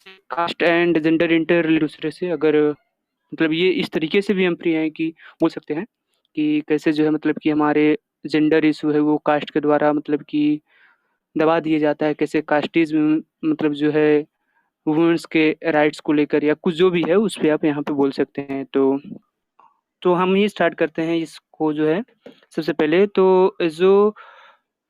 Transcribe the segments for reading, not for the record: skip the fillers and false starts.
Cast and gender inter दूसरे से अगर मतलब ये इस तरीके से भी हम फ्री हैं कि बोल सकते हैं कि कैसे जो है मतलब कि हमारे जेंडर इशू है वो कास्ट के द्वारा मतलब कि दबा दिया जाता है, कैसे कास्टिज्म मतलब जो है वुमेन्स के राइट्स को लेकर या कुछ जो भी है उस पे आप यहाँ पे बोल सकते हैं। तो हम ही स्टार्ट करते हैं इसको जो है। सबसे पहले तो जो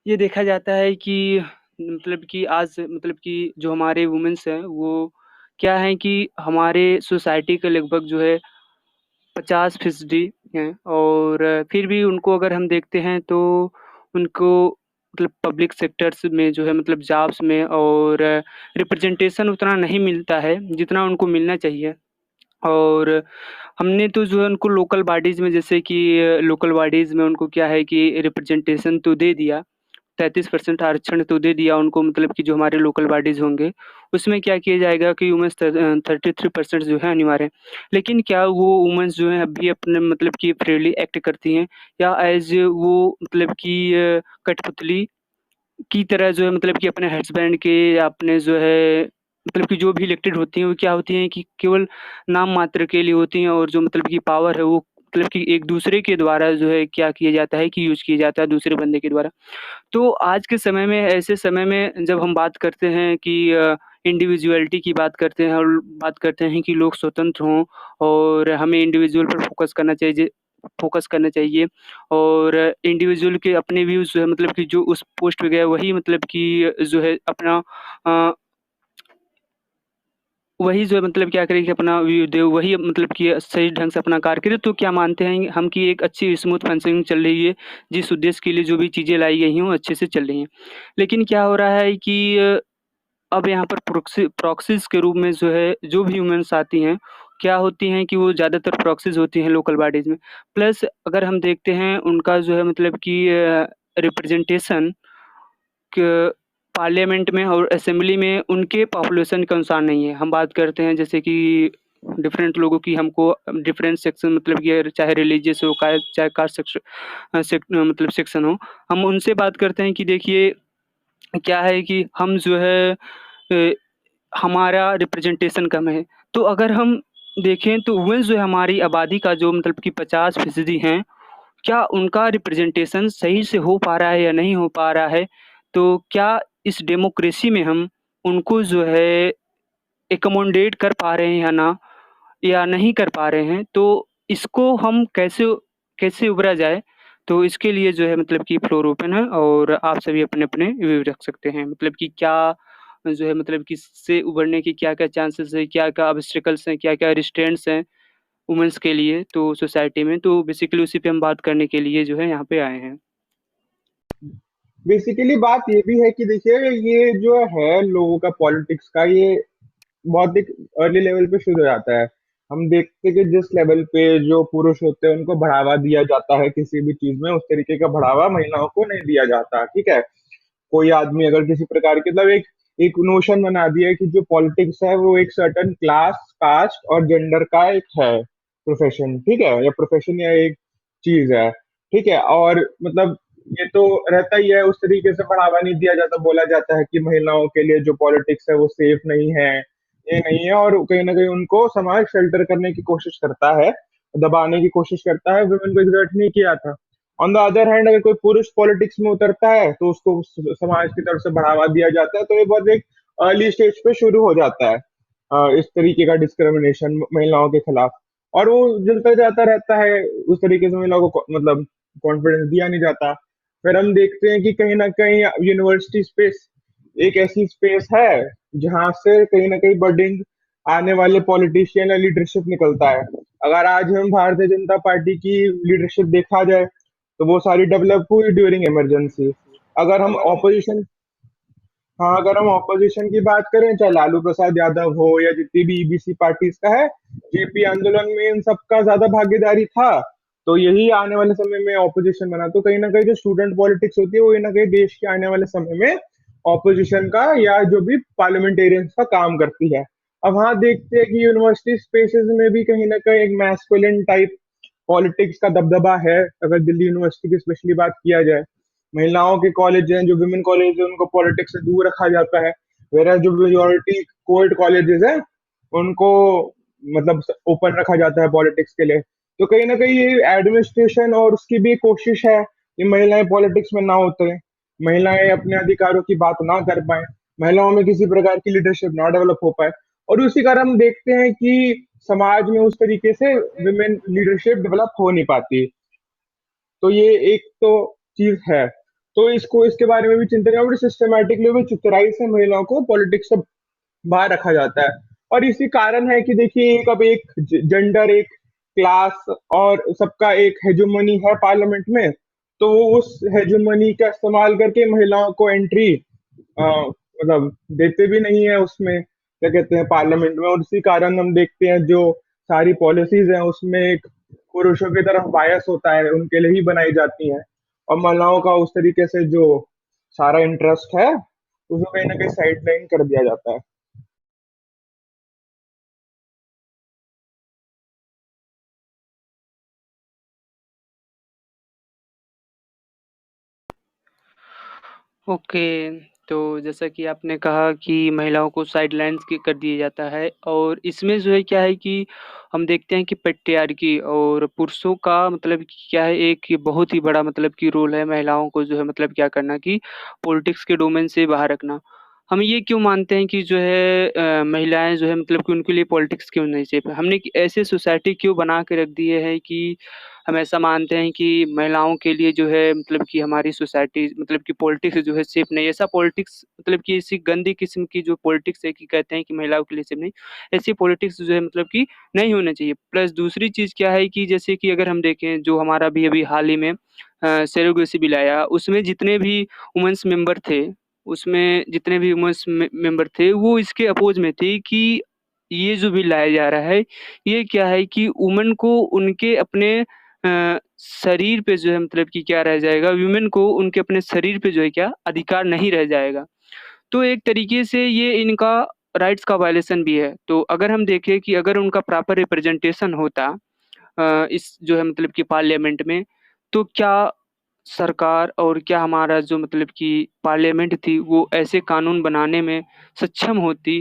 ये देखा जाता है कि मतलब कि आज मतलब कि जो हमारे वुमेन्स हैं वो क्या है कि हमारे सोसाइटी के लगभग जो है 50% हैं, और फिर भी उनको अगर हम देखते हैं तो उनको मतलब पब्लिक सेक्टर्स में जो है मतलब जॉब्स में और रिप्रेजेंटेशन उतना नहीं मिलता है जितना उनको मिलना चाहिए। और हमने तो जो है उनको लोकल बॉडीज़ में जैसे कि लोकल बॉडीज़ में उनको क्या है कि रिप्रेजेंटेशन तो दे दिया, 33% आरक्षण तो दे दिया उनको, मतलब कि जो हमारे लोकल बॉडीज़ होंगे, उसमें क्या किया जाएगा कि वुमेन्स 33% जो है अनिवार्य है। लेकिन क्या वो वुमेन्स जो हैं अभी अपने मतलब कि फ्रीली एक्ट करती हैं, या एज़ वो मतलब कि कठपुतली की तरह जो है मतलब कि अपने हस्बैंड के या अपने जो है मतलब कि जो भी इलेक्टेड होती हैं वो क्या होती हैं कि केवल नाम मात्र के लिए होती हैं, और जो मतलब कि पावर है वो मतलब कि एक दूसरे के द्वारा जो है क्या किया जाता है कि यूज़ किया जाता है दूसरे बंदे के द्वारा। तो आज के समय में ऐसे समय में जब हम बात करते हैं कि इंडिविजुअलिटी की बात करते हैं और बात करते हैं कि लोग स्वतंत्र हों और हमें इंडिविजुअल पर फोकस करना चाहिए, और इंडिविजुअल के अपने व्यूज़ जो है मतलब कि जो उस पोस्ट पे गया वही मतलब कि जो है अपना अ, वही जो है मतलब क्या करे कि अपना व्यू दे, वही मतलब कि सही ढंग से अपना कार्य करे। तो क्या मानते हैं हम कि एक अच्छी स्मूथ फंक्शनिंग चल रही है, जिस उद्देश्य के लिए जो भी चीज़ें लाई गई हैं वो अच्छे से चल रही हैं। लेकिन क्या हो रहा है कि अब यहाँ पर प्रॉक्सीज़ के रूप में जो है जो भी वुमेन्स आती हैं, क्या होती हैं कि वो ज़्यादातर प्रॉक्सीज़ होती हैं लोकल बॉडीज़ में। प्लस अगर हम देखते हैं उनका जो है मतलब कि रिप्रेजेंटेशन क पार्लियामेंट में और असेंबली में उनके पॉपुलेशन के अनुसार नहीं है। हम बात करते हैं जैसे कि डिफरेंट लोगों की हमको डिफरेंट सेक्शन मतलब कि चाहे रिलीजियस हो, चाहे कास्ट मतलब सेक्शन हो, हम उनसे बात करते हैं कि देखिए क्या है कि हम जो है अ, हमारा रिप्रेजेंटेशन कम है। तो अगर हम देखें तो वुमेन्स जो है हमारी आबादी का जो मतलब कि 50% हैं, क्या उनका रिप्रेजेंटेशन सही से हो पा रहा है या नहीं हो पा रहा है? तो क्या इस डेमोक्रेसी में हम उनको जो है एक्कोमोडेट कर पा रहे हैं या नहीं कर पा रहे हैं? तो इसको हम कैसे कैसे उभरा जाए? तो इसके लिए जो है मतलब कि फ्लोर ओपन है और आप सभी अपने-अपने व्यू रख सकते हैं। मतलब कि क्या जो है मतलब कि इससे उभरने की क्या-क्या चांसेस है, क्या-क्या ऑब्स्टेकल्स हैं, क्या-क्या रिस्ट्रेंट्स हैं वुमेन्स के लिए तो सोसाइटी में, तो बेसिकली उसी पे हम बात करने के लिए जो है यहाँ पे आए हैं। बेसिकली बात ये भी है कि देखिए, ये जो है लोगों का पॉलिटिक्स का, ये बहुत एक अर्ली लेवल पे शुरू हो जाता है। हम देखते हैं कि जिस लेवल पे जो पुरुष होते हैं उनको बढ़ावा दिया जाता है किसी भी चीज में, उस तरीके का बढ़ावा महिलाओं को नहीं दिया जाता। ठीक है, कोई आदमी अगर किसी प्रकार की मतलब एक एक नोशन बना दिया है कि जो पॉलिटिक्स है वो एक सर्टन क्लास, कास्ट और जेंडर का एक है प्रोफेशन। ठीक है, या प्रोफेशन या एक चीज है। ठीक है, और मतलब ये तो रहता ही है, उस तरीके से बढ़ावा नहीं दिया जाता। बोला जाता है कि महिलाओं के लिए जो पॉलिटिक्स है वो सेफ नहीं है, ये नहीं है, और कहीं ना कहीं उनको समाज शेल्टर करने की कोशिश करता है, दबाने की कोशिश करता है। वुमेन को एग्जर्ट नहीं किया था। ऑन द अदर हैंड, अगर कोई पुरुष पॉलिटिक्स में उतरता है तो उसको समाज की तरफ से बढ़ावा दिया जाता है। तो ये बहुत एक अर्ली स्टेज पे शुरू हो जाता है, इस तरीके का डिस्क्रिमिनेशन महिलाओं के खिलाफ। और वो जलता जाता रहता है, उस तरीके से महिलाओं को मतलब कॉन्फिडेंस दिया नहीं जाता। फिर हम देखते हैं कि कहीं ना कहीं यूनिवर्सिटी स्पेस एक ऐसी स्पेस है जहां से कहीं ना कहीं बर्डिंग आने वाले पॉलिटिशियन या लीडरशिप निकलता है। अगर आज हम भारतीय जनता पार्टी की लीडरशिप देखा जाए तो वो सारी डेवलप हुई ड्यूरिंग इमरजेंसी। अगर हम ऑपोजिशन हाँ, अगर हम ऑपोजिशन की बात करें, चाहे लालू प्रसाद यादव हो या जितनी भी ईबीसी पार्टीज का है, जेपी आंदोलन में इन सबका ज्यादा भागीदारी था। तो यही आने वाले समय में ऑपोजिशन बना। तो कहीं ना कहीं जो स्टूडेंट पॉलिटिक्स होती है वो कहीं ना कहीं देश के आने वाले समय में ऑपोजिशन का या जो भी पार्लियामेंटेरियंस का काम करती है। अब हाँ, देखते हैं कि यूनिवर्सिटी स्पेसेस में भी कहीं ना कहीं एक मैस्कुलिन टाइप पॉलिटिक्स का दबदबा है। अगर दिल्ली यूनिवर्सिटी की स्पेशली बात किया जाए, महिलाओं के कॉलेज हैं, जो विमेन कॉलेज है, उनको पॉलिटिक्स से दूर रखा जाता है। वेरा जो मेजोरिटी कोएड कॉलेजेस हैं उनको मतलब ओपन रखा जाता है पॉलिटिक्स के लिए। तो कहीं ना कहीं ये एडमिनिस्ट्रेशन और उसकी भी कोशिश है कि महिलाएं पॉलिटिक्स में ना उतरें, महिलाएं अपने अधिकारों की बात ना कर पाए, महिलाओं में किसी प्रकार की लीडरशिप ना डेवलप हो पाए। और उसी कारण हम देखते हैं कि समाज में उस तरीके से विमेन लीडरशिप डेवलप हो नहीं पाती। तो ये एक तो चीज है। तो इसको इसके बारे में भी चिंतन है और सिस्टमेटिकली भी चिथराई से महिलाओं को पॉलिटिक्स से बाहर रखा जाता है। और इसी कारण है कि देखिए एक अब एक जेंडर, एक क्लास और सबका एक हेजुमनी है पार्लियामेंट में। तो वो उस हेजुमनी का इस्तेमाल करके महिलाओं को एंट्री मतलब देते भी नहीं है उसमें, क्या कहते हैं, पार्लियामेंट में। और इसी कारण हम देखते हैं जो सारी पॉलिसीज हैं उसमें एक पुरुषों की तरफ बायस होता है, उनके लिए ही बनाई जाती हैं। और महिलाओं का उस तरीके से जो सारा इंटरेस्ट है उसको कहीं ना कहीं साइडलाइन कर दिया जाता है। ओके। तो जैसा कि आपने कहा कि महिलाओं को साइडलाइंस की कर दिया जाता है और इसमें जो है क्या है कि हम देखते हैं कि पैट्रियार्की और पुरुषों का मतलब कि क्या है, एक ये बहुत ही बड़ा मतलब कि रोल है महिलाओं को जो है मतलब क्या करना कि पॉलिटिक्स के डोमेन से बाहर रखना। हम ये क्यों मानते हैं कि जो है महिलाएं जो है मतलब कि उनके लिए पॉलिटिक्स क्यों नहीं सेफ है, हमने ऐसे सोसाइटी क्यों बना के रख दिए है कि हम ऐसा मानते हैं कि महिलाओं के लिए जो है मतलब कि हमारी सोसाइटी मतलब कि पॉलिटिक्स जो है सेफ नहीं। ऐसा पॉलिटिक्स मतलब कि ऐसी गंदी किस्म की जो पॉलिटिक्स है कि कहते हैं कि महिलाओं के लिए सेफ नहीं, ऐसी पॉलिटिक्स जो है मतलब कि नहीं होना चाहिए। प्लस दूसरी चीज़ क्या है कि जैसे कि अगर हम देखें जो हमारा भी अभी हाल ही में सेरोगेसी बिल आया, उसमें जितने भी वुमेन्स मेंबर थे, उसमें जितने भी वुमेन्स मेंबर थे वो इसके अपोज में थे कि ये जो बिल लाया जा रहा है, ये क्या है कि वुमेन को उनके अपने शरीर पे जो है मतलब कि क्या रह जाएगा, वुमेन को उनके अपने शरीर पे जो है क्या अधिकार नहीं रह जाएगा। तो एक तरीके से ये इनका राइट्स का वायलेशन भी है। तो अगर हम देखें कि अगर उनका प्रॉपर रिप्रेजेंटेशन होता इस जो है मतलब कि पार्लियामेंट में, तो क्या सरकार और क्या हमारा जो मतलब कि पार्लियामेंट थी वो ऐसे कानून बनाने में सक्षम होती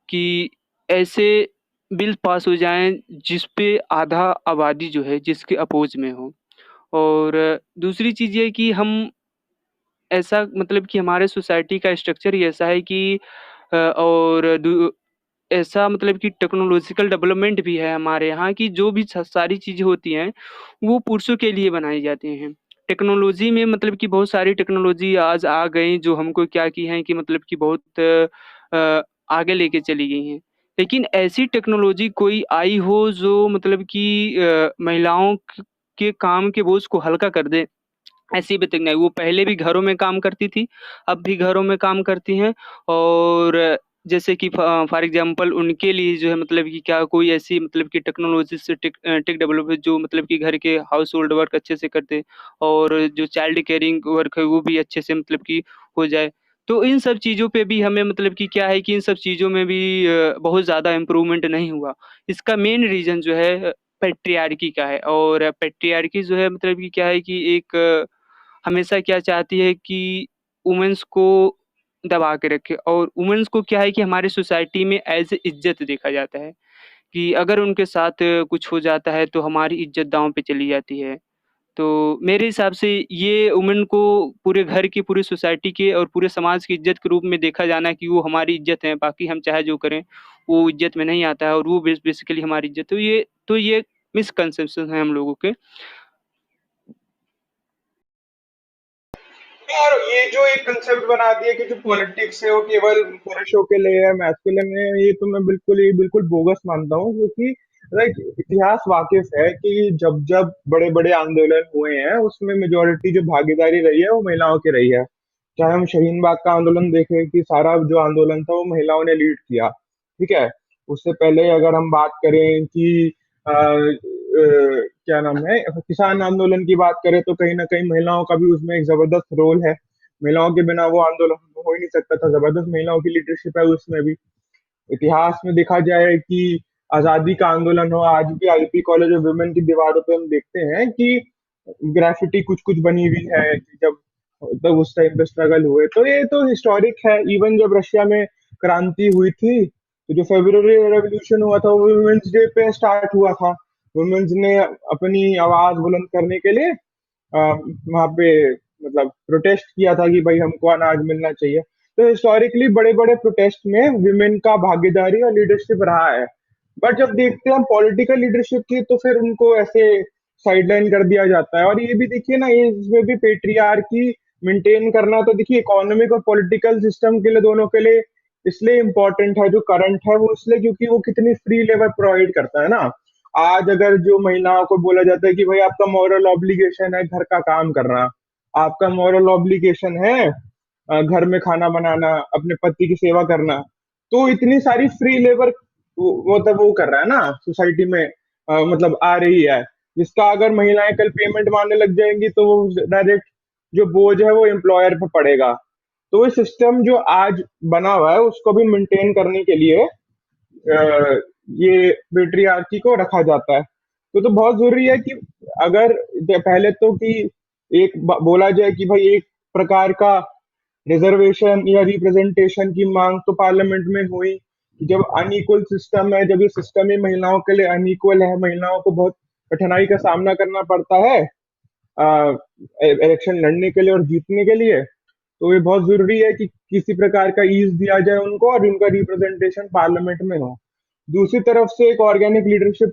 कि ऐसे बिल पास हो जाएँ जिस पे आधा आबादी जो है जिसके अपोज़ में हो। और दूसरी चीज़ ये है कि हम ऐसा मतलब कि हमारे सोसाइटी का स्ट्रक्चर ही ऐसा है कि और दू ऐसा मतलब कि टेक्नोलॉजिकल डेवलपमेंट भी है हमारे यहाँ कि जो भी सारी चीज़ें होती हैं वो पुरुषों के लिए बनाई जाती हैं। टेक्नोलॉजी में मतलब कि बहुत सारी टेक्नोलॉजी आज आ गई जो हमको क्या की हैं कि मतलब कि बहुत आगे लेके चली गई हैं। लेकिन ऐसी टेक्नोलॉजी कोई आई हो जो मतलब कि महिलाओं के काम के बोझ को हल्का कर दे, ऐसी भी तक नहीं। वो पहले भी घरों में काम करती थी, अब भी घरों में काम करती हैं। और जैसे कि फॉर एग्ज़ाम्पल उनके लिए जो है मतलब कि क्या कोई ऐसी मतलब कि टेक्नोलॉजी से टेक डेवलप है जो मतलब कि घर के हाउस होल्ड वर्क अच्छे से कर दे और जो चाइल्ड केयरिंग वर्क है वो भी अच्छे से मतलब कि हो जाए। तो इन सब चीज़ों पे भी हमें मतलब कि क्या है कि इन सब चीज़ों में भी बहुत ज़्यादा इम्प्रूवमेंट नहीं हुआ। इसका मेन रीज़न जो है पैट्रियार्की का है। और पैट्रियार्की जो है मतलब कि क्या है कि एक हमेशा क्या चाहती है कि वुमेन्स को दबा के रखे और वुमेन्स को क्या है कि हमारी सोसाइटी में एज़ ए इज़्ज़त देखा जाता है कि अगर उनके साथ कुछ हो जाता है तो हमारी इज़्ज़त दाँव पे चली जाती है। तो मेरे हिसाब से ये वुमेन को पूरे घर की, पूरी सोसाइटी के और पूरे समाज की इज़्ज़त के रूप में देखा जाना कि वो हमारी इज़्ज़त है, बाकी हम चाहे जो करें, वो इज़्ज़त में नहीं आता है और वो बेसिकली हमारी इज़्ज़त है। तो ये मिसकंसेप्शन है हम लोगों के। यार ये जो एक कंसेप्ट बना दिया कि जो पॉलिटिक्स है वो केवल पुरुषों के लिए है, मैस्कुलिन है, ये तो मैं बिल्कुल बोगस मानता हूँ। क्योंकि लाइक इतिहास वाकिफ है कि जब जब बड़े बड़े आंदोलन हुए हैं उसमें मेजोरिटी जो भागीदारी रही है वो महिलाओं की रही है। चाहे हम शाहीन बाग का आंदोलन देखें कि सारा जो आंदोलन था वो महिलाओं ने लीड किया। ठीक है। उससे पहले अगर हम बात करें कि क्या नाम है, किसान आंदोलन की बात करें तो कहीं ना कहीं महिलाओं का भी उसमें एक जबरदस्त रोल है। महिलाओं के बिना वो आंदोलन हो ही नहीं सकता था, जबरदस्त महिलाओं की लीडरशिप है उसमें भी। इतिहास में देखा जाए कि आजादी का आंदोलन हो, आज भी आईपी कॉलेज ऑफ वुमेन की दीवारों पे हम देखते हैं कि ग्राफिटी कुछ कुछ बनी हुई है कि जब तब उस टाइम पे स्ट्रगल हुए। तो ये तो हिस्टोरिक है। इवन जब रशिया में क्रांति हुई थी, तो जो फेब्रुअरी रेवोल्यूशन हुआ था वो वुमेन्स डे पे स्टार्ट हुआ था। वुमेन्स ने अपनी आवाज बुलंद करने के लिए वहां पे मतलब प्रोटेस्ट किया था कि भाई हमको अनाज मिलना चाहिए। तो हिस्टोरिकली बड़े बड़े प्रोटेस्ट में विमेन का भागीदारी और लीडरशिप रहा है। बट जब देखते हैं हम पॉलिटिकल लीडरशिप की, तो फिर उनको ऐसे साइडलाइन कर दिया जाता है। और ये भी देखिए ना, ये इसमें भी पेट्रियार्की मेंटेन करना, तो देखिए इकोनॉमिक और पॉलिटिकल सिस्टम के लिए, दोनों के लिए इसलिए इम्पोर्टेंट है जो करंट है वो, इसलिए क्योंकि वो कितनी फ्री लेबर प्रोवाइड करता है ना। आज अगर जो महिलाओं को बोला जाता है कि भाई आपका मॉरल ऑब्लिगेशन है घर का काम करना, आपका मॉरल ऑब्लिगेशन है घर में खाना बनाना, अपने पति की सेवा करना, तो इतनी सारी फ्री लेबर मतलब वो कर रहा है ना सोसाइटी में, मतलब आ रही है, जिसका अगर महिलाएं कल पेमेंट मांगने लग जाएंगी तो वो डायरेक्ट जो बोझ है वो एम्प्लॉयर पे पड़ेगा। तो ये सिस्टम जो आज बना हुआ है उसको भी मेंटेन करने के लिए ये पेट्रियार्की को रखा जाता है। तो बहुत जरूरी है कि अगर पहले तो कि बोला जाए कि भाई एक प्रकार का रिजर्वेशन या रिप्रेजेंटेशन की मांग तो पार्लियामेंट में हुई कि जब अनइक्वल सिस्टम है, जब ये सिस्टम ही महिलाओं के लिए अनइक्वल है, महिलाओं को बहुत कठिनाई का सामना करना पड़ता है इलेक्शन लड़ने के लिए और जीतने के लिए, तो ये बहुत जरूरी है कि किसी प्रकार का ईज दिया जाए उनको और उनका रिप्रेजेंटेशन पार्लियामेंट में हो। दूसरी तरफ से एक ऑर्गेनिक लीडरशिप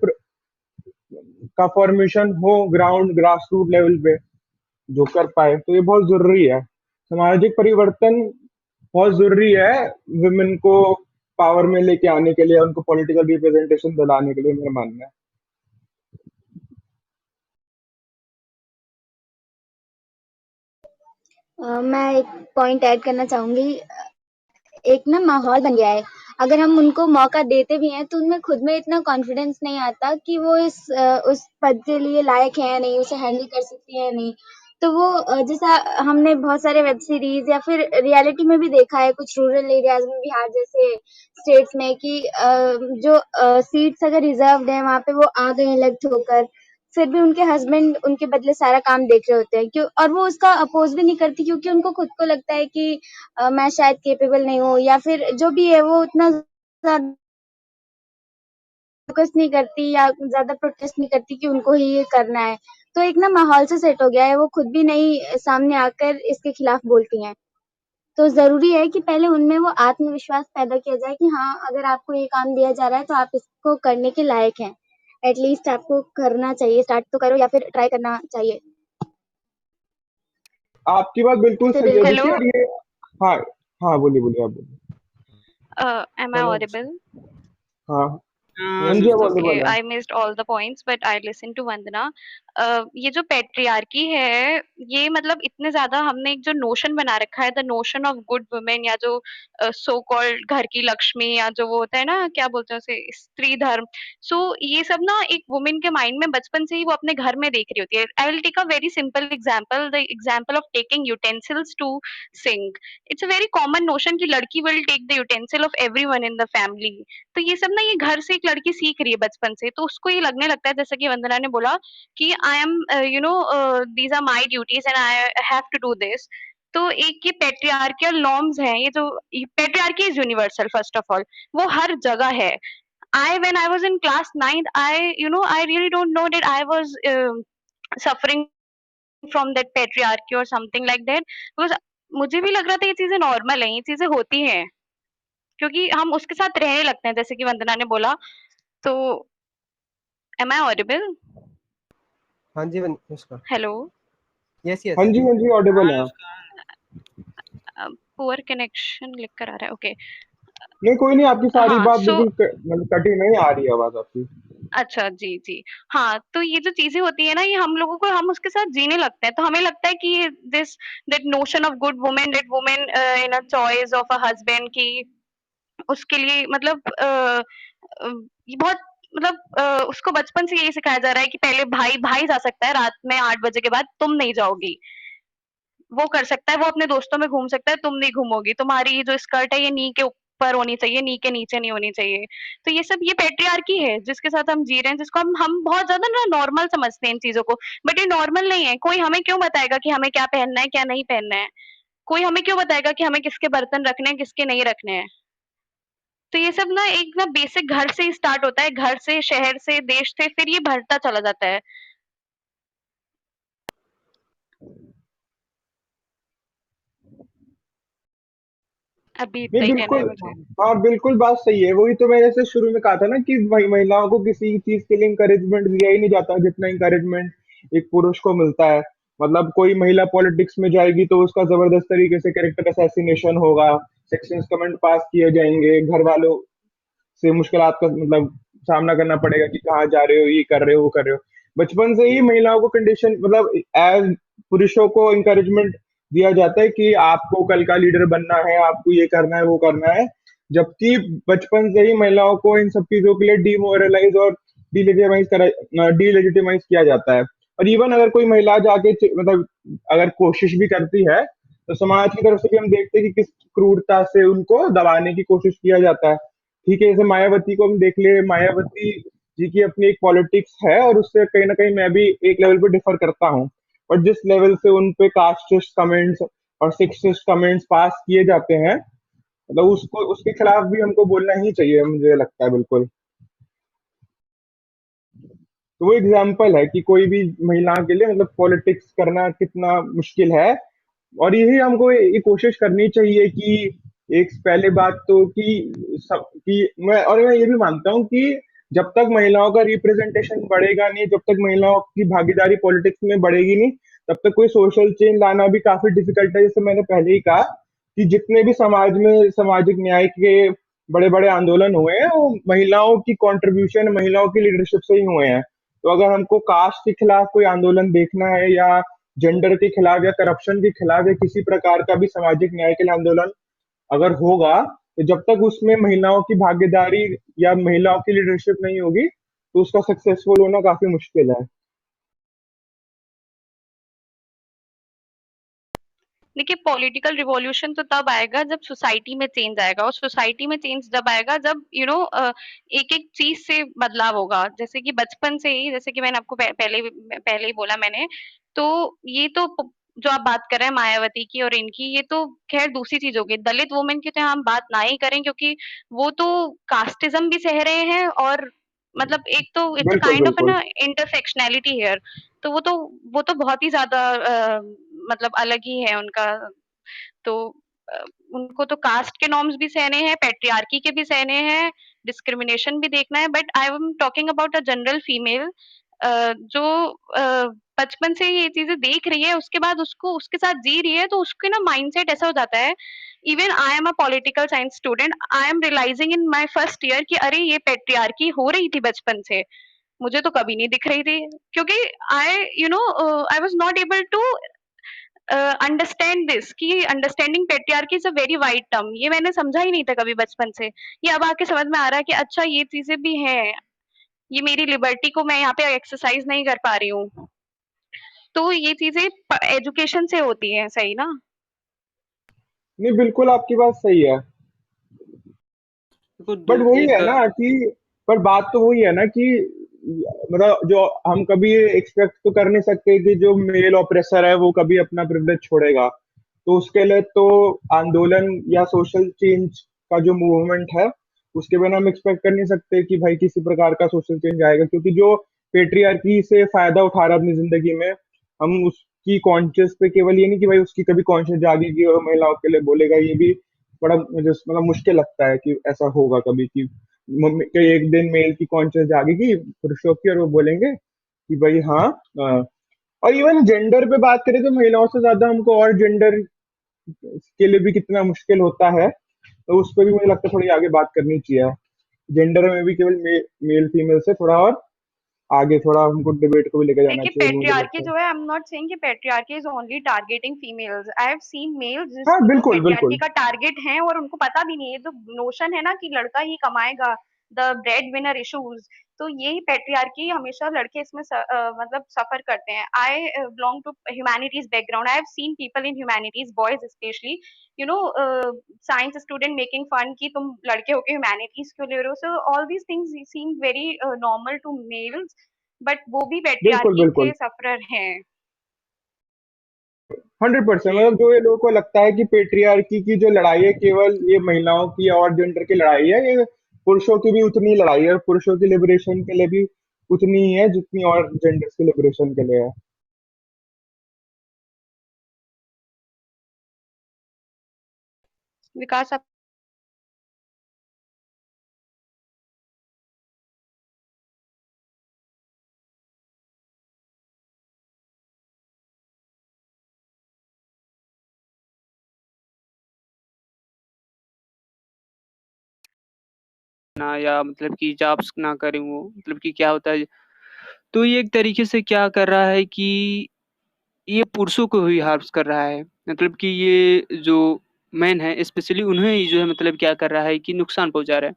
का फॉर्मेशन हो ग्राउंड ग्रास रूट लेवल पे, जो कर पाए, तो ये बहुत जरूरी है। सामाजिक परिवर्तन बहुत जरूरी है वुमेन को पावर में लेके आने के लिए, उनको पॉलिटिकल रिप्रेजेंटेशन दिलाने के लिए, मेरा मानना है। मैं एक पॉइंट ऐड करना चाहूंगी। एक ना माहौल बन गया है, अगर हम उनको मौका देते भी हैं तो उनमें खुद में इतना कॉन्फिडेंस नहीं आता कि वो उस पद के लिए लायक है या नहीं, उसे हैंडल कर सकती है या नहीं। तो वो जैसा हमने बहुत सारे वेब सीरीज या फिर रियलिटी में भी देखा है कुछ रूरल एरियाज में, बिहार जैसे स्टेट्स में, कि जो सीट्स अगर रिजर्व्ड है वहां पे वो आ गए इलेक्ट होकर, फिर भी उनके हस्बैंड उनके बदले सारा काम देख रहे होते हैं, क्यों, और वो उसका अपोज भी नहीं करती, क्योंकि उनको खुद को लगता है कि मैं शायद कैपेबल नहीं हूँ, या फिर जो भी है वो उतना ज्यादा फोकस नहीं करती या ज्यादा प्रोटेस्ट नहीं करती कि उनको ही ये करना है। तो एक ना माहौल से सेट हो गया है, वो खुद भी नहीं सामने आकर इसके खिलाफ बोलती हैं। तो जरूरी है कि पहले उनमें वो आत्मविश्वास पैदा किया जाए कि हाँ, अगर आपको ये काम दिया जा रहा है तो आप इसको करने के लायक हैं। एटलीस्ट आपको करना चाहिए, स्टार्ट तो करो या फिर ट्राई करना चाहिए। आपकी बात बिल्कुल फिर सही है, बिल्कुल। देखिए। Hello, और ये हाँ, हाँ बोलिए बोलिए, आप बोलिए। am I hello. audible? हाँ, हाँ जी, आप Okay, ऑडिबल है। I missed all the points, but I listened to Vandana. ये जो पेट्रियार्की है, ये मतलब इतने ज़्यादा हमने एक जो नोशन बना रखा है, the notion of good women, या जो सो कॉल्ड घर की लक्ष्मी, या जो वो होता है ना, क्या बोलते हैं उसे, स्त्री धर्म। सो ये सब ना एक वुमेन के माइंड में बचपन से ही वो अपने घर में देख रही होती है। I will take a very simple example, the example of taking utensils to sink. It's a very common notion कि लड़की will take the utensil of everyone in the family. तो ये सब ना ये घर से एक लड़की सीख रही है बचपन से, तो उसको ये लगने लगता है, जैसा कि वंदना ने बोला कि I am these are my duties and I have to do this. तो एक ये पेट्रियार्कियल नॉर्म्स हैं, ये जो patriarchy is universal first of all, वो हर जगह है। I when I was in class 9th, I really don't know that I was suffering from that patriarchy और समथिंग लाइक दैट, बिकॉज मुझे भी लग रहा था ये चीजें नॉर्मल है, ये चीजें होती हैं, क्योंकि हम उसके साथ रहने लगते हैं, जैसे कि वंदना ने बोला। तो एम आई ऑडिबल? हाँ जी उसका। हेलो? यस हाँ यस। जी, हाँ जी, ऑडिबल है आप। पुअर कनेक्शन लिख कर आ रहा है, ओके। नहीं, कोई नहीं, आपकी सारी हाँ बात सो बिल्कुल मतलब कटी नहीं आ रही है आवाज आपकी। अच्छा, जी जी। हाँ, तो ये जो चीजें होती है ना, ये हम लोगों को, हम उसके साथ जीने लगते हैं, तो हमें लगता है कि this that notion of good women, that women in a choice of a husband, की उसके लिए मतलब ये बहुत मतलब उसको बचपन से यही सिखाया जा रहा है कि पहले भाई भाई जा सकता है रात में 8 बजे के बाद, तुम नहीं जाओगी। वो कर सकता है, वो अपने दोस्तों में घूम सकता है, तुम नहीं घूमोगी, तुम्हारी ये जो स्कर्ट है ये नी के ऊपर होनी चाहिए, नी के नीचे नहीं होनी चाहिए। तो ये सब ये पेट्रियार्की है जिसके साथ हम जी रहे हैं, जिसको हम बहुत ज्यादा ना नॉर्मल समझते हैं इन चीजों को। बट ये नॉर्मल नहीं है। कोई हमें क्यों बताएगा कि हमें क्या पहनना है क्या नहीं पहनना है? कोई हमें क्यों बताएगा कि हमें किसके बर्तन रखने हैं किसके नहीं रखने हैं? तो ये सब ना एक ना बेसिक घर से ही स्टार्ट होता है, घर से, शहर से, देश से, फिर ये बढ़ता चला जाता है। अभी इतना नहीं ही कहना है बिल्कुल। मुझे। हाँ बिल्कुल बात सही है, वही तो मैंने जैसे शुरू में कहा था ना कि महिलाओं को किसी चीज के लिए इंकरेजमेंट दिया ही नहीं जाता जितना इंकरेजमेंट एक पुरुष को मिलता है। मतलब कोई महिला पॉलिटिक्स में जाएगी तो उसका जबरदस्त तरीके से कैरेक्टर असैसिनेशन होगा, सेक्शंस कमेंट पास किए जाएंगे, घर वालों से मुश्किलात का मतलब सामना करना पड़ेगा कि कहाँ जा रहे हो, ये कर रहे हो, वो कर रहे हो। बचपन से ही महिलाओं को कंडीशन मतलब एज पुरुषों को इंकरेजमेंट दिया जाता है कि आपको कल का लीडर बनना है, आपको ये करना है, वो करना है। जबकि बचपन से ही महिलाओं को इन सब चीजों के लिए डिमोरलाइज और डीलेजिटिमाइज किया जाता है। और इवन अगर कोई महिला जाके मतलब अगर कोशिश भी करती है तो समाज की तरफ से भी हम देखते हैं कि किस क्रूरता से उनको दबाने की कोशिश किया जाता है। ठीक है, जैसे मायावती को हम देख ले, मायावती जी की अपनी एक पॉलिटिक्स है और उससे कहीं ना कहीं मैं भी एक लेवल पे डिफर करता हूँ। और जिस लेवल से उन पे कास्टिस्ट कमेंट्स और सेक्सिस्ट कमेंट्स पास किए जाते हैं, मतलब उसको उसके खिलाफ भी हमको बोलना ही चाहिए, मुझे लगता है बिल्कुल। तो वो एग्जाम्पल है कि कोई भी महिला के लिए मतलब पॉलिटिक्स करना कितना मुश्किल है। और यही हमको ये कोशिश करनी चाहिए कि एक पहले बात तो कि मैं ये भी मानता हूँ कि जब तक महिलाओं का रिप्रेजेंटेशन बढ़ेगा नहीं, जब तक महिलाओं की भागीदारी पॉलिटिक्स में बढ़ेगी नहीं, तब तक कोई सोशल चेंज लाना भी काफी डिफिकल्ट है। जैसे मैंने पहले ही कहा कि जितने भी समाज में सामाजिक न्याय के बड़े बड़े आंदोलन हुए हैं वो महिलाओं की कंट्रीब्यूशन, महिलाओं की लीडरशिप से ही हुए हैं। तो अगर हमको कास्ट के खिलाफ कोई आंदोलन देखना है या जेंडर के खिलाफ या करप्शन के खिलाफ या किसी प्रकार का भी सामाजिक न्याय के लिए आंदोलन अगर होगा, तो जब तक उसमें महिलाओं की भागीदारी या महिलाओं की लीडरशिप नहीं होगी तो उसका सक्सेसफुल होना काफी मुश्किल है। देखिए, पॉलिटिकल रिवॉल्यूशन तो तब आएगा जब सोसाइटी में चेंज आएगा, और सोसाइटी में चेंज जब आएगा जब एक एक चीज से बदलाव होगा। जैसे कि बचपन से ही, जैसे कि मैंने आपको पहले ही बोला मैंने, तो ये तो जो आप बात कर रहे हैं मायावती की और इनकी, ये तो खैर दूसरी चीज होगी। दलित वुमेन की तो हम बात ना ही करें, क्योंकि वो तो कास्टिज्म भी सह रहे हैं, और मतलब एक तो इट्स अ बिल्कुल काइंड ऑफ बिल्कुल। ना इंटरसेक्शनैलिटी हियर। तो वो तो बहुत ही ज्यादा मतलब अलग ही है उनका। तो अ, उनको तो कास्ट के नॉर्म्स भी सहने हैं, पैट्रियार्की के भी सहने हैं, डिस्क्रिमिनेशन भी देखना है। But I am talking about a general female जो बचपन से ये चीजें देख रही है, उसके बाद उसको उसके साथ जी रही है, तो उसके ना माइंडसेट ऐसा हो जाता है। Even I am a political science student, I am realising in my first year कि अरे ये पैट्रियार्की हो रही थी बचपन से, मुझे तो कभी नहीं दिख रही थी। क्योंकि I I was not able to understand this, कि understanding patriarchy is a very wide term, ये मैंने समझा ही नहीं था कभी बचपन से। ये अब आके समझ में आ रहा है कि अच्छा ये चीजें भी हैं, ये मेरी लिबर्टी को मैं यहाँ पे एक्सरसाइज नहीं कर पा रही हूँ। तो ये चीजें एजुकेशन से होती है, सही ना? नहीं बिल्कुल आपकी बात सही है। देखो बट वही एक है ना कि पर बात तो वही है ना कि मतलब जो हम कभी एक्सपेक्ट तो कर नहीं सकते कि जो मेल ऑपरेसर है वो कभी अपना प्रिविलेज छोड़ेगा। तो उसके लिए तो आंदोलन या सोशल चेंज का जो मूवमेंट है उसके बिना हम एक्सपेक्ट कर नहीं सकते कि भाई किसी प्रकार का सोशल चेंज आएगा। क्योंकि जो पेट्रियार्की से फायदा उठा रहा है अपनी जिंदगी में, हम उसकी कॉन्शियस पे केवल ये नहीं कि भाई उसकी कभी कॉन्शियस जागेगी और महिलाओं के लिए बोलेगा, ये भी बड़ा मुझे मतलब मुश्किल लगता है कि ऐसा होगा कभी कि कि एक दिन मेल की कॉन्शियस जागेगी पुरुषों की और वो बोलेंगे कि भाई हाँ। अ, और इवन जेंडर पे बात करें तो महिलाओं से ज्यादा हमको और जेंडर के लिए भी कितना मुश्किल होता है, तो उस पर भी मुझे लगता है थोड़ी आगे बात करनी चाहिए। जेंडर में भी केवल मेल फीमेल से थोड़ा और आगे थोड़ा हमको डिबेट को भी लेके जाना देखिए, चाहिए, मुझे पेट्रियार्की लगता है। जो है, आई एम नॉट सेइंग कि patriarchy is only targeting females. I have seen males हाँ जो बिल्कुल पेट्रियार्की बिल्कुल। का टारगेट हैं और उनको पता भी नहीं है। जो नोशन है ना कि लड़का ही कमाएगा, द ब्रेड विनर इश्यूज, तो यही पेट्रियार्की हमेशा लड़के इसमें मतलब सफर करते हैं। I belong to humanities background, I have seen people in humanities, boys specially, you know, science student making fun कि तुम लड़के होके ह्यूमैनिटीज क्यों ले रहे हो। So all these things seem very normal to males, but वो भी बिल्कुल पैट्रियार्की बिल्कुल। के सफरर हैं। 100%। ये मतलब जो ये लोगों को लगता है कि पेट्रियार्की की जो लड़ाई है केवल ये महिलाओं की और जेंडर की लड़ाई है, ये पुरुषों की भी उतनी लड़ाई है, पुरुषों की लिबरेशन के लिए भी उतनी ही है जितनी और जेंडर्स की लिबरेशन के लिए है। विकास आप ना या मतलब कि जॉब्स ना करें वो मतलब कि क्या होता है, तो ये एक तरीके से क्या कर रहा है कि ये पुरुषों को ही हार्स कर रहा है। मतलब कि ये जो मैन है स्पेशली उन्हें ही जो है मतलब क्या कर रहा है कि नुकसान पहुंचा रहा है।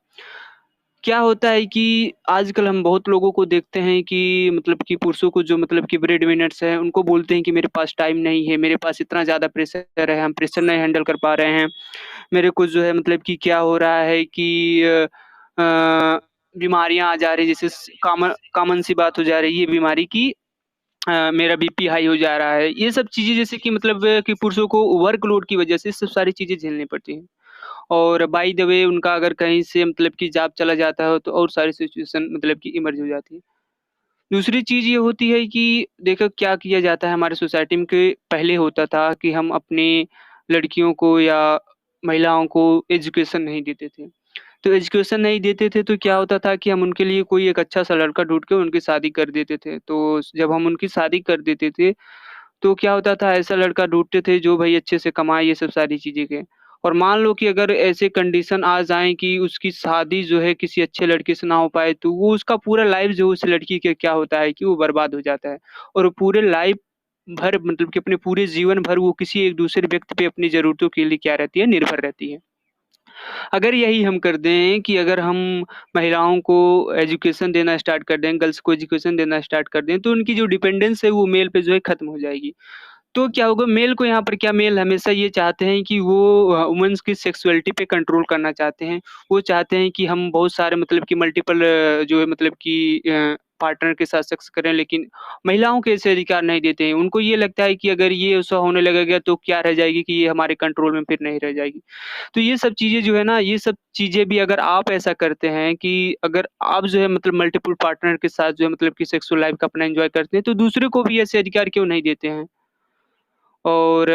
क्या होता है कि आजकल हम बहुत लोगों को देखते हैं कि मतलब कि पुरुषों को जो मतलब कि ब्रेड विनर्स हैं उनको बोलते हैं कि मेरे पास टाइम नहीं है, मेरे पास इतना ज़्यादा प्रेशर है, हम प्रेशर नहीं हैंडल कर पा रहे हैं। मेरे को जो है मतलब कि क्या हो रहा है कि बीमारियाँ आ जा रही है, जैसे कॉमन कॉमन सी बात हो जा रही है ये बीमारी की, मेरा बीपी हाई हो जा रहा है। ये सब चीज़ें जैसे कि मतलब कि पुरुषों को वर्कलोड की वजह से सब सारी चीज़ें झेलनी पड़ती हैं। और बाय द वे उनका अगर कहीं से मतलब कि जॉब चला जाता हो तो और सारी सिचुएशन मतलब कि इमर्ज हो जाती है। दूसरी चीज़ ये होती है कि देखो क्या किया जाता है हमारे सोसाइटी में कि पहले होता था कि हम अपनी लड़कियों को या महिलाओं को एजुकेशन नहीं देते थे। तो एजुकेशन नहीं देते थे तो क्या होता था कि हम उनके लिए कोई एक अच्छा-सा लड़का ढूँढ के उनकी शादी कर देते थे। तो जब हम उनकी शादी कर देते थे तो क्या होता था ऐसा लड़का ढूँढते थे जो भाई अच्छे से कमाए ये सब सारी चीज़ें के। और मान लो कि अगर ऐसे कंडीशन आ जाएँ कि उसकी शादी जो है किसी अच्छे लड़के से ना हो पाए तो वो उसका पूरा लाइफ़ जो उस लड़की के क्या होता है कि वो बर्बाद हो जाता है। और वो पूरे लाइफ़ भर मतलब कि अपने पूरे जीवन भर वो किसी एक दूसरे व्यक्ति पे अपनी ज़रूरतों के लिए क्या रहती है, निर्भर रहती है। अगर यही हम कर दें कि अगर हम महिलाओं को एजुकेशन देना स्टार्ट कर दें, गर्ल्स को एजुकेशन देना स्टार्ट कर दें, तो उनकी जो डिपेंडेंस है वो मेल पे जो है खत्म हो जाएगी। तो क्या होगा मेल को यहाँ पर क्या मेल हमेशा ये चाहते हैं कि वो वुमेन्स की सेक्सुअलिटी पे कंट्रोल करना चाहते हैं। वो चाहते हैं कि हम बहुत सारे मतलब कि मल्टीपल जो है मतलब कि पार्टनर के साथ सेक्स करें लेकिन महिलाओं को ऐसे अधिकार नहीं देते हैं। उनको ये लगता है कि अगर ये ऐसा होने लगेगा तो क्या रह जाएगी कि ये हमारे कंट्रोल में फिर नहीं रह जाएगी। तो ये सब चीज़ें जो है ना, ये सब चीज़ें भी अगर आप ऐसा करते हैं कि अगर आप जो है मतलब मल्टीपल पार्टनर के साथ जो है मतलब कि सेक्सुअल लाइफ़ का अपना एन्जॉय करते हैं, तो दूसरे को भी ऐसे अधिकार क्यों नहीं देते हैं? और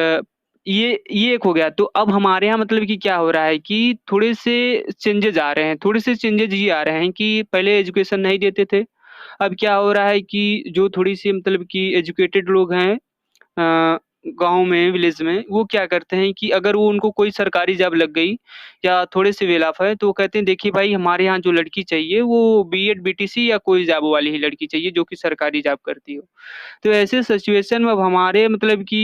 ये एक हो गया। तो अब हमारे यहाँ मतलब कि क्या हो रहा है कि थोड़े से चेंजेज़ आ रहे हैं। थोड़े से चेंजेज़ ये आ रहे हैं कि पहले एजुकेशन नहीं देते थे। अब क्या हो रहा है कि जो थोड़ी-सी मतलब कि एजुकेटेड लोग हैं अ, गाँव में, विलेज में, वो क्या करते हैं कि अगर वो उनको कोई सरकारी जॉब लग गई या थोड़े से वेल ऑफ है, तो वो कहते हैं देखिए भाई हमारे यहाँ जो लड़की चाहिए वो बीएड, बीटीसी या कोई जॉब वाली ही लड़की चाहिए जो कि सरकारी जॉब करती हो। तो ऐसे सिचुएशन में अब हमारे मतलब कि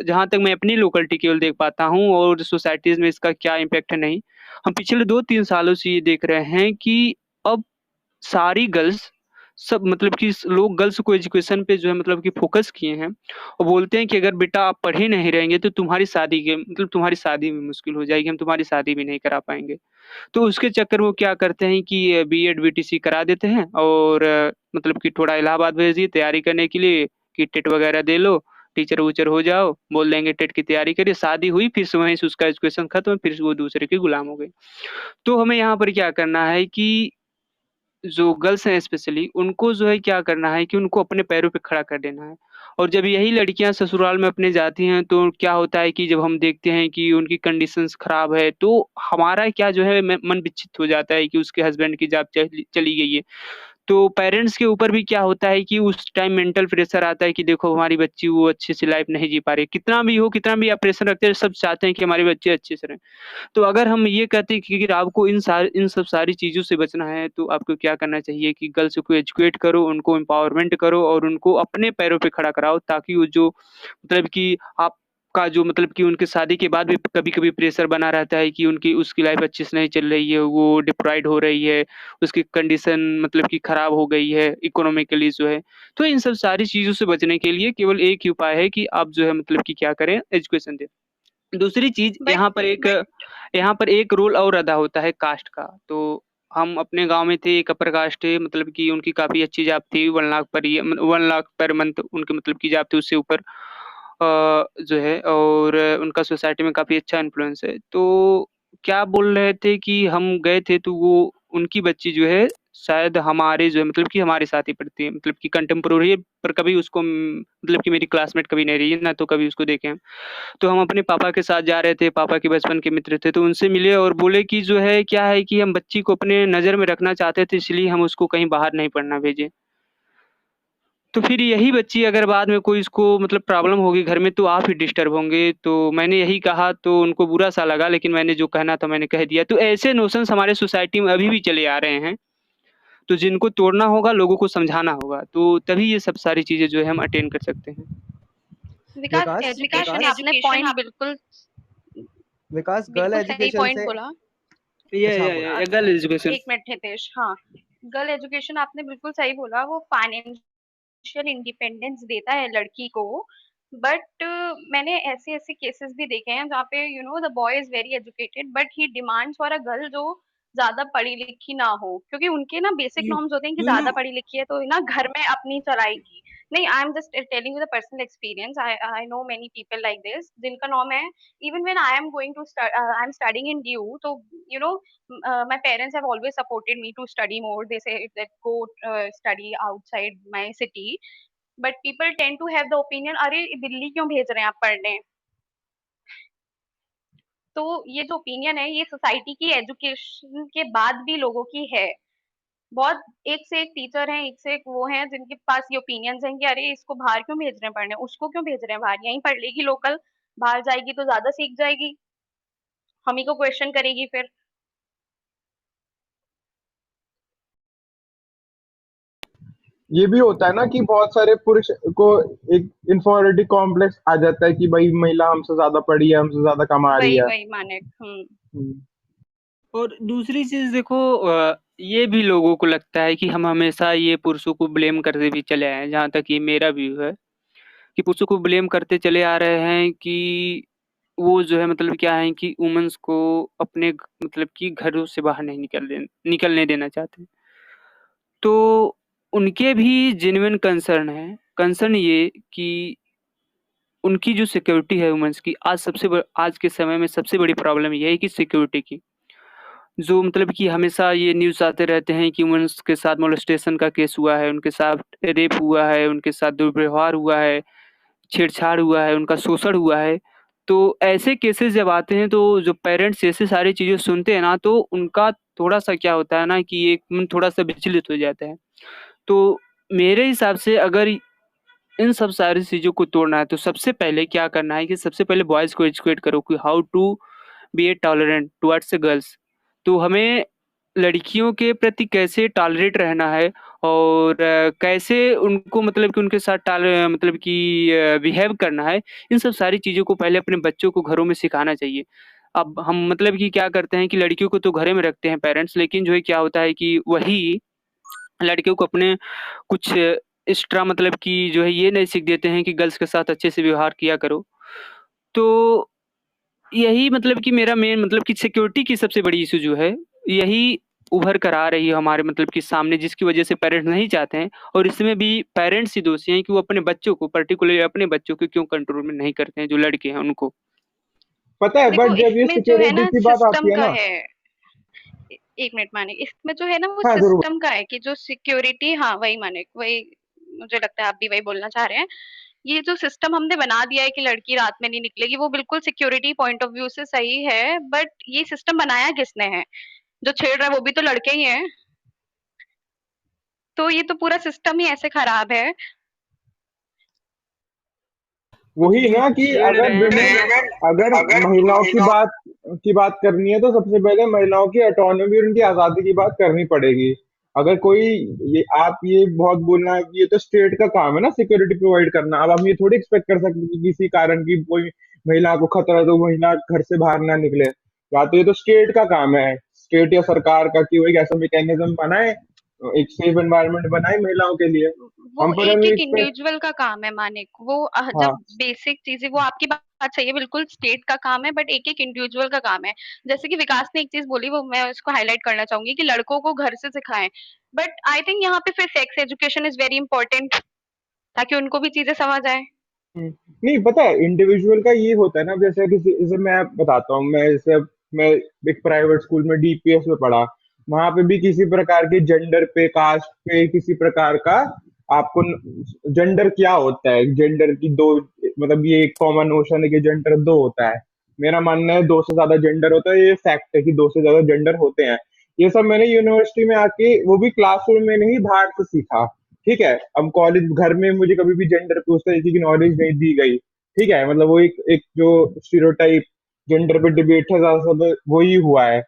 जहाँ तक मैं अपनी लोकेलिटी केवल देख पाता हूँ और सोसाइटीज़ में इसका क्या इम्पैक्ट है नहीं। हम पिछले 2-3 सालों से ये देख रहे हैं कि अब सारी गर्ल्स सब मतलब कि लोग गर्ल्स को एजुकेशन पे जो है मतलब कि फ़ोकस किए हैं और बोलते हैं कि अगर बेटा आप पढ़े नहीं रहेंगे तो तुम्हारी शादी के मतलब तुम्हारी शादी भी मुश्किल हो जाएगी, हम तुम्हारी शादी भी नहीं करा पाएँगे। तो उसके चक्कर में वो क्या करते हैं कि बीएड, बीटीसी करा देते हैं और मतलब कि थोड़ा इलाहाबाद भेज दिए तैयारी करने के लिए कि टेट वगैरह दे लो, टीचर-वूचर हो जाओ, बोल देंगे टेट की तैयारी करिए, शादी हुई फिर से वहीं से उसका एजुकेशन खत्म, फिर से वो दूसरे के गुलाम हो गए। तो हमें यहाँ पर क्या करना है कि जो गर्ल्स हैं स्पेशली उनको जो है क्या करना है कि उनको अपने पैरों पे खड़ा कर देना है। और जब यही लड़कियाँ ससुराल में अपने जाती हैं तो क्या होता है कि जब हम देखते हैं कि उनकी कंडीशंस खराब है तो हमारा क्या जो है मन विचलित हो जाता है कि उसके हस्बैंड की जॉब चली चली गई है। तो पेरेंट्स के ऊपर भी क्या होता है कि उस टाइम मेंटल प्रेशर आता है कि देखो हमारी बच्ची वो अच्छे से लाइफ नहीं जी पा रही। कितना भी हो, कितना भी आप प्रेशर रखते हैं, सब चाहते हैं कि हमारे बच्चे अच्छे से रहें। तो अगर हम ये कहते हैं कि अगर आपको इन सब सारी चीज़ों से बचना है, तो आपको क्या करना चाहिए कि गर्ल्स को एजुकेट करो, उनको एम्पावरमेंट करो और उनको अपने पैरों पे खड़ा कराओ ताकि वो जो मतलब कि आपका जो मतलब कि उनकी शादी के बाद भी कभी-कभी प्रेशर बना रहता है कि उनकी उसकी लाइफ़ अच्छे से नहीं चल रही है, वो डिप्राइड हो रही है, उसकी कंडीशन मतलब कि खराब हो गई है इकोनॉमिकली जो है। तो इन सब सारी चीज़ों से बचने के लिए केवल एक ही उपाय है कि आप जो है मतलब कि क्या करें, एजुकेशन दें। दूसरी चीज़ बट यहाँ पर एक रोल और अदा होता है कास्ट का। तो हम अपने गाँव में थे, एक अपर कास्ट है मतलब कि उनकी काफ़ी अच्छी जॉब थी 1 लाख पर 1 लाख पर मंथ उनकी मतलब की जॉब थी उससे ऊपर। जो है और उनका सोसाइटी में काफ़ी अच्छा इन्फ्लुएंस है। तो क्या बोल रहे थे कि हम गए थे तो वो उनकी बच्ची जो है शायद हमारे जो है मतलब कि हमारे साथ ही पढ़ती है, मतलब कि कंटेम्पोरेरी है, पर कभी उसको मतलब कि मेरी क्लासमेट कभी नहीं रही है, ना तो कभी उसको देखे हैं। तो हम अपने पापा के साथ जा रहे थे, पापा के बचपन के मित्र थे, तो उनसे मिले और बोले कि जो है क्या है कि हम बच्ची को अपने नज़र में रखना चाहते थे, इसलिए हम उसको कहीं बाहर नहीं पढ़ना भेजे। तो फिर यही बच्ची अगर बाद में कोई इसको मतलब प्रॉब्लम होगी घर में तो आप ही डिस्टर्ब होंगे, तो मैंने यही कहा तो उनको बुरा-सा लगा लेकिन मैंने जो कहना था मैंने कह दिया। तो ऐसे नोशंस हमारे सोसाइटी में अभी भी चले आ रहे हैं, तो जिनको तोड़ना होगा लोगों को समझाना होगा, तो तभी ये सब सारी चीज़ें जो है हम अटेन कर सकते हैं। विकास, विकास एजुकेशन विकास आपने पॉइंट बिल्कुल विकास गर्ल बिल्कुल सही एजुकेशन पॉइंट से। बोला। ये अच्छा, या आप बोलो। या गर्ल एजुकेशन। एक मिनट हितेश, हाँ, गर्ल एजुकेशन आपने बिल्कुल सही बोला, वो फाइनेंशियल इंडिपेंडेंस देता है लड़की को, बट मैंने ऐसे ऐसे केसेस भी देखे हैं जहाँ पे the boy is very educated but he demands for a girl जो ज्यादा पढ़ी लिखी ना हो, क्योंकि उनके ना बेसिक यू नॉर्म्स होते हैं कि यू नो ज्यादा पढ़ी लिखी है तो ना घर में अपनी चलाएगी। नहीं, I am just telling you the personal experience, I know many people like this जिनका नॉर्म है, even when I am going to I am studying in DU, तो you know my parents have always supported me to study more. They say that go study outside my city, but people tend to have the opinion, अरे दिल्ली क्यों भेज रहे हैं आप पढ़ने। तो ये जो ओपिनियन है ये सोसाइटी की एजुकेशन के बाद भी लोगों की है। बहुत एक से एक टीचर हैं, एक से एक वो हैं जिनके पास ये ओपिनियंस हैं कि अरे इसको बाहर क्यों भेज रहे हैं पढ़ने, उसको क्यों भेज रहे हैं बाहर, यहीं पढ़ लेगी लोकल, बाहर जाएगी तो ज्यादा सीख जाएगी, हम ही को क्वेश्चन करेगी फिर। ये भी होता है ना कि बहुत सारे पुरुष को एक इन्फॉरिटी कॉम्प्लेक्स आ जाता है कि भाई महिला हमसे ज्यादा पढ़ी है, हमसे ज्यादा कमा रही वही है। वही माने। हम्म। और दूसरी चीज़ देखो ये भी लोगों को लगता है कि हम हमेशा ये पुरुषों को ब्लेम करते भी चले आए हैं, जहाँ तक ये मेरा व्यू है, कि पुरुषों को ब्लेम करते चले आ रहे हैं कि वो जो है मतलब क्या है कि वुमेन्स को अपने मतलब कि घरों से बाहर नहीं निकलने देना चाहते। तो उनके भी जेन्युइन कंसर्न है। कंसर्न ये कि उनकी जो सिक्योरिटी है वुमेन्स की आज के समय में सबसे बड़ी प्रॉब्लम ये है कि सिक्योरिटी की। जो मतलब कि हमेशा ये न्यूज़ आते रहते हैं कि वुमेन्स के साथ मोलेस्टेशन का केस हुआ है, उनके साथ रेप हुआ है, उनके साथ दुर्व्यवहार हुआ है, छेड़छाड़ हुआ है, उनका शोषण हुआ है। तो ऐसे केसेस जब आते हैं तो जो पेरेंट्स ऐसे सारी चीज़ें सुनते हैं ना तो उनका थोड़ा-सा क्या होता है ना कि एक मन थोड़ा-सा विचलित हो जाता है। तो मेरे हिसाब से अगर इन सब सारी चीज़ों को तोड़ना है तो सबसे पहले क्या करना है कि सबसे पहले बॉयज़ को एजुकेट करो कि how to be a tolerant towards girls. तो हमें लड़कियों के प्रति कैसे टॉलरेट रहना है और कैसे उनको मतलब कि उनके साथ मतलब कि बिहेव करना है, इन सब सारी चीज़ों को पहले अपने बच्चों को घरों में सिखाना चाहिए। अब हम मतलब कि क्या करते हैं कि लड़कियों को तो घरे में रखते हैं पेरेंट्स, लेकिन जो है क्या होता है कि वही लड़कियों को अपने कुछ एक्स्ट्रा मतलब कि जो है ये नहीं सीख देते हैं कि गर्ल्स के साथ अच्छे से व्यवहार किया करो। तो यही मतलब कि मेरा मेन मतलब कि सिक्योरिटी की सबसे बड़ी इश्यू जो है, यही उभर कर आ रही है हमारे मतलब कि सामने, जिसकी वजह से पेरेंट्स नहीं चाहते हैं और इसमें भी पेरेंट्स ही दोषी हैं कि वो अपने बच्चों को पर्टिकुलरली अपने बच्चों को क्यों कंट्रोल में नहीं करते हैं, जो लड़के हैं उनको। पता है, देखो बट जब ये इसमें जो है सिक्योरिटी ना की बात सिस्टम आती है का ना। है, एक मिनट माने, इसमें जो है ना वो हाँ जरूर। सिस्टम का है कि जो सिक्योरिटी, हाँ वही माने, वही मुझे लगता है आप भी वही बोलना चाह रहे हैं। ये जो सिस्टम हमने बना दिया है कि लड़की रात में नहीं निकलेगी, वो बिल्कुल सिक्योरिटी पॉइंट ऑफ व्यू से सही है, बट ये सिस्टम बनाया किसने है? जो छेड़ रहा है वो भी तो लड़के ही हैं। तो ये तो पूरा सिस्टम ही ऐसे खराब है। तो वही जो ना कि छेड़ अगर रहे हैं विमेन, अगर महिलाओं की बात करनी है तो सबसे पहले महिलाओं की ऑटोनॉमी और उनकी आजादी की बात करनी पड़ेगी। अगर कोई, ये आप ये बहुत बोलना है कि ये तो स्टेट का काम है ना सिक्योरिटी प्रोवाइड करना, अब हम ये थोड़ी एक्सपेक्ट कर सकते कि किसी कारण की कोई महिला को खतरा है तो महिला घर से बाहर ना निकले। या तो ये तो स्टेट का काम है, स्टेट या सरकार का, कि वो एक ऐसा मैकेनिज्म बनाए, एक सेफ एनवायरनमेंट बनाए महिलाओं के लिए। वो हम पर एक हम एक एक्सपेक्ट। इंडिविजुअल का काम है मानिक, वो जब हाँ। बेसिक चीजें, वो आपकी बात सही है, बिल्कुल स्टेट का काम है, बट एक एक इंडिविजुअल का काम है। जैसे कि विकास ने एक चीज बोली, वो मैं उसको हाईलाइट करना चाहूंगी कि लड़कों को घर से सिखाएं, बट आई थिंक यहाँ पे फिर sex education is very important, ताकि उनको भी चीजें समझ आए। हम्म, नहीं पता है इंडिविजुअल का ये होता है ना, जैसे किसी, जैसे मैं बताता हूँ, मैं जैसे मैं एक प्राइवेट स्कूल में डीपीएस में पढ़ा। वहां पे भी किसी प्रकार के जेंडर पे, कास्ट पे, किसी प्रकार का आपको, जेंडर क्या होता है, जेंडर की दो, मतलब ये एक कॉमन नोशन है कि जेंडर दो होता है। मेरा मानना है दो से ज्यादा जेंडर होता है, ये फैक्ट है कि दो से ज्यादा जेंडर होते हैं। ये सब मैंने यूनिवर्सिटी में आके, वो भी क्लासरूम में नहीं, बाहर से सीखा। ठीक है, अब कॉलेज घर में मुझे कभी भी जेंडर पे उस तरीके की नॉलेज नहीं दी गई। ठीक है, मतलब वो एक एक जो स्टीरियोटाइप जेंडर पे डिबेट है, ज्यादा से ज्यादा वही हुआ है।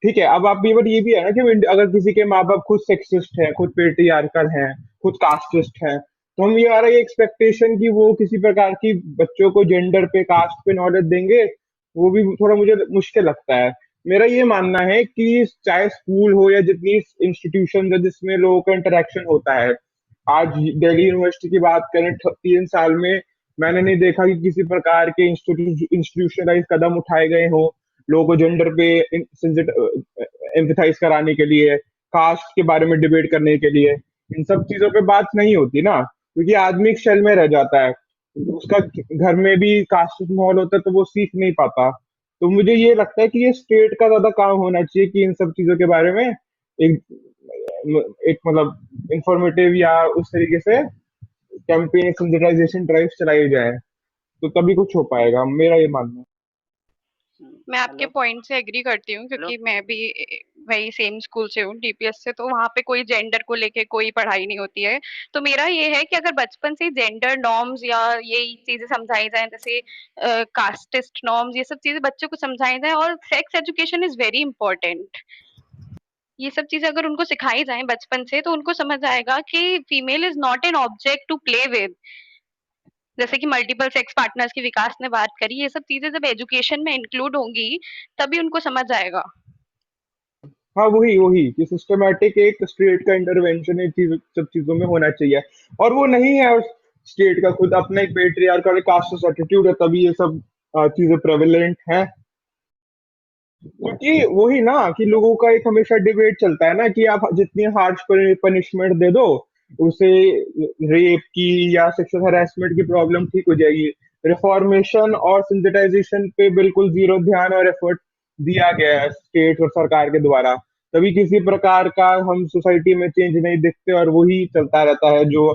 ठीक है, अब आप ये भी है ना कि अगर किसी के माँ बाप खुद सेक्सिस्ट हैं, खुद पेट्रियार्कल हैं, खुद कास्टिस्ट हैं, तो हम ये आ रहा है एक्सपेक्टेशन कि वो किसी प्रकार की बच्चों को जेंडर पे, कास्ट पे नॉलेज देंगे, वो भी थोड़ा मुझे मुश्किल लगता है। मेरा ये मानना है कि चाहे स्कूल हो या जितनी इंस्टीट्यूशन है जिसमें लोगों का इंटरेक्शन होता है, आज दिल्ली यूनिवर्सिटी की बात करें, 3 साल में मैंने नहीं देखा कि किसी प्रकार के इंस्टीट्यूशनलाइज कदम उठाए गए हों लोगों को जेंडर पे एम्फेसाइज कराने के लिए, कास्ट के बारे में डिबेट करने के लिए। इन सब चीजों पे बात नहीं होती ना, क्योंकि आदमी एक शेल में रह जाता है। उसका घर में भी कास्ट माहौल होता है तो वो सीख नहीं पाता। तो मुझे ये लगता है कि ये स्टेट का ज्यादा काम होना चाहिए कि इन सब चीजों के बारे में एक एक मतलब इंफॉर्मेटिव या उस तरीके से कैंपेन, सेंसिटाइजेशन ड्राइव चलाई जाए, तो तभी कुछ हो पाएगा, मेरा ये मानना मैं आपके हेलो पॉइंट से एग्री करती हूँ, हेलो। क्योंकि मैं भी वही सेम स्कूल से हूँ, डीपीएस से। तो वहां पे कोई जेंडर को लेके कोई पढ़ाई नहीं होती है। तो मेरा ये है कि अगर बचपन से जेंडर नॉर्म्स या यही चीजें समझाई जाए, जैसे कास्टिस्ट नॉर्म्स, ये सब चीजें बच्चों को समझाई जाए, और sex education is very important. ये सब चीजें अगर उनको सिखाई जाए बचपन से, तो उनको समझ आएगा कि female is not an object to play with. जैसे कि मल्टीपल सेक्स पार्टनर्स की विकास ने बात करी, ये सब चीजें जब एजुकेशन में इंक्लूड होंगी, तभी उनको समझ आएगा। है। हाँ, वही वही कि सिस्टमेटिक एक स्टेट का इंटरवेंशन इन चीज, सब चीजों में होना चाहिए। और वो नहीं है, स्टेट का खुद अपना एक पेट्रियार्कल और कास्टिस्ट एटीट्यूड है, तभी ये सब चीजें प्रेवलेंट हैं। क्योंकि वही ना कि लोगों का एक हमेशा डिबेट चलता है ना कि आप जितनी हार्श पनिशमेंट दे दो, उसे रेप की या सेक्सुअल हरासमेंट की प्रॉब्लम ठीक हो जाएगी। रिफॉर्मेशन और सिंथेटाइजेशन पे बिल्कुल जीरो ध्यान और एफर्ट दिया गया है स्टेट और सरकार के द्वारा, तभी किसी प्रकार का हम सोसाइटी में चेंज नहीं देखते, और वही चलता रहता है जो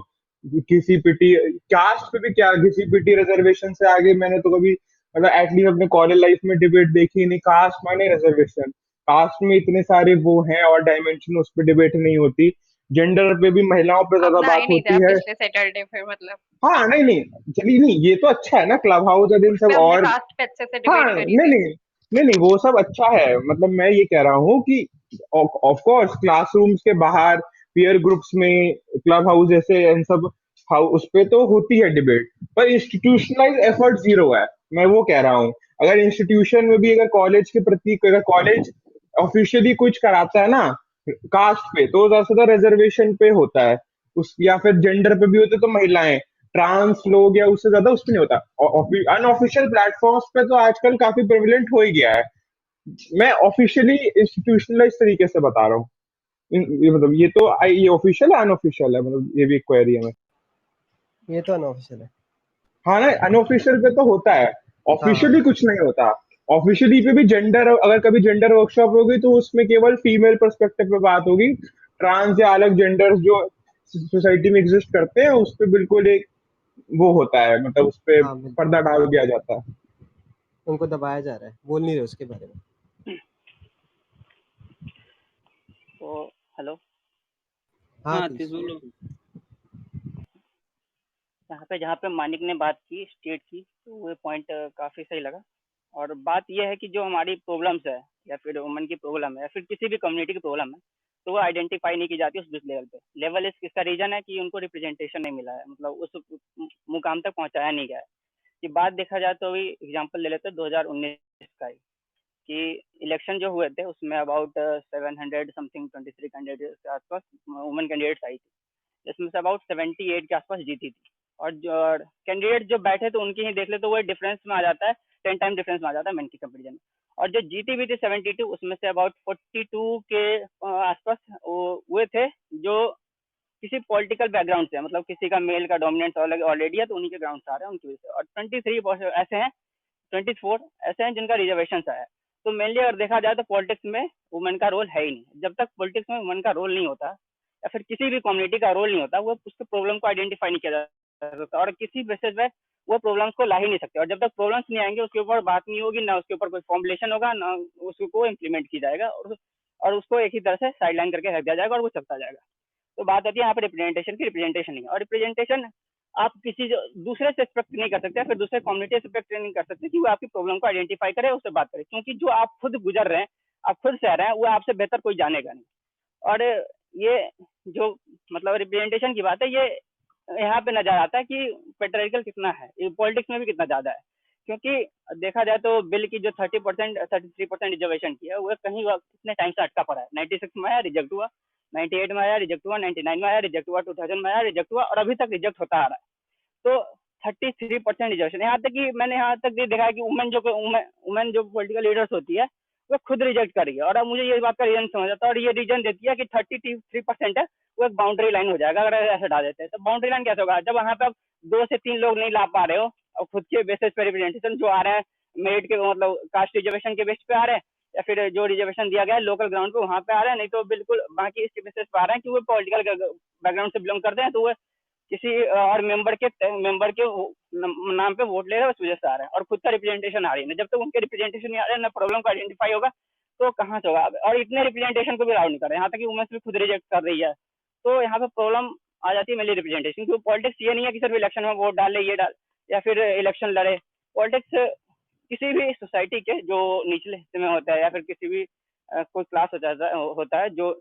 किसी पीटी, कास्ट पे भी क्या, किसी पीटी रिजर्वेशन से आगे मैंने तो कभी, मतलब एटलीस्ट अपने कॉलेज लाइफ में डिबेट देखी ही नहीं। कास्ट माने रिजर्वेशन, कास्ट में इतने सारे वो हैं और डायमेंशन, उस पर डिबेट नहीं होती। जेंडर पे भी महिलाओं पे आप ज्यादा नहाए बात नहीं थे होती आप है। पिछले सैटरडे, फिर मतलब हाँ, नहीं नहीं, चलिए, नहीं ये तो अच्छा है ना, क्लब हाउस और दिन सब, उसमें हमने और कास्ट पे अच्छे से हाँ, डिबेट करी नहीं थी। नहीं, नहीं नहीं, वो सब अच्छा है। मतलब मैं ये कह रहा हूँ कि ऑफ कोर्स क्लासरूम्स के बाहर, पीयर ग्रुप्स में, क्लब हाउस जैसे इन सब हाउस, उस पे तो होती है डिबेट, पर इंस्टीट्यूशनलाइज एफर्ट जीरो है। मैं वो कह रहा हूँ, अगर इंस्टीट्यूशन में भी, अगर कॉलेज के प्रति, अगर कॉलेज ऑफिशियली कुछ कराता है ना कास्ट पे, तो ज्यादा से ज्यादा रिजर्वेशन पे होता है। उस या फिर जेंडर पे भी होते तो महिलाएं, ट्रांस लोग, या उससे ज्यादा उस पे नहीं होता। अनऑफिशियल प्लेटफॉर्म्स पे तो आजकल काफी प्रेवलेंट हो ही गया है। मैं ऑफिशियली इंस्टीट्यूशनलाइज तरीके से बता रहा हूँ। ये मतलब ये तो ये ऑफिशियल है, अनऑफिशियल है, मतलब ये भी एक क्वेरी है। ये तो अनऑफिशियल है। हाँ ना, अनऑफिशियल पे तो होता है, हाँ हाँ। ऑफिशियली कुछ नहीं होता। ऑफिशियली पे भी जेंडर, अगर कभी जेंडर वर्कशॉप होगी तो उसमें केवल फीमेल पर्सपेक्टिव पे बात होगी। ट्रांस या अलग जेंडर्स जो सोसाइटी में एग्जिस्ट करते हैं उस पे बिल्कुल एक वो होता है, मतलब उस पे हाँ बिल्कुल। पर्दा डाल दिया जाता है। उनको दबाया जा रहा है, बोल नहीं रहे उसके बारे में। तो हेलो। हाँ हाँ आतिश। तिजोलो, जहाँ पे मानिक ने बात की स्टेट की, तो वो पॉइंट काफी सही लगा। और बात यह है कि जो हमारी प्रॉब्लम्स है, या फिर वुमन की प्रॉब्लम है, या फिर किसी भी कम्युनिटी की प्रॉब्लम है, तो वो आइडेंटिफाई नहीं की जाती उस लेवल पे। लेवल इसका रीजन है कि उनको रिप्रेजेंटेशन नहीं मिला है, मतलब उस मुकाम तक पहुंचाया नहीं गया है। कि बात देखा जाए तो अभी एग्जांपल ले लेते हैं 2019 का ही, कि इलेक्शन जो हुए थे उसमें अबाउट 700 समथिंग 23 कैंडिडेट के आसपास वुमन कैंडिडेट्स आई थी, जिसमें से अबाउट 78 के आसपास जीती थी। और जो कैंडिडेट जो बैठे थे उनकी ही देख ले तो वो डिफरेंस में आ जाता है, 10 टाइम डिफरेंस में आ जाता है मेन की कंपेरिजन में। और जो जीती भी थी 72, उसमें से अबाउट 42 के आसपास वो हुए थे जो किसी पॉलिटिकल बैकग्राउंड से, मतलब किसी का मेल का डोमिनेंस ऑलरेडी है तो उन्हीं के ग्राउंड से आ रहे हैं उनकी वजह से। और 23 ऐसे हैं, 24 ऐसे हैं जिनका रिजर्वेशन है। तो मेनली अगर देखा जाए तो पॉलिटिक्स में वुमेन का रोल है ही नहीं। जब तक पॉलिटिक्स में वुमेन का रोल नहीं होता या फिर किसी भी कम्युनिटी का रोल नहीं होता, वो उसके प्रॉब्लम को आइडेंटिफाई नहीं किया जा सकता और किसी बेसिस पे वो प्रॉब्लम्स को ला ही नहीं सकते। और जब तक प्रॉब्लम्स नहीं आएंगे उसके ऊपर बात नहीं होगी, ना उसके ऊपर कोई फॉर्मुलेशन होगा, ना उसको इम्प्लीमेंट की जाएगा, और उसको एक ही तरह से साइडलाइन करके रख दिया जाएगा और वो चलता जाएगा। तो बात आती है यहाँ पे रिप्रेजेंटेशन की। रिप्रेजेंटेशन नहीं, और रिप्रेजेंटेशन आप किसी जो दूसरे से एक्सपेक्ट नहीं कर सकते, फिर दूसरे कम्युनिटी से एक्सपेक्ट नहीं कर सकते कि वो आपकी प्रॉब्लम को आइडेंटिफाई करे, उससे बात करे, क्योंकि जो आप खुद गुजर रहे हैं, आप खुद सह रहे हैं, वो आपसे बेहतर कोई जानेगा नहीं। और ये जो मतलब रिप्रेजेंटेशन की बात है, ये यहाँ पे नजर आता है कि पेट्रियार्कल कितना है, ये पॉलिटिक्स में भी कितना ज्यादा है। क्योंकि देखा जाए तो बिल की जो 30%, 33% रिजर्वेशन की है, वो कहीं कितने टाइम से अटका पड़ा है। 96 में आया, रिजेक्ट हुआ, 98 में आया, रिजेक्ट हुआ, 99 में आया, रिजेक्ट हुआ, 2000 में आया, रिजेक्ट हुआ, और अभी तक रिजेक्ट होता आ रहा है। तो 33% रिजर्वेशन, यहाँ तक कि मैंने यहाँ तक ये देखा है कि वुमेन जो पॉलिटिकल लीडर्स होती है वो खुद रिजेक्ट कर रही है। और अब मुझे ये बात का रीजन समझ आता है, और ये रीजन देती है कि 33% है, वो एक बाउंड्री लाइन हो जाएगा अगर ऐसे डाल देते हैं। तो बाउंड्री लाइन कैसे होगा जब वहाँ पे आप 2 से 3 लोग नहीं ला पा रहे हो, और खुद के बेसिस पे रिप्रेजेंटेशन जो आ रहे हैं, मेरिट के मतलब कास्ट रिजर्वेशन के बेस पे आ रहे हैं, या फिर जो रिजर्वेशन दिया गया है लोकल ग्राउंड पे वहाँ पे आ रहे हैं, नहीं तो बिल्कुल बाकी इसके बेसिस पे आ रहे हैं कि वो पॉलिटिकल बैकग्राउंड से बिलोंग करते हैं, तो वो किसी और मेंबर के नाम पे वोट ले रहे हैं, उस वजह से आ रहे हैं, और खुद का रिप्रेजेंटेशन आ रही है। जब तक उनके रिप्रेजेंटेशन नहीं आ रहे, ना प्रॉब्लम का आइडेंटिफाई होगा, तो कहाँ से होगा। और इतने रिप्रेजेंटेशन को भी अलाउ नहीं कर रहे, यहाँ तक कि वुमेन्स भी खुद रिजेक्ट कर रही है। तो यहाँ पे प्रॉब्लम आ जाती है मेरी रिप्रेजेंटेशन, क्योंकि पॉलिटिक्स ये नहीं है कि सिर्फ इलेक्शन में वोट डाले, ये डाल या फिर इलेक्शन लड़े। पॉलिटिक्स किसी भी सोसाइटी के जो निचले हिस्से में होता है, या फिर किसी भी कोई क्लास होता है जो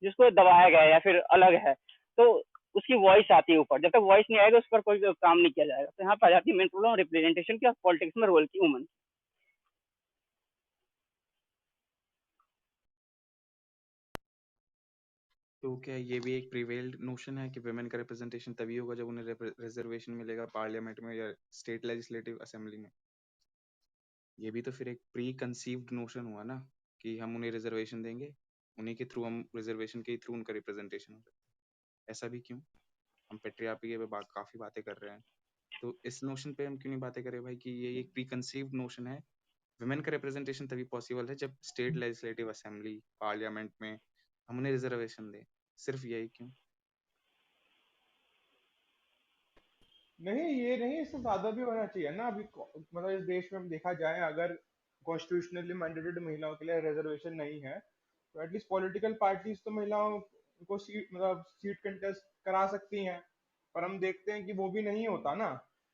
जिसको दबाया गया है या फिर अलग है, तो उसकी वॉइस आती है ऊपर। जब तक वॉइस नहीं आएगा उस पर कोई काम नहीं किया जाएगा। तो यहाँ पर आ जाती है मेन प्रॉब्लम रिप्रेजेंटेशन की और पॉलिटिक्स में रोल की वुमन। तो क्या ये भी एक प्रिवेल्ड नोशन है कि वुमेन का रिप्रेजेंटेशन तभी होगा जब उन्हें रिजर्वेशन मिलेगा पार्लियामेंट में या स्टेट लेजिस्लेटिव असेंबली में? ये भी तो फिर एक प्री कंसीव्ड नोशन हुआ ना कि हम उन्हें रिजर्वेशन देंगे, उन्हीं के थ्रू हम रिजर्वेशन के थ्रू उनका रिप्रेजेंटेशन हो सकता है। ऐसा भी क्यों? हम पेट्रियार्की पे काफी बातें कर रहे हैं, तो इस नोशन पे हम क्यों नहीं बातें करें भाई कि ये एक प्री कंसीव्ड नोशन है। वुमेन का रिप्रेजेंटेशन तभी पॉसिबल है जब स्टेट लेजिस्लेटिव असेंबली पार्लियामेंट में हम उन्हें रिजर्वेशन दें। सिर्फ यही क्यों? नहीं, ये नहीं, इससे ज्यादा भी होना चाहिए ना। अभी मतलब इस देश में हम देखा जाए, अगर कॉन्स्टिट्यूशनली मैंडेटेड महिलाओं के लिए रिजर्वेशन नहीं है, तो एटलीस्ट पॉलिटिकल पार्टीज तो महिलाओं को सीट कंटेस्ट करा सकती हैं। पर हम देखते हैं कि वो भी नहीं होता ना।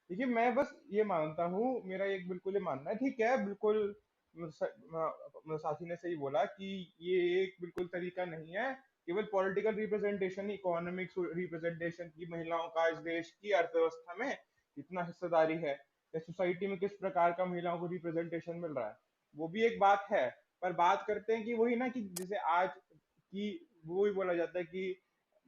देखिए, मैं बस ये मानता हूँ, मेरा एक बिल्कुल ये मानना है, ठीक है, बिल्कुल साथी ने सही बोला कि ये एक बिल्कुल तरीका नहीं है केवल पॉलिटिकल रिप्रेजेंटेशन, इकोनॉमिक रिप्रेजेंटेशन की महिलाओं का इस देश की अर्थव्यवस्था में कितना हिस्सेदारी है, या सोसाइटी में किस प्रकार का महिलाओं को रिप्रेजेंटेशन मिल रहा है, वो भी एक बात है। पर बात करते हैं कि वही ना, कि जैसे आज की वो ही बोला जाता है कि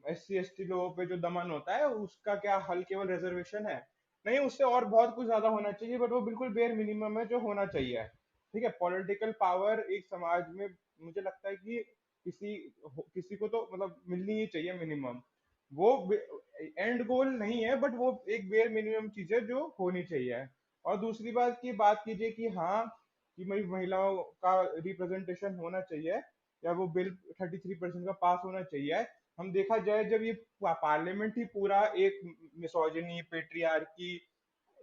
SC ST लोगों पे जो दमन होता है उसका क्या हल केवल रिजर्वेशन है? नहीं, उससे और बहुत कुछ ज्यादा होना चाहिए, बट वो बिल्कुल बेयर मिनिमम है जो होना चाहिए। ठीक है, पॉलिटिकल पावर एक समाज में मुझे लगता है कि किसी किसी को तो मतलब मिलनी ही चाहिए मिनिमम। वो एंड गोल नहीं है, बट वो एक बेयर मिनिमम चीज है जो होनी चाहिए। और दूसरी बात की बात कीजिए कि हाँ, कि महिलाओं का रिप्रेजेंटेशन होना चाहिए, या वो बिल 33% का पास होना चाहिए। हम देखा जाए, जब ये पार्लियामेंट ही पूरा एक मिसोजिनी पेट्रियार्की